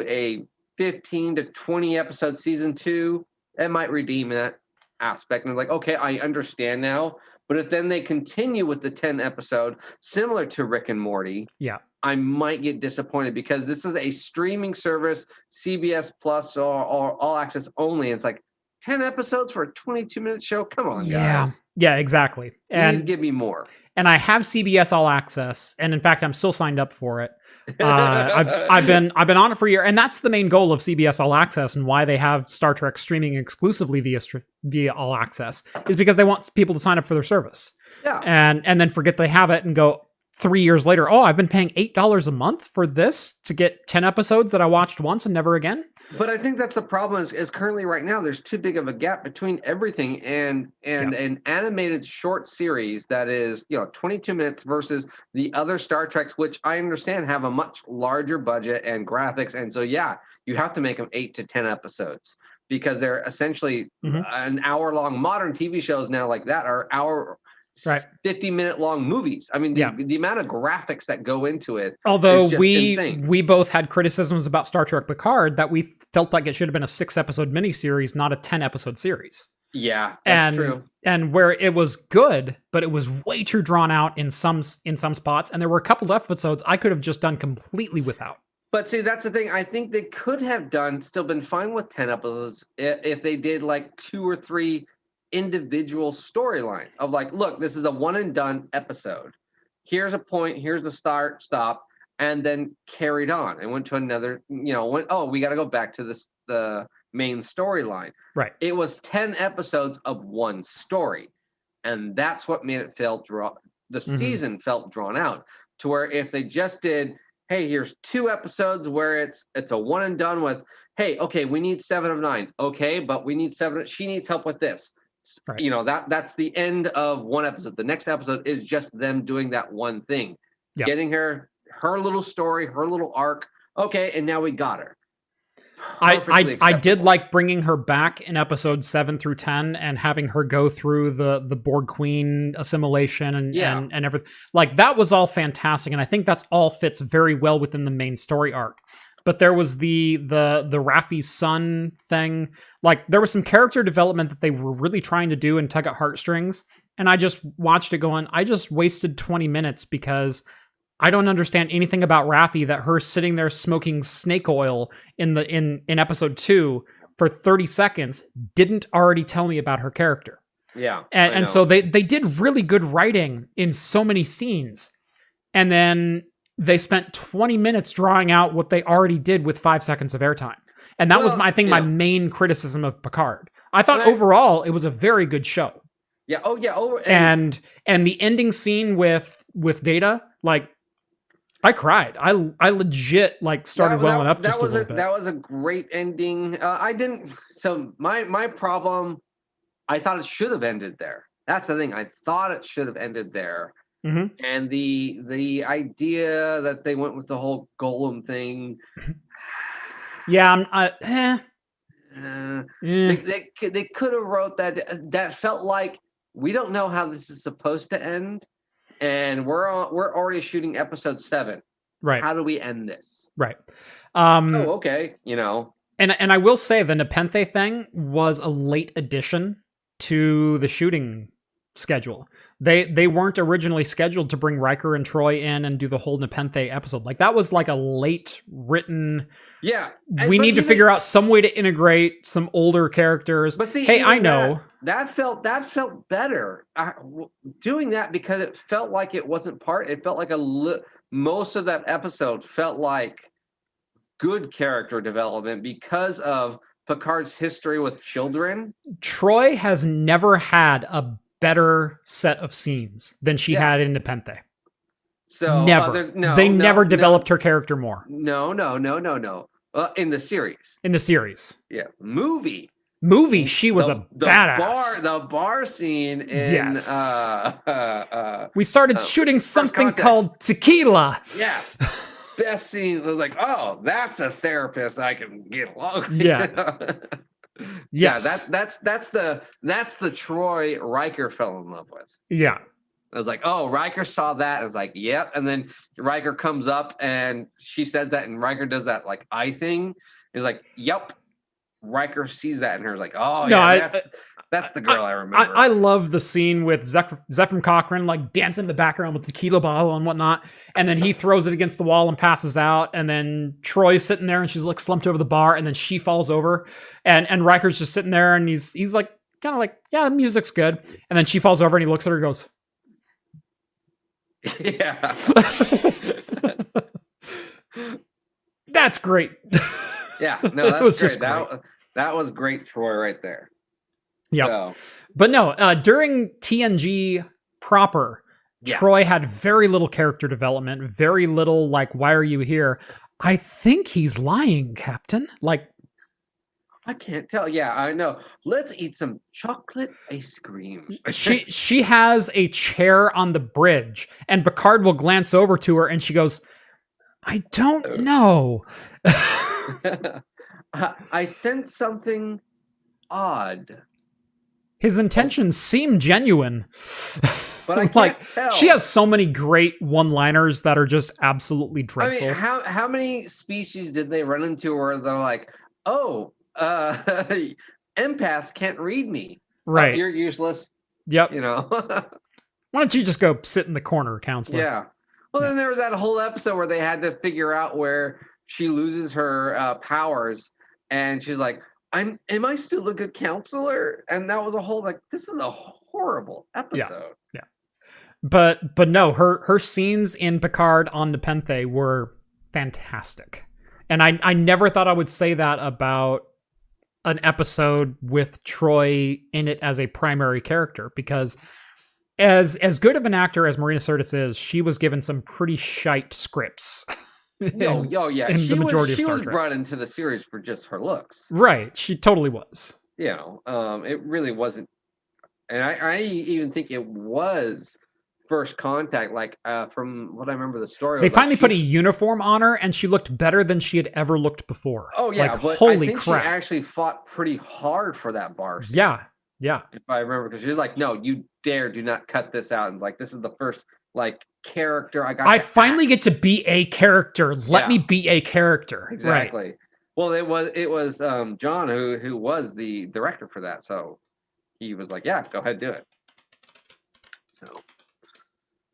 [SPEAKER 1] a 15 to 20 episode season 2, it might redeem that aspect. And like, okay, I understand now. But if then they continue with the 10 episode, similar to Rick and Morty,
[SPEAKER 2] yeah,
[SPEAKER 1] I might get disappointed, because this is a streaming service, CBS Plus or All Access only. It's like 10 episodes for a 22-minute show. Come on, guys.
[SPEAKER 2] Yeah, exactly.
[SPEAKER 1] And you need to give me more.
[SPEAKER 2] And I have CBS All Access, and in fact, I'm still signed up for it. I've been on it for a year, and that's the main goal of CBS All Access, and why they have Star Trek streaming exclusively via All Access is because they want people to sign up for their service.
[SPEAKER 1] Yeah,
[SPEAKER 2] and then forget they have it and go 3 years later, oh, I've been paying $8 a month for this to get 10 episodes that I watched once and never again.
[SPEAKER 1] But I think that's the problem is currently right now there's too big of a gap between everything and an animated short series that is 22 minutes versus the other Star Treks, which I understand have a much larger budget and graphics, and so you have to make them 8 to 10 episodes, because they're essentially an hour-long. Modern TV shows now like that are 50-minute long movies. I mean, the amount of graphics that go into it.
[SPEAKER 2] Although
[SPEAKER 1] is just insane.
[SPEAKER 2] we both had criticisms about Star Trek Picard that we felt like it should have been a 6-episode miniseries, not a 10-episode series.
[SPEAKER 1] Yeah, that's true.
[SPEAKER 2] And where it was good, but it was way too drawn out in some spots, and there were a couple of episodes I could have just done completely without.
[SPEAKER 1] But see, that's the thing. I think they could have still been fine with 10 episodes if they did like 2 or 3 individual storylines of like, look, this is a one and done episode. Here's a point, here's the start, stop, and then carried on and went to another, we got to go back to the main storyline.
[SPEAKER 2] Right.
[SPEAKER 1] It was 10 episodes of one story. And that's what made it season felt drawn out, to where if they just did, hey, here's 2 episodes where it's a one and done with, hey, okay, we need 7 of 9. Okay, but we need 7. She needs help with this. Right. That's the end of one episode. The next episode is just them doing that one thing, getting her little story, her little arc. Okay, and now we got her.
[SPEAKER 2] I did like bringing her back in episodes 7 through 10 and having her go through the Borg Queen assimilation and everything. Like, that was all fantastic, and I think that's all fits very well within the main story arc. But there was the Raffi's son thing. Like, there was some character development that they were really trying to do and tug at heartstrings. And I just watched it going, I just wasted 20 minutes because I don't understand anything about Raffi, that her sitting there smoking snake oil in episode 2 for 30 seconds didn't already tell me about her character.
[SPEAKER 1] Yeah.
[SPEAKER 2] And so they did really good writing in so many scenes. And then they spent 20 minutes drawing out what they already did with 5 seconds of airtime. And that was, I think, my main criticism of Picard. I thought overall it was a very good show.
[SPEAKER 1] Yeah. Oh, yeah.
[SPEAKER 2] And the ending scene with Data, like, I cried. I legit started welling up just a little bit.
[SPEAKER 1] That was a great ending. So my problem, I thought it should have ended there. That's the thing. I thought it should have ended there.
[SPEAKER 2] Mm-hmm.
[SPEAKER 1] And the idea that they went with the whole golem thing.
[SPEAKER 2] Yeah,
[SPEAKER 1] they could have wrote that. That felt like, we don't know how this is supposed to end, and we're already shooting episode 7.
[SPEAKER 2] Right.
[SPEAKER 1] How do we end this?
[SPEAKER 2] Right.
[SPEAKER 1] Okay.
[SPEAKER 2] And I will say the Nepenthe thing was a late addition to the shooting schedule. They weren't originally scheduled to bring Riker and Troy in and do the whole Nepenthe episode. Like that was like a late written.
[SPEAKER 1] Yeah,
[SPEAKER 2] we need to figure out some way to integrate some older characters.
[SPEAKER 1] But see,
[SPEAKER 2] hey, I know
[SPEAKER 1] that felt better doing that because it felt like it wasn't part. It felt like most of that episode felt like good character development because of Picard's history with children.
[SPEAKER 2] Troy has never had a better set of scenes than she had in Nepenthe.
[SPEAKER 1] So
[SPEAKER 2] never. They never developed her character more.
[SPEAKER 1] No. In the series. Yeah. Movie, she was a badass. The bar scene in
[SPEAKER 2] we started shooting something called tequila.
[SPEAKER 1] Yeah. Best scene was like, oh, that's a therapist I can get along with.
[SPEAKER 2] Yeah.
[SPEAKER 1] Yes. Yeah, that's the Troy Riker fell in love with.
[SPEAKER 2] Yeah.
[SPEAKER 1] I was like, oh, Riker saw that. I was like, yep. And then Riker comes up and she says that, and Riker does that like eye thing. He's like, yep. Riker sees that and her like, oh, no, yeah, that's the girl I remember.
[SPEAKER 2] I love the scene with Zephyr Cochrane like dancing in the background with the tequila bottle and whatnot. And then he throws it against the wall and passes out. And then Troy's sitting there and she's like slumped over the bar. And then she falls over. And Riker's just sitting there and he's like, kind of like, yeah, the music's good. And then she falls over and he looks at her and goes,
[SPEAKER 1] yeah.
[SPEAKER 2] That's great.
[SPEAKER 1] Yeah, no, that was great. That was great, Troy, right there.
[SPEAKER 2] Yeah, but no, during TNG proper, Troy had very little character development, very little like, why are you here? I think he's lying, Captain. Like,
[SPEAKER 1] I can't tell. Yeah, I know. Let's eat some chocolate ice cream.
[SPEAKER 2] she has a chair on the bridge, and Picard will glance over to her, and she goes, I don't know.
[SPEAKER 1] I sense something odd.
[SPEAKER 2] His intentions seem genuine.
[SPEAKER 1] But I can't tell.
[SPEAKER 2] She has so many great one-liners that are just absolutely dreadful.
[SPEAKER 1] I mean, how many species did they run into where they're like, oh, empaths can't read me.
[SPEAKER 2] Right.
[SPEAKER 1] Oh, you're useless.
[SPEAKER 2] Yep.
[SPEAKER 1] You know.
[SPEAKER 2] Why don't you just go sit in the corner, counselor?
[SPEAKER 1] Yeah. Well, then there was that whole episode where they had to figure out where she loses her powers, and she's like, am I still a good counselor? And that was a whole like, this is a horrible episode.
[SPEAKER 2] Yeah. But no, her scenes in Picard on Nepenthe were fantastic. And I never thought I would say that about an episode with Troy in it as a primary character, because as good of an actor as Marina Sirtis is, she was given some pretty shite scripts.
[SPEAKER 1] Yeah.
[SPEAKER 2] In the majority of Star Trek.
[SPEAKER 1] She was brought into the series for just her looks.
[SPEAKER 2] Right. She totally was.
[SPEAKER 1] You know, it really wasn't. And I even think it was first contact, like from what I remember the story.
[SPEAKER 2] They finally put a uniform on her, and she looked better than she had ever looked before.
[SPEAKER 1] Oh, yeah.
[SPEAKER 2] Like,
[SPEAKER 1] but
[SPEAKER 2] holy
[SPEAKER 1] I think
[SPEAKER 2] crap.
[SPEAKER 1] She actually fought pretty hard for that bar scene.
[SPEAKER 2] Yeah. Yeah.
[SPEAKER 1] If I remember, because she's like, no, you do not cut this out. And like, this is the first like character I finally
[SPEAKER 2] get to be a character. Let me be a character.
[SPEAKER 1] Exactly.
[SPEAKER 2] Right.
[SPEAKER 1] Well, it was John who was the director for that, so he was like, yeah, go ahead, do it. So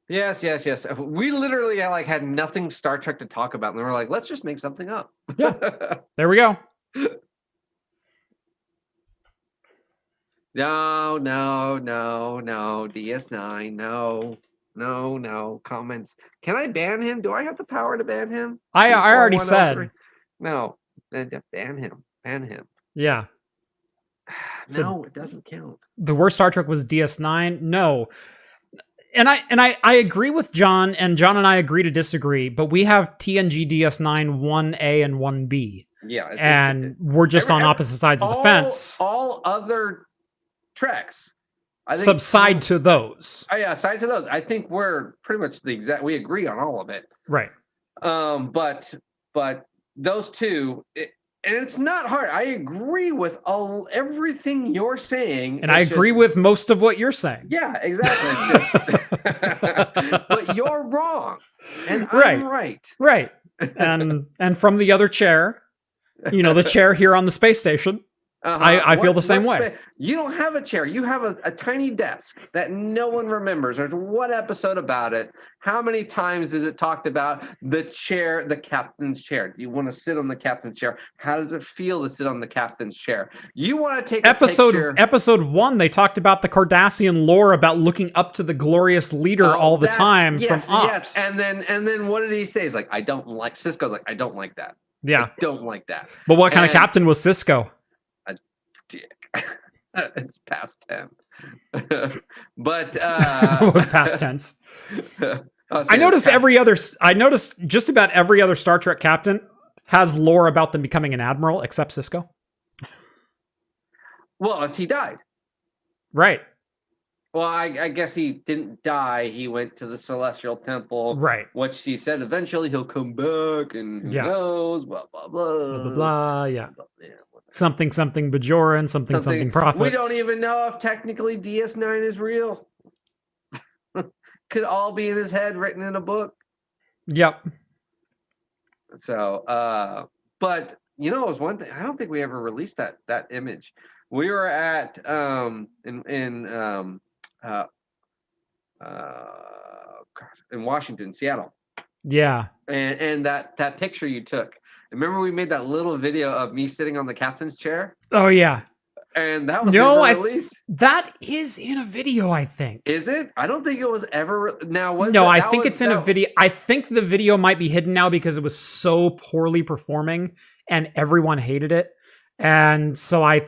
[SPEAKER 1] yes. We literally like had nothing Star Trek to talk about, and we were like, let's just make something up.
[SPEAKER 2] Yeah. There we go.
[SPEAKER 1] No, DS9, no comments. Can I ban him? Do I have the power to ban him?
[SPEAKER 2] I already said.
[SPEAKER 1] No, ban him.
[SPEAKER 2] Yeah.
[SPEAKER 1] No, it doesn't count.
[SPEAKER 2] The worst Star Trek was DS9. No. And I agree with John, and John and I agree to disagree, but we have TNG DS9 1A and 1B.
[SPEAKER 1] Yeah.
[SPEAKER 2] And we're just on opposite sides of the fence.
[SPEAKER 1] All other Treks, I think,
[SPEAKER 2] subside to those.
[SPEAKER 1] Oh yeah, side to those. I think we're pretty much we agree on all of it.
[SPEAKER 2] Right.
[SPEAKER 1] But those two, and it's not hard. I agree with everything you're saying.
[SPEAKER 2] And I agree with most of what you're saying.
[SPEAKER 1] Yeah, exactly. But you're wrong. And I'm right.
[SPEAKER 2] Right. And from the other chair, the chair here on the space station. I feel the same way.
[SPEAKER 1] You don't have a chair. You have a tiny desk that no one remembers. There's one episode about it. How many times is it talked about the chair, the captain's chair? Do you want to sit on the captain's chair? How does it feel to sit on the captain's chair? You want to take a picture.
[SPEAKER 2] Episode 1, they talked about the Cardassian lore about looking up to the glorious leader all the time from Ops.
[SPEAKER 1] Yes. And then what did he say? He's like, I don't like Cisco's like, I don't like that.
[SPEAKER 2] Yeah.
[SPEAKER 1] I don't like that.
[SPEAKER 2] But what kind of captain was Cisco?
[SPEAKER 1] Dick. It's past 10. But
[SPEAKER 2] it was past tense. I noticed just about every other Star Trek captain has lore about them becoming an admiral, except Cisco.
[SPEAKER 1] Well, he died.
[SPEAKER 2] Right.
[SPEAKER 1] Well, I guess he didn't die. He went to the Celestial Temple.
[SPEAKER 2] Right.
[SPEAKER 1] Which he said eventually he'll come back and who knows, blah, blah, blah.
[SPEAKER 2] Blah, blah, blah, yeah. Something Bajoran, something prophets.
[SPEAKER 1] We don't even know if technically DS9 is real. Could all be in his head, written in a book.
[SPEAKER 2] Yep.
[SPEAKER 1] So, but it was one thing. I don't think we ever released that image. We were at in Washington, Seattle.
[SPEAKER 2] Yeah.
[SPEAKER 1] And that picture you took. Remember we made that little video of me sitting on the captain's chair?
[SPEAKER 2] Oh yeah.
[SPEAKER 1] And that was never released.
[SPEAKER 2] That is in a video, I think.
[SPEAKER 1] Is it? I don't think it was ever.
[SPEAKER 2] I think it's in a video. I think the video might be hidden now because it was so poorly performing and everyone hated it. And so I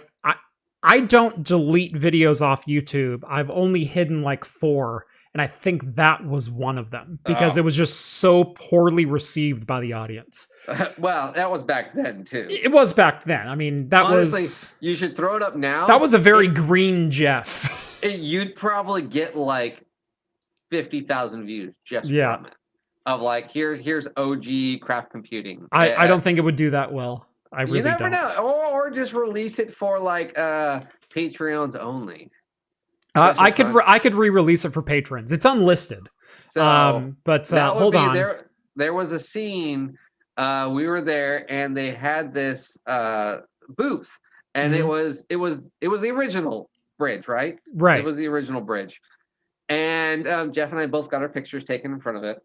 [SPEAKER 2] don't delete videos off YouTube. I've only hidden like 4. And I think that was one of them because it was just so poorly received by the audience.
[SPEAKER 1] Well, that was back then too.
[SPEAKER 2] It was back then. I mean, honestly,
[SPEAKER 1] you should throw it up now.
[SPEAKER 2] That was a very green Jeff.
[SPEAKER 1] You'd probably get like 50,000 views just from it. Of like, here's OG craft computing.
[SPEAKER 2] I don't think it would do that well. I really don't.
[SPEAKER 1] You never know. Or just release it for like Patreons only.
[SPEAKER 2] I could re-release it for patrons. It's unlisted.
[SPEAKER 1] So,
[SPEAKER 2] but hold on.
[SPEAKER 1] There was a scene. We were there, and they had this booth, and it was the original bridge, right?
[SPEAKER 2] Right.
[SPEAKER 1] It was the original bridge, and Jeff and I both got our pictures taken in front of it.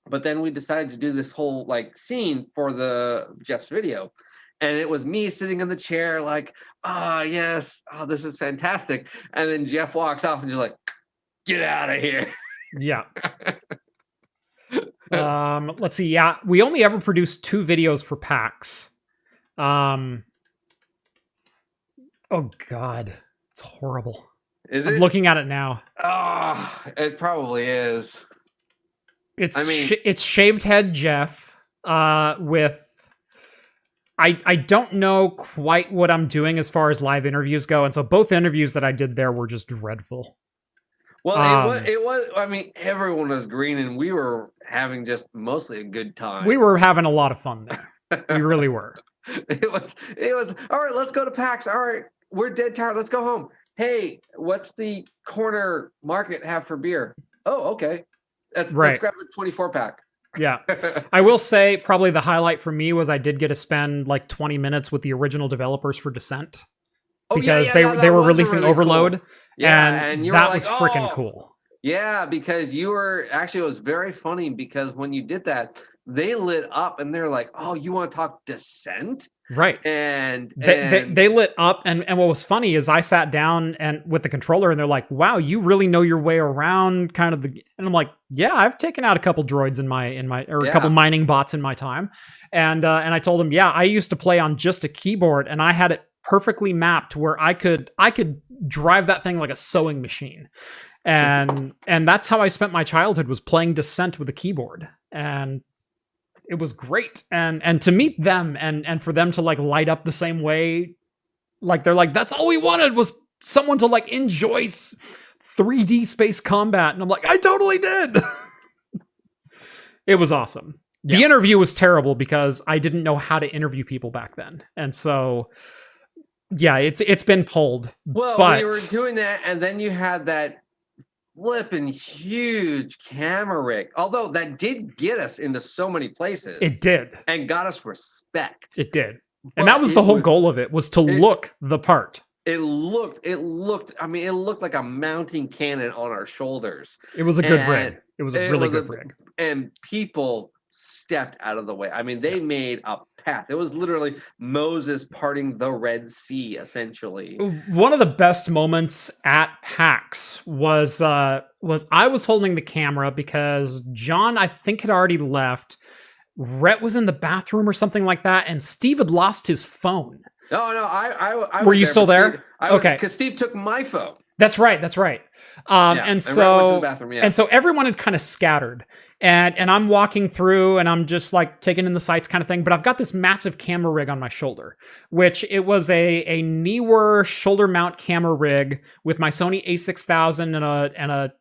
[SPEAKER 1] But then we decided to do this whole like scene for the Jeff's video. And it was me sitting in the chair like, yes, this is fantastic. And then Jeff walks off and just like, get out of here.
[SPEAKER 2] Yeah. Let's see. Yeah, we only ever produced 2 videos for PAX. Oh God, it's horrible.
[SPEAKER 1] Is it?
[SPEAKER 2] I'm looking at it now.
[SPEAKER 1] Oh, it probably is.
[SPEAKER 2] It's shaved head Jeff with. I don't know quite what I'm doing as far as live interviews go, and so both interviews that I did there were just dreadful.
[SPEAKER 1] Well, it was. I mean, everyone was green, and we were having just mostly a good time.
[SPEAKER 2] We were having a lot of fun there. We really were.
[SPEAKER 1] It was. All right, let's go to PAX. All right, we're dead tired. Let's go home. Hey, what's the corner market have for beer? Oh, okay. Let's grab a 24-pack.
[SPEAKER 2] Yeah. I will say probably the highlight for me was I did get to spend like 20 minutes with the original developers for Descent. Because they were releasing really Overload. Cool. Yeah, and that was freaking cool.
[SPEAKER 1] Yeah, because it was very funny because when you did that, they lit up and they're like, oh, you want to talk Descent?
[SPEAKER 2] Right.
[SPEAKER 1] And
[SPEAKER 2] they lit up, and what was funny is I sat down and with the controller, and they're like, "Wow, you really know your way around." Kind of and I'm like, "Yeah, I've taken out a couple droids a couple mining bots in my time," and I told them, "Yeah, I used to play on just a keyboard, and I had it perfectly mapped where I could drive that thing like a sewing machine, and that's how I spent my childhood was playing Descent with a keyboard and." It was great, and to meet them and for them to like light up the same way, like they're like, that's all we wanted was someone to like enjoy 3D space combat, and I'm like, I totally did. It was awesome. The interview was terrible because I didn't know how to interview people back then, and so yeah, it's been pulled.
[SPEAKER 1] Well,
[SPEAKER 2] but
[SPEAKER 1] we were doing that, and then you had that flipping huge camera rig, although that did get us into so many places.
[SPEAKER 2] It did,
[SPEAKER 1] and got us respect.
[SPEAKER 2] It did. And that was the whole goal of it, was to look the part.
[SPEAKER 1] It looked, I mean, it looked like a mounting cannon on our shoulders.
[SPEAKER 2] It was a good rig. It was a really good rig.
[SPEAKER 1] And people stepped out of the way. I mean, they made a path. It was literally Moses parting the Red Sea, essentially.
[SPEAKER 2] One of the best moments at PAX was I was holding the camera because John, I think, had already left. Rhett was in the bathroom or something like that, and Steve had lost his phone.
[SPEAKER 1] No, I
[SPEAKER 2] were you still there? Okay,
[SPEAKER 1] because Steve took my phone.
[SPEAKER 2] That's right. And so and so everyone had kind of scattered, and I'm walking through, and I'm just like taking in the sights, kind of thing. But I've got this massive camera rig on my shoulder, which it was a Neewer shoulder mount camera rig with my Sony A6000 and a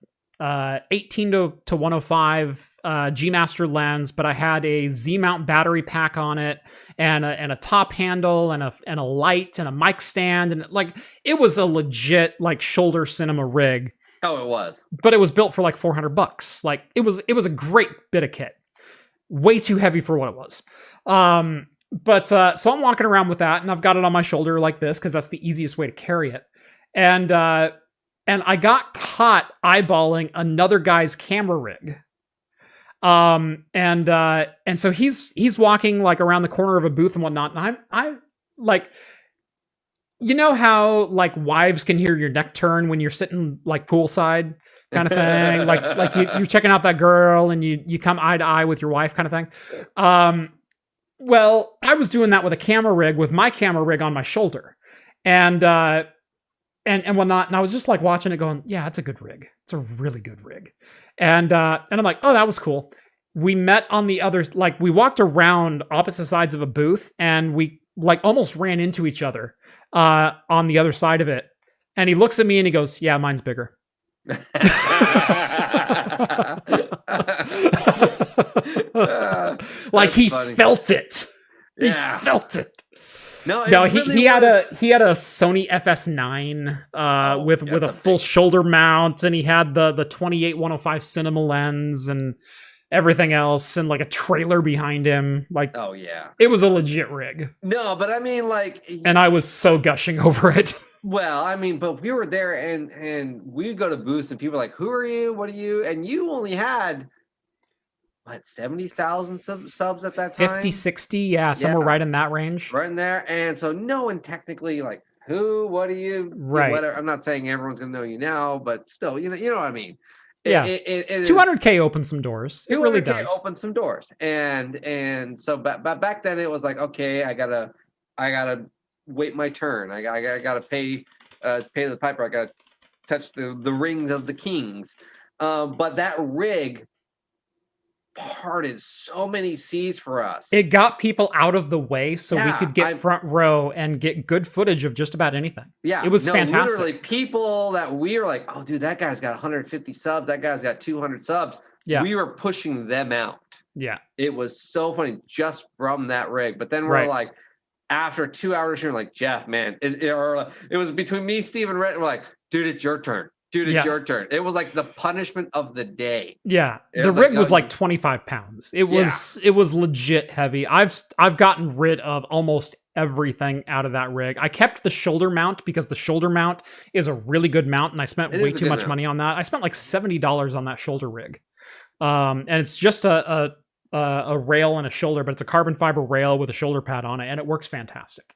[SPEAKER 2] 18 to 105 G Master lens, but I had a Z mount battery pack on it, and a top handle, and a light, and a mic stand, and like it was a legit like shoulder cinema rig.
[SPEAKER 1] Oh, it was.
[SPEAKER 2] But it was built for like $400. Like it was a great bit of kit. Way too heavy for what it was. So I'm walking around with that, and I've got it on my shoulder like this because that's the easiest way to carry it. And I got caught eyeballing another guy's camera rig. And so he's walking like around the corner of a booth and whatnot. And I'm like, you know how like wives can hear your neck turn when you're sitting like poolside kind of thing, like you're checking out that girl and you come eye to eye with your wife kind of thing. Well, I was doing that with a camera rig, with my camera rig on my shoulder, and whatnot. And I was just like watching it going, yeah, it's a good rig. It's a really good rig. And I'm like, oh, that was cool. We met on the other, like we walked around opposite sides of a booth, and we like almost ran into each other on the other side of it. And he looks at me and he goes, yeah, mine's bigger. Like he funny. Felt it. Yeah. He felt it. No, really he had a Sony FS9 with a full shoulder mount, and he had the 28-105 cinema lens and everything else, and like a trailer behind him. Like, oh yeah, it was a legit rig.
[SPEAKER 1] No, but I mean, like,
[SPEAKER 2] and I was so gushing over it.
[SPEAKER 1] Well, I mean, but we were there, and we'd go to booths, and people were like, "Who are you? What are you?" And you only had what, 70,000 subs at that time?
[SPEAKER 2] 50, 60, yeah, somewhere right in that range.
[SPEAKER 1] Right in there. And so no one technically like, who, what are you?
[SPEAKER 2] Right.
[SPEAKER 1] Whatever. I'm not saying everyone's going to know you now, but still, you know what I mean?
[SPEAKER 2] Yeah. It 200K opens some doors. It really does.
[SPEAKER 1] Open some doors. And so back then it was like, okay, I gotta wait my turn. I gotta pay the piper. I gotta touch the rings of the kings. But that rig parted so many seas for us.
[SPEAKER 2] It got people out of the way so we could get front row and get good footage of just about anything. Yeah. It was fantastic.
[SPEAKER 1] Literally people that we were like, oh dude, that guy's got 150 subs. That guy's got 200 subs. Yeah. We were pushing them out.
[SPEAKER 2] Yeah.
[SPEAKER 1] It was so funny just from that rig. But then we're like, after 2 hours, you're like, Jeff, man, it was between me, Steve, and Rhett. We're like, dude, it's your turn. Dude, it's your turn. It was like the punishment of the day.
[SPEAKER 2] Yeah. The rig was like 25 pounds. It was legit heavy. I've gotten rid of almost everything out of that rig. I kept the shoulder mount because the shoulder mount is a really good mount, and I spent way too much money on that. I spent like $70 on that shoulder rig. And it's just a rail and a shoulder, but it's a carbon fiber rail with a shoulder pad on it, and it works fantastic.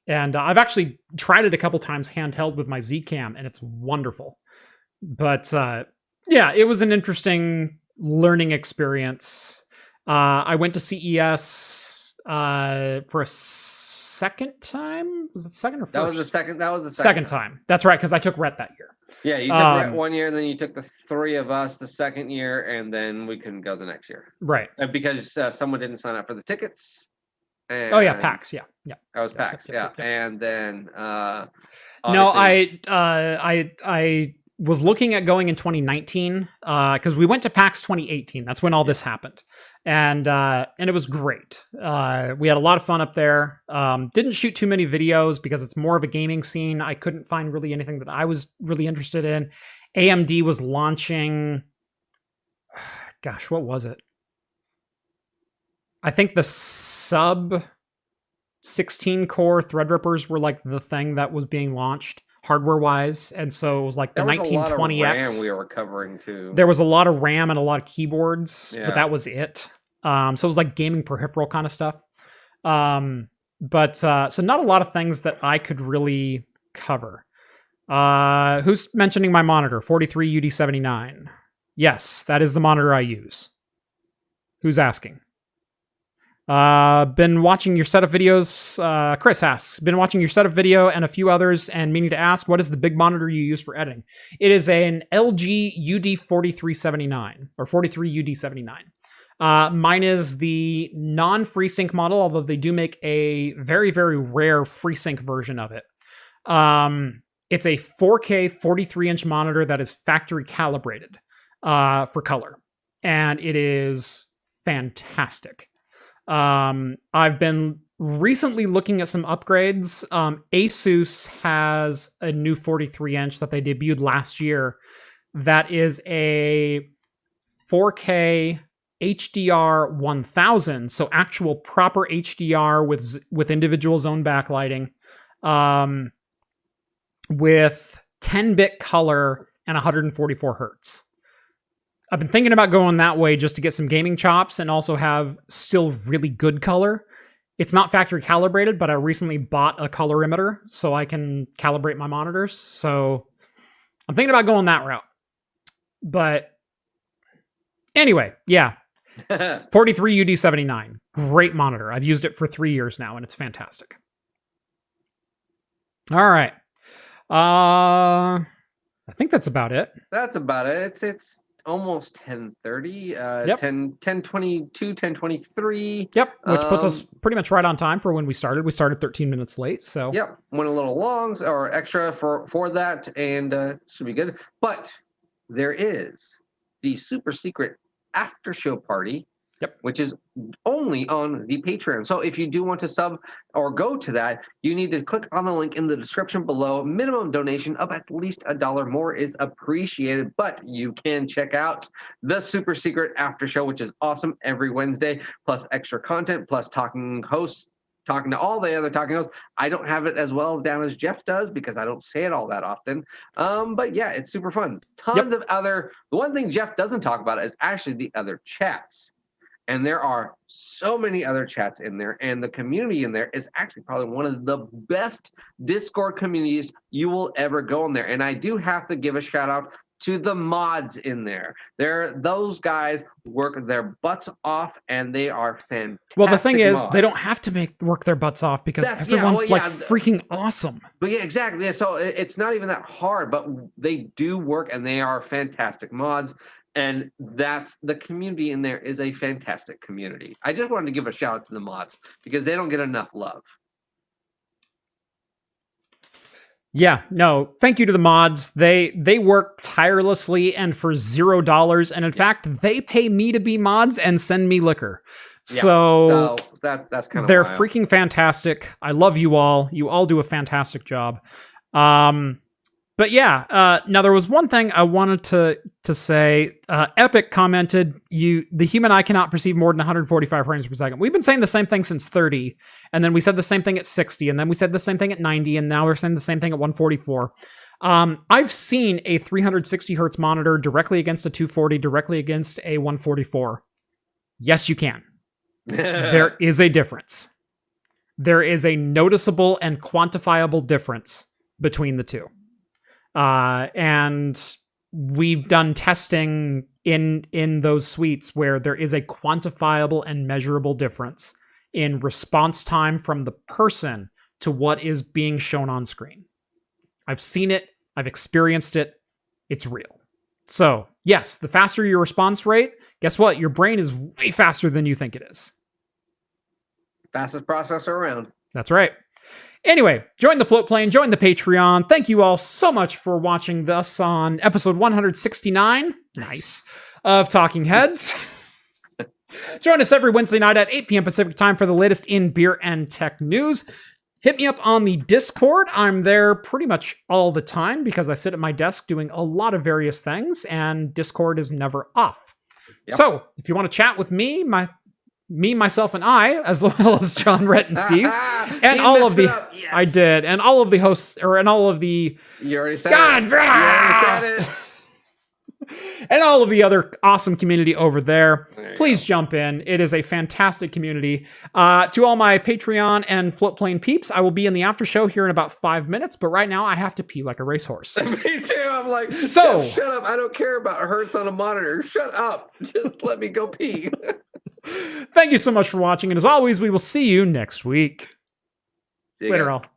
[SPEAKER 2] And I've actually tried it a couple times handheld with my Z-Cam, and it's wonderful. But yeah, it was an interesting learning experience. I went to CES for a second time. Was it second or first?
[SPEAKER 1] That was the
[SPEAKER 2] second time. That's right, because I took Rhett that year.
[SPEAKER 1] Yeah, you took Rhett 1 year, and then you took the three of us the second year, and then we couldn't go the next year.
[SPEAKER 2] Right.
[SPEAKER 1] Because someone didn't sign up for the tickets.
[SPEAKER 2] And PAX, yeah.
[SPEAKER 1] That was PAX, yeah. And then
[SPEAKER 2] no, I was looking at going in 2019 because we went to PAX 2018. That's when all this happened, and it was great. We had a lot of fun up there. Didn't shoot too many videos because it's more of a gaming scene. I couldn't find really anything that I was really interested in. AMD was launching. Gosh, what was it? I think the sub 16 core Threadrippers were like the thing that was being launched hardware wise, and so it was like the 1920X.
[SPEAKER 1] A lot of RAM we were covering too.
[SPEAKER 2] There was a lot of RAM and a lot of keyboards,
[SPEAKER 1] Yeah.
[SPEAKER 2] but that was it. So it was like gaming peripheral kind of stuff. But so not a lot of things that I could really cover. Who's mentioning my monitor? 43UD79. Yes, that is the monitor I use. Who's asking? Been watching your setup videos. Chris asks, been watching your setup video and a few others and meaning to ask, what is the big monitor you use for editing? It is an LG UD4379 or 43UD79. Mine is the non-FreeSync model, although they do make a very, very rare FreeSync version of it. It's a 4K 43-inch monitor that is factory calibrated for color, and it is fantastic. I've been recently looking at some upgrades. Asus has a new 43-inch that they debuted last year that is a 4K HDR 1000, so actual proper HDR with individual zone backlighting, with 10-bit color and 144 hertz. I've been thinking about going that way just to get some gaming chops and also have still really good color. It's not factory calibrated, but I recently bought a colorimeter so I can calibrate my monitors. So I'm thinking about going that route. But anyway, yeah. 43UD79. Great monitor. I've used it for 3 years now, and it's fantastic. All right. I think that's about it.
[SPEAKER 1] That's about it. It's almost 10:30.
[SPEAKER 2] Yep.
[SPEAKER 1] 10:22, 10:23.
[SPEAKER 2] Yep, which puts us pretty much right on time for when we started. We started 13 minutes late, so.
[SPEAKER 1] Yep, went a little long or extra for that, and should be good. But there is the super secret after show party.
[SPEAKER 2] Yep.
[SPEAKER 1] Which is only on the Patreon. So if you do want to sub or go to that, you need to click on the link in the description below. Minimum donation of at least $1 more is appreciated, but you can check out the super secret after show, which is awesome every Wednesday, plus extra content, plus talking to all the other talking hosts. I don't have it as well down as Jeff does because I don't say it all that often. But yeah, it's super fun. Tons of other. The one thing Jeff doesn't talk about is actually the other chats. And there are so many other chats in there, and the community in there is actually probably one of the best Discord communities you will ever go in there. And I do have to give a shout out to the mods in there. Those guys work their butts off, and they are fantastic.
[SPEAKER 2] Well, the thing is,
[SPEAKER 1] mods.
[SPEAKER 2] they don't have to work their butts off because everyone's freaking awesome.
[SPEAKER 1] But yeah, exactly. So it's not even that hard, but they do work, and they are fantastic mods. And that's the community in there is a fantastic community. I just wanted to give a shout out to the mods because they don't get enough love.
[SPEAKER 2] Yeah, no, thank you to the mods. They work tirelessly and for $0. And in fact, they pay me to be mods and send me liquor.
[SPEAKER 1] Yeah,
[SPEAKER 2] so
[SPEAKER 1] that's kind of
[SPEAKER 2] they're
[SPEAKER 1] wild.
[SPEAKER 2] freaking fantastic. I love you all. You all do a fantastic job. But yeah, now there was one thing I wanted to say. Epic commented, the human eye cannot perceive more than 145 frames per second. We've been saying the same thing since 30, and then we said the same thing at 60, and then we said the same thing at 90, and now we're saying the same thing at 144. I've seen a 360 hertz monitor directly against a 240, directly against a 144. Yes, you can. There is a difference. There is a noticeable and quantifiable difference between the two. And we've done testing in those suites where there is a quantifiable and measurable difference in response time from the person to what is being shown on screen. I've seen it. I've experienced it. It's real. So yes, the faster your response rate, guess what? Your brain is way faster than you think it is.
[SPEAKER 1] Fastest processor around.
[SPEAKER 2] That's right. Anyway, join the float plane, join the Patreon. Thank you all so much for watching this on episode 169. Nice. Of Talking Heads. Join us every Wednesday night at 8 p.m. Pacific time for the latest in beer and tech news. Hit me up on the Discord. I'm there pretty much all the time because I sit at my desk doing a lot of various things, and Discord is never off. Yep. So if you want to chat with me, me, myself, and I, as well as John, Rhett, and Steve, and
[SPEAKER 1] He
[SPEAKER 2] all of
[SPEAKER 1] messed
[SPEAKER 2] the
[SPEAKER 1] it up. Yes.
[SPEAKER 2] I did, and all of the hosts, and all of the
[SPEAKER 1] You already said
[SPEAKER 2] God,
[SPEAKER 1] it. You already said it.
[SPEAKER 2] and all of the other awesome community over there.
[SPEAKER 1] There you
[SPEAKER 2] Please
[SPEAKER 1] go.
[SPEAKER 2] jump in. It is a fantastic community. To all my Patreon and Floatplane peeps, I will be in the after show here in about 5 minutes, but right now I have to pee like a racehorse.
[SPEAKER 1] Me too. I'm like,
[SPEAKER 2] So-
[SPEAKER 1] shut up. I don't care about hertz on a monitor. Shut up. Just let me go pee.
[SPEAKER 2] Thank you so much for watching, and as always, we will see you next week.
[SPEAKER 1] See you
[SPEAKER 2] Later,
[SPEAKER 1] guys.
[SPEAKER 2] all.